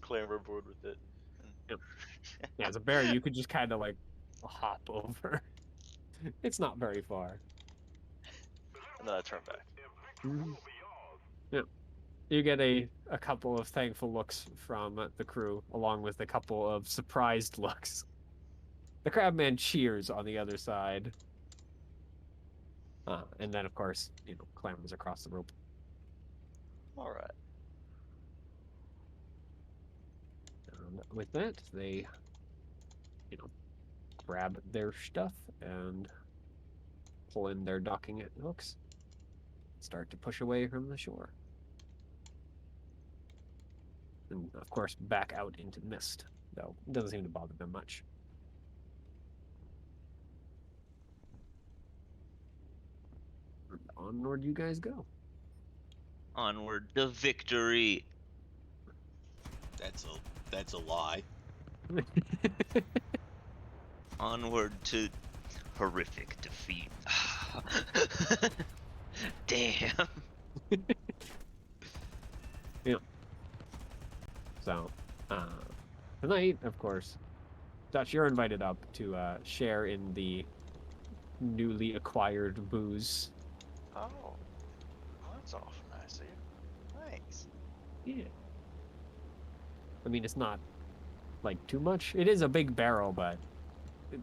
clamber aboard with it. Yep. Yeah, as a bear, you could just kind of hop over. It's not very far. And then I turn back. Yeah. You get a couple of thankful looks from the crew, along with a couple of surprised looks. The crabman cheers on the other side. And then, of course, clambers across the rope. All right. And with that, they, grab their stuff and pull in their docking hooks. Start to push away from the shore. And, of course, back out into the mist, though it doesn't seem to bother them much. And onward you guys go. Onward to victory. That's a lie. Onward to horrific defeat. Damn. So, tonight, of course, Dutch, you're invited up to share in the newly acquired booze. Oh. Well, that's awful nice of you. Thanks. Yeah. I mean, it's not like too much. It is a big barrel, but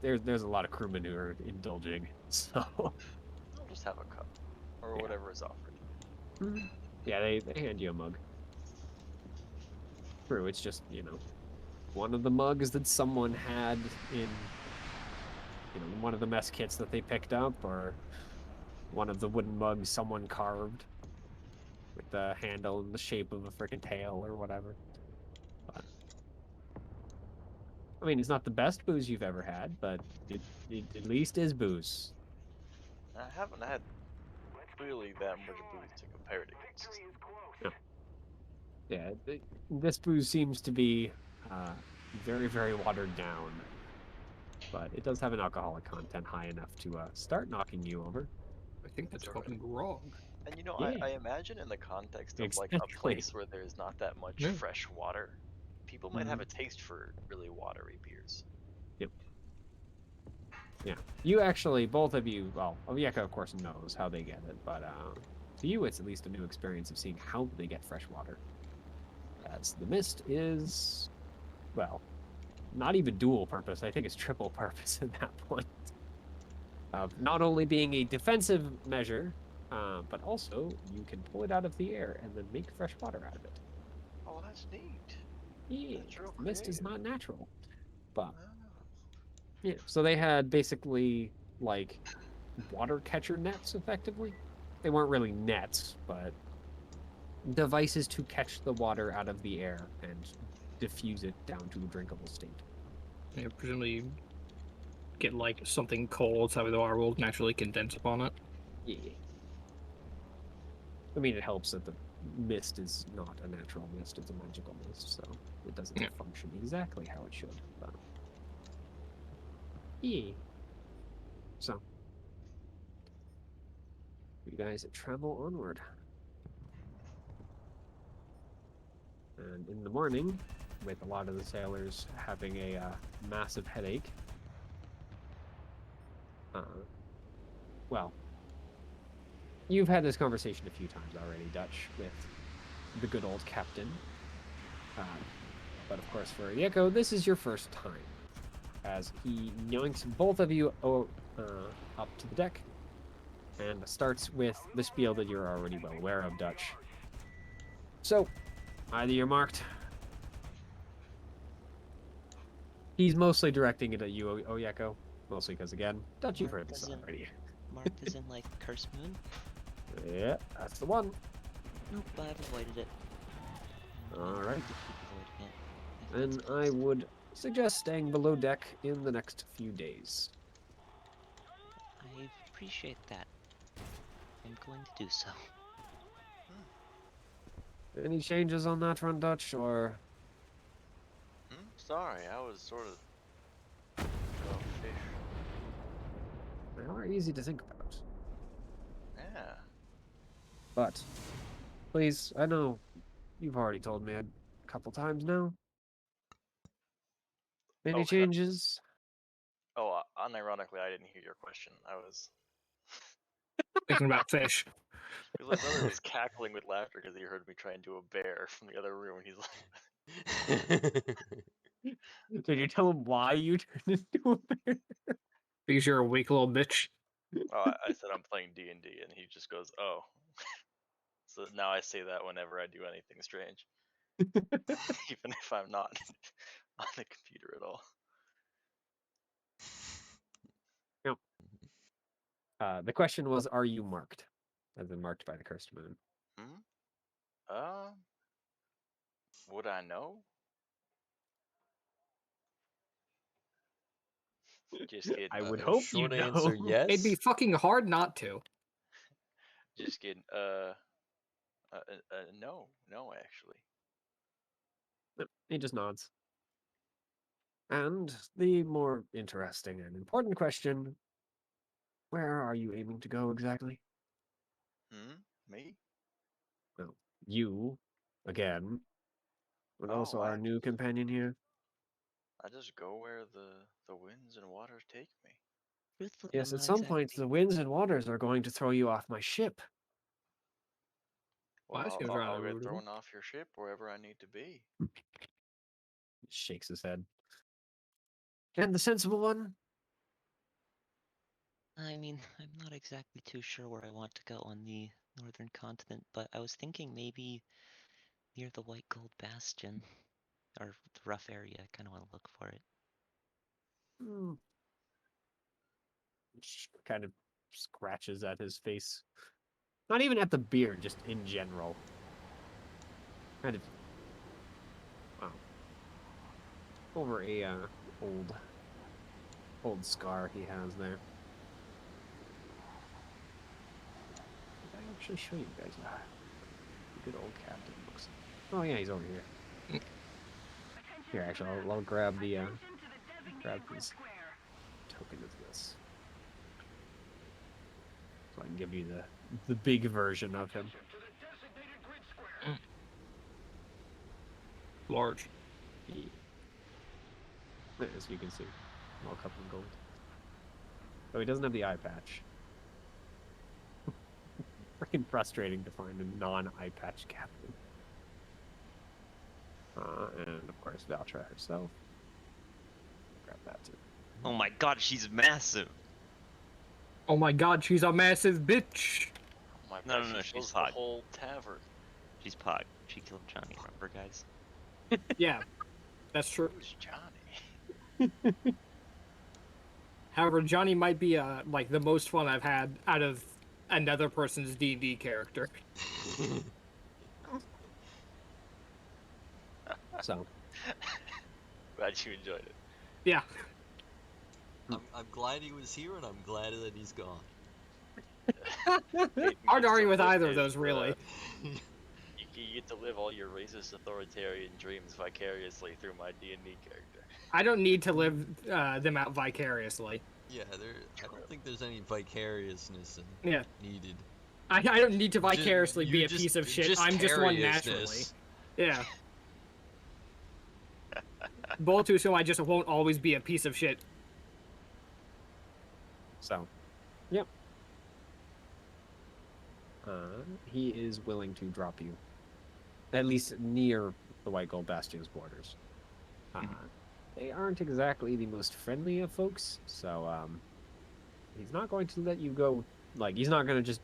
there's a lot of crewmen who are indulging. So I'll just have a cup. Or Yeah. whatever is offered. yeah, they hand you a mug. True, it's just, one of the mugs that someone had in, one of the mess kits that they picked up, or one of the wooden mugs someone carved with the handle in the shape of a freaking tail or whatever. But, I mean, it's not the best booze you've ever had, but it at least is booze. I haven't had really that much booze to compare it against. Yeah, this booze seems to be very, very watered down, but it does have an alcoholic content high enough to start knocking you over. I think that's Alright. fucking wrong. And Yeah. I imagine in the context of like a Exactly. place where there's not that much Yeah. fresh water, people might have a taste for really watery beers. Yeah, you actually, both of you, well, Oyeka of course knows how they get it, but to you it's at least a new experience of seeing how they get fresh water. As the mist is, well, not even dual purpose, I think it's triple purpose at that point. Of not only being a defensive measure, but also you can pull it out of the air and then make fresh water out of it. Oh, that's neat. Yeah, That's real mist is creative. not natural. But Ah. yeah, so they had basically like water catcher nets, effectively. They weren't really nets, but devices to catch the water out of the air and diffuse it down to a drinkable state. Yeah, presumably get like something cold so the water will naturally condense upon it. Yeah. I mean, it helps that the mist is not a natural mist, it's a magical mist, so it doesn't Yeah. function exactly how it should. But... yeah. So, you guys travel onward. And in the morning, with a lot of the sailors having a massive headache, well, you've had this conversation a few times already, Dutch, with the good old captain. But of course, for Yeko, this is your first time, as he yoinks both of you up to the deck, and starts with the spiel that you're already well aware of, Dutch. So, either you're marked. He's mostly directing it at you, Oyeko, mostly because, again, Dutch, you've heard this Marked as in- already. Marked as in like Curse Moon? Yeah, that's the one. Nope, I've avoided it. Alright. Keep avoiding it. Then I would suggest staying below deck in the next few days. I appreciate that. I'm going to do so. Any changes on that front, Dutch, or... Sorry, I was sort of fish. They are easy to think about. Yeah. But, please, I know you've already told me a couple times now. Any Okay. changes? Oh, unironically, I didn't hear your question. I was Thinking about fish. because my brother was cackling with laughter because he heard me try and do a bear from the other room. And he's like, Did you tell him why you turned into a bear? Because you're a weak little bitch. "Oh, I said I'm playing D&D," and he just goes, "Oh." So now I say that whenever I do anything strange, even if I'm not on the computer at all. The question was, are you marked? As in marked by the cursed moon. Would I know? Just kidding. I would A hope you short know. answer, yes. It'd be fucking hard not to. Just kidding. No, actually. He just nods. And the more interesting and important question, where are you aiming to go exactly? Me? Well, you, again, but Oh, also our new companion here. I just go where the winds and waters take me. Truthfully, Yes, I'm at not some point, exactly. the winds and waters are going to throw you off my ship. Well, that Well, seems I'll rather get rude. thrown off your ship wherever I need to be. He shakes his head. And the sensible one? I mean, I'm not exactly too sure where I want to go on the northern continent, but I was thinking maybe near the White Gold Bastion, or the rough area. I kind of want to look for it. Kind of scratches at his face. Not even at the beard, just in general. Kind of. Wow. Over a old scar he has there. Did I actually show you guys that? Good old captain looks. Oh yeah, he's over here. Here, actually, I'll grab the grab his token of this, so I can give you the big version of him. Large. As you can see, all covered in gold. So he doesn't have the eye patch. Freaking frustrating to find a non-eye patch captain. And of course, Valtra herself. Grab that too. Oh my god, she's massive. Oh my god, she's a massive bitch. Oh my No, gosh, no, she she's fills the hot. whole tavern. She's Pog. She killed Johnny, remember, guys? Yeah, that's true. Who's Johnny? However, Johnny might be like the most fun I've had out of another person's D&D character. So Glad you enjoyed it. Yeah. I'm glad he was here, and I'm glad that he's gone. Hard to argue with live either of his, those, really. You get to live all your racist authoritarian dreams vicariously through my D&D character. I don't need to live them out vicariously. Yeah, I don't think there's any vicariousness needed. I don't need to vicariously be a just- piece of shit. just I'm just one naturally. cariousness. Yeah. Boltu, so I just won't always be a piece of shit. So, yep. He is willing to drop you, at least near the White Gold Bastion's borders. They aren't exactly the most friendly of folks, so he's not going to let you go. Like, he's not going to just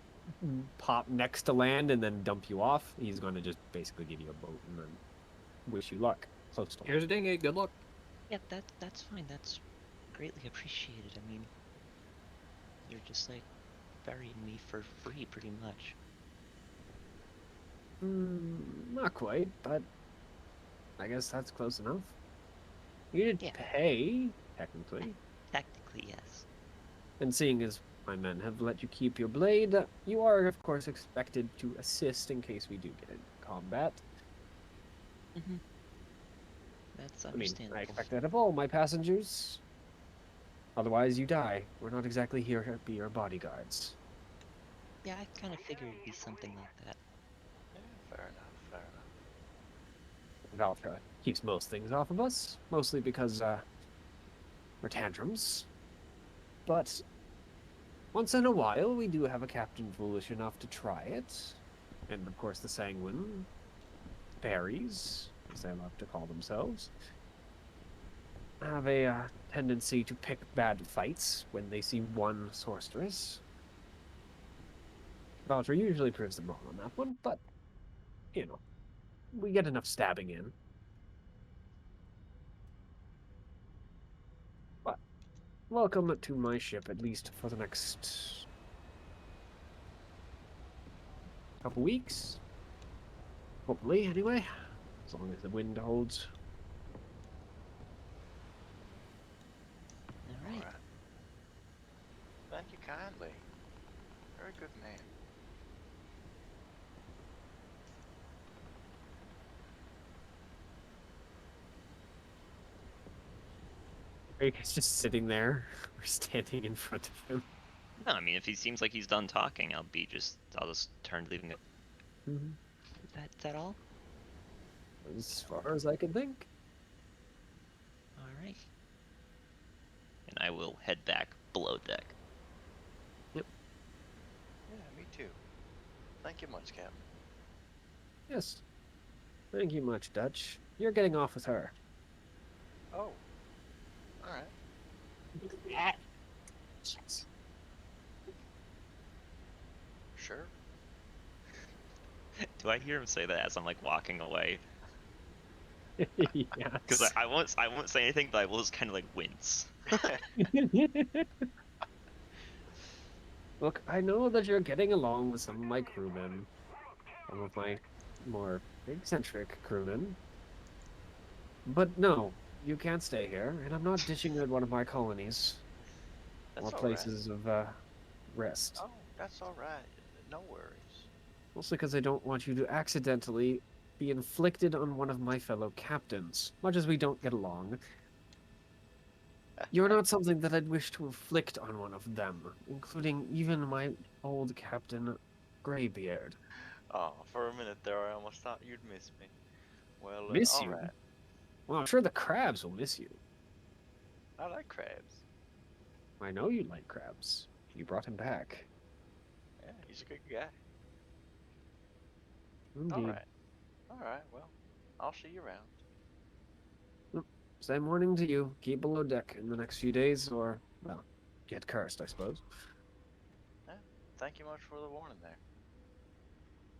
pop next to land and then dump you off. He's going to just basically give you a boat and then wish you luck. Close to Here's a ding it. Good luck. Yeah, that's fine. That's greatly appreciated. I mean, you're just like burying me for free, pretty much. Not quite, but I guess that's close enough. You did Yeah. pay, technically. Technically, yes. And seeing as my men have let you keep your blade, you are, of course, expected to assist in case we do get into combat. That's I mean, understandable. I expect that of all my passengers. Otherwise, you die. We're not exactly here to be your bodyguards. Yeah, I kind of figured it'd be something like that. Yeah, fair enough, fair enough. Valtra keeps most things off of us, mostly because we're tantrums. but once in a while we do have a captain foolish enough to try it. And of course the Sanguine fairies, as they love to call themselves, have a tendency to pick bad fights when they see one sorceress. Valtra usually proves them wrong on that one, but, you know, we get enough stabbing in. But welcome to my ship, at least for the next couple weeks. Hopefully, anyway. As long as the wind holds. All right. Alright. Thank you kindly. Very good man. Are you guys just sitting there or standing in front of him? No, I mean, if he seems like he's done talking, I'll just turn leaving it. Is that all? As far as I can think. All right. And I will head back below deck. Yeah, me too. Thank you much, Cap. Yes. Thank you much, Dutch. You're getting off with her. Oh. Alright. Sure. Do I hear him say that as I'm like walking away? Yes. Because I won't say anything, but I will just kind of like wince. Look, I know that you're getting along with some of my crewmen. Some of my more eccentric crewmen. But no, you can't stay here, and I'm not dishing out one of my colonies. That's or alright. places of rest. Oh, that's alright. No worries. Mostly because I don't want you to accidentally be inflicted on one of my fellow captains. Much as we don't get along, you're not something that I'd wish to inflict on one of them, including even my old Captain Greybeard. Oh, for a minute there, I almost thought you'd miss me. Well, Miss you? alright. Well, I'm sure the crabs will miss you. I like crabs. I know you like crabs. You brought him back. Yeah, he's a good guy. Indeed. Alright. Alright, well, I'll see you around. Same warning to you. Keep below deck in the next few days, or, well, get cursed, I suppose. Thank you much for the warning there.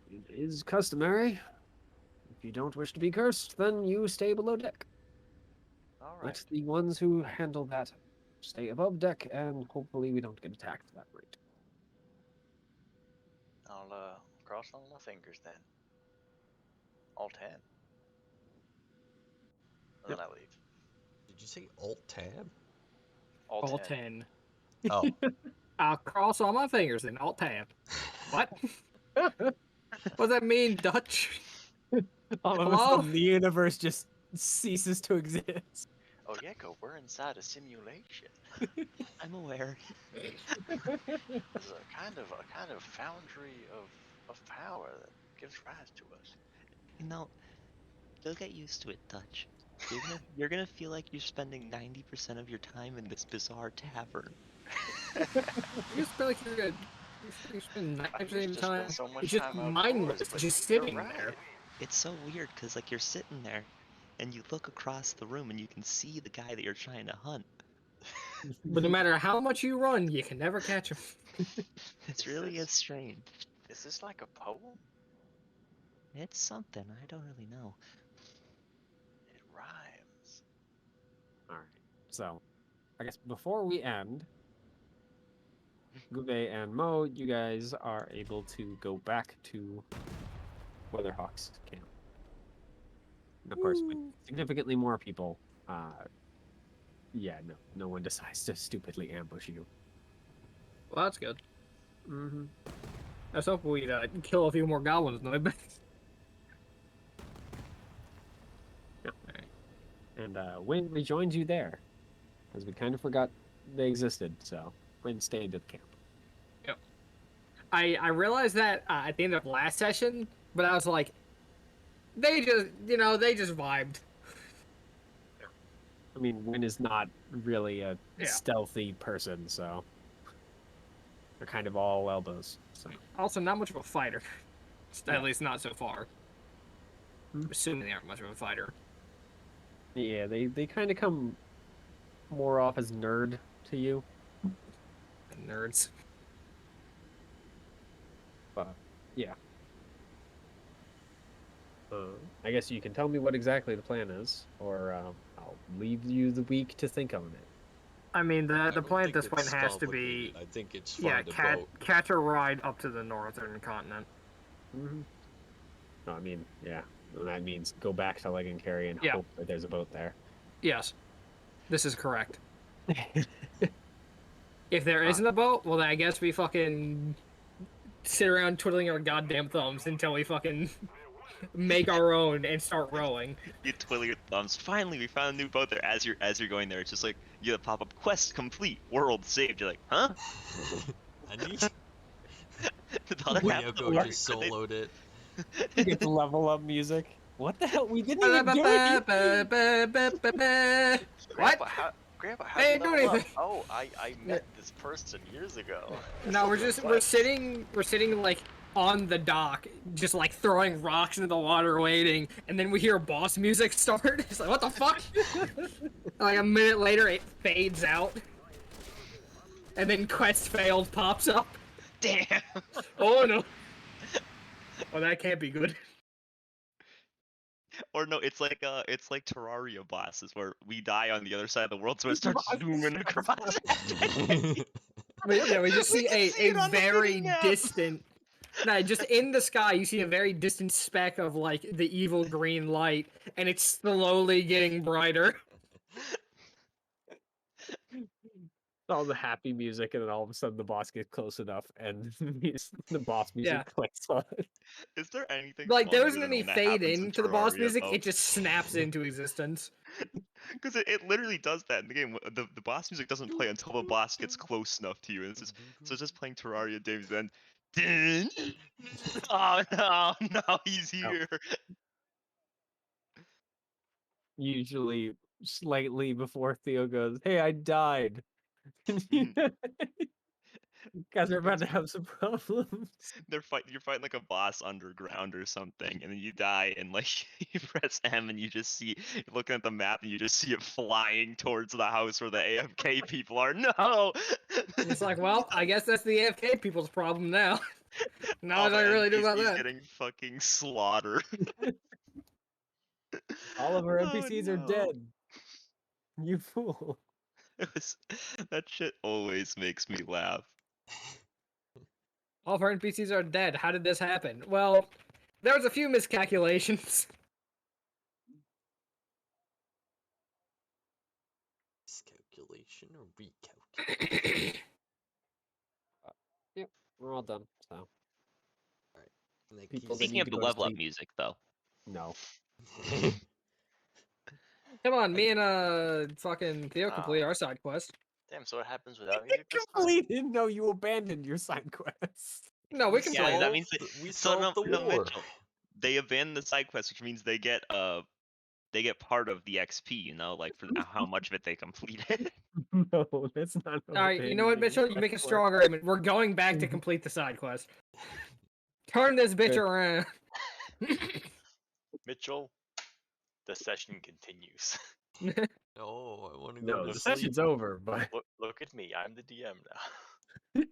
It is customary. If you don't wish to be cursed, then you stay below deck. Alright. Let the ones who handle that stay above deck, and hopefully we don't get attacked that rate. I'll cross all my fingers then. All 10. And Yep. then I leave. Did you say Alt Tab? All 10. 10. Oh, I'll cross all my fingers and Alt Tab. What? What does that mean, Dutch? All of a Hello? sudden, the universe just ceases to exist. Oh, Yeko, we're inside a simulation. I'm aware. This is a kind of foundry of power that gives rise to us. You know, you'll get used to it, Dutch. You're gonna feel like you're spending 90% of your time in this bizarre tavern. You just feel like you spend 90% I of used your to time spend so much it's just time outdoors, mindless, but just you're sitting right. there. It's so weird because like you're sitting there, and you look across the room and you can see the guy that you're trying to hunt. But no matter how much you run, you can never catch him. It's Is really this- is strange. Is this like a poem? It's something I don't really know. It rhymes. Alright, so, I guess before we end, Gube and Mo, you guys are able to go back to Weatherhawk's camp. And of course, with significantly more people, yeah, no one decides to stupidly ambush you. Well, that's good. Mm-hmm. Let's hope we kill a few more goblins. No, And Wynn rejoins you there, because we kind of forgot they existed, so Wynn stayed at the camp. I realized that at the end of last session, but I was like, they just vibed. I mean, Win is not really a Yeah. stealthy person, so they're kind of all elbows. So Also, not much of a fighter. Yeah. At least not so far. Hmm. Assuming they aren't much of a fighter. yeah, they kind of come more off as nerd to you. Nerds. But yeah. I guess you can tell me what exactly the plan is, or I'll leave you the week to think on it. I mean, I the don't plan at think this point it's has to be, complicated. I think it's fun yeah, to boat. catch a ride up to the northern continent. Mm-hmm. No, I mean, yeah, that means go back to Legencarry and Yeah. hope that there's a boat there. Yes, this is correct. If there isn't a boat, well, then I guess we fucking sit around twiddling our goddamn thumbs until we fucking make our own and start rowing. You twiddle your thumbs. Finally, we found a new boat there. As you're going there, it's just like you get a pop up quest complete, world saved. You're like, huh? I need Did the other half of the Yoko world- just did they- soloed it. You get the level up music. What the hell? We didn't even do it. What? Grandpa, how Hey, did you do level up? anything. Oh, I met this person years ago. No, we're Quest. sitting like on the dock, just like throwing rocks into the water, waiting, and then we hear boss music start. It's like, what the fuck? Like a minute later, it fades out, and then quest failed pops up. Damn. Oh no! Oh, that can't be good. Or no, it's like Terraria bosses where we die on the other side of the world, so it starts zooming across. Yeah, we just see can a see it on the very mini-map. distant. No, just in the sky, you see a very distant speck of like the evil green light, and it's slowly getting brighter. All the happy music, and then all of a sudden the boss gets close enough, and the boss music Yeah. clicks on. Is there anything Like there funnier isn't than any when that fade happens in into the boss Terraria, music; though? it just snaps into existence. Because it literally does that in the game. The boss music doesn't play until the boss gets close enough to you, and so it's just playing Terraria Dave's then. Dun! Oh no, no, he's here. Usually, slightly before Theo goes, "Hey, I died." Guys are about to have some problems. You're fighting like a boss underground or something, and then you die, and like you press M, and you just see, you're looking at the map, and you just see it flying towards the house where the AFK people are. No. It's like, well, I guess that's the AFK people's problem now. Now All what do I the really do about NPCs that? getting fucking slaughtered. All of our Oh, NPCs are no. dead. You fool. That shit always makes me laugh. All of our NPCs are dead. How did this happen? Well, there was a few miscalculations. Miscalculation or recalculation? Yep, we're all done. So And they People keep- that Speaking need of to the go to level up sleep. music, though, no. Come on, me and fucking Theo complete our side quest. Damn, so what happens without music this time? Completed. No, you abandoned your side quest. No, we can yeah, play that it. means we so solved the war. Mitchell, they abandon the side quest, which means they get part of the XP, you know, like for how much of it they completed. No, that's not. All right, you know what, Mitchell? You make a strong argument. We're going back to complete the side quest. Turn this bitch Good. around. Mitchell, the session continues. Oh, I want to go No, to the sleep. session's over, but Look at me, I'm the DM now.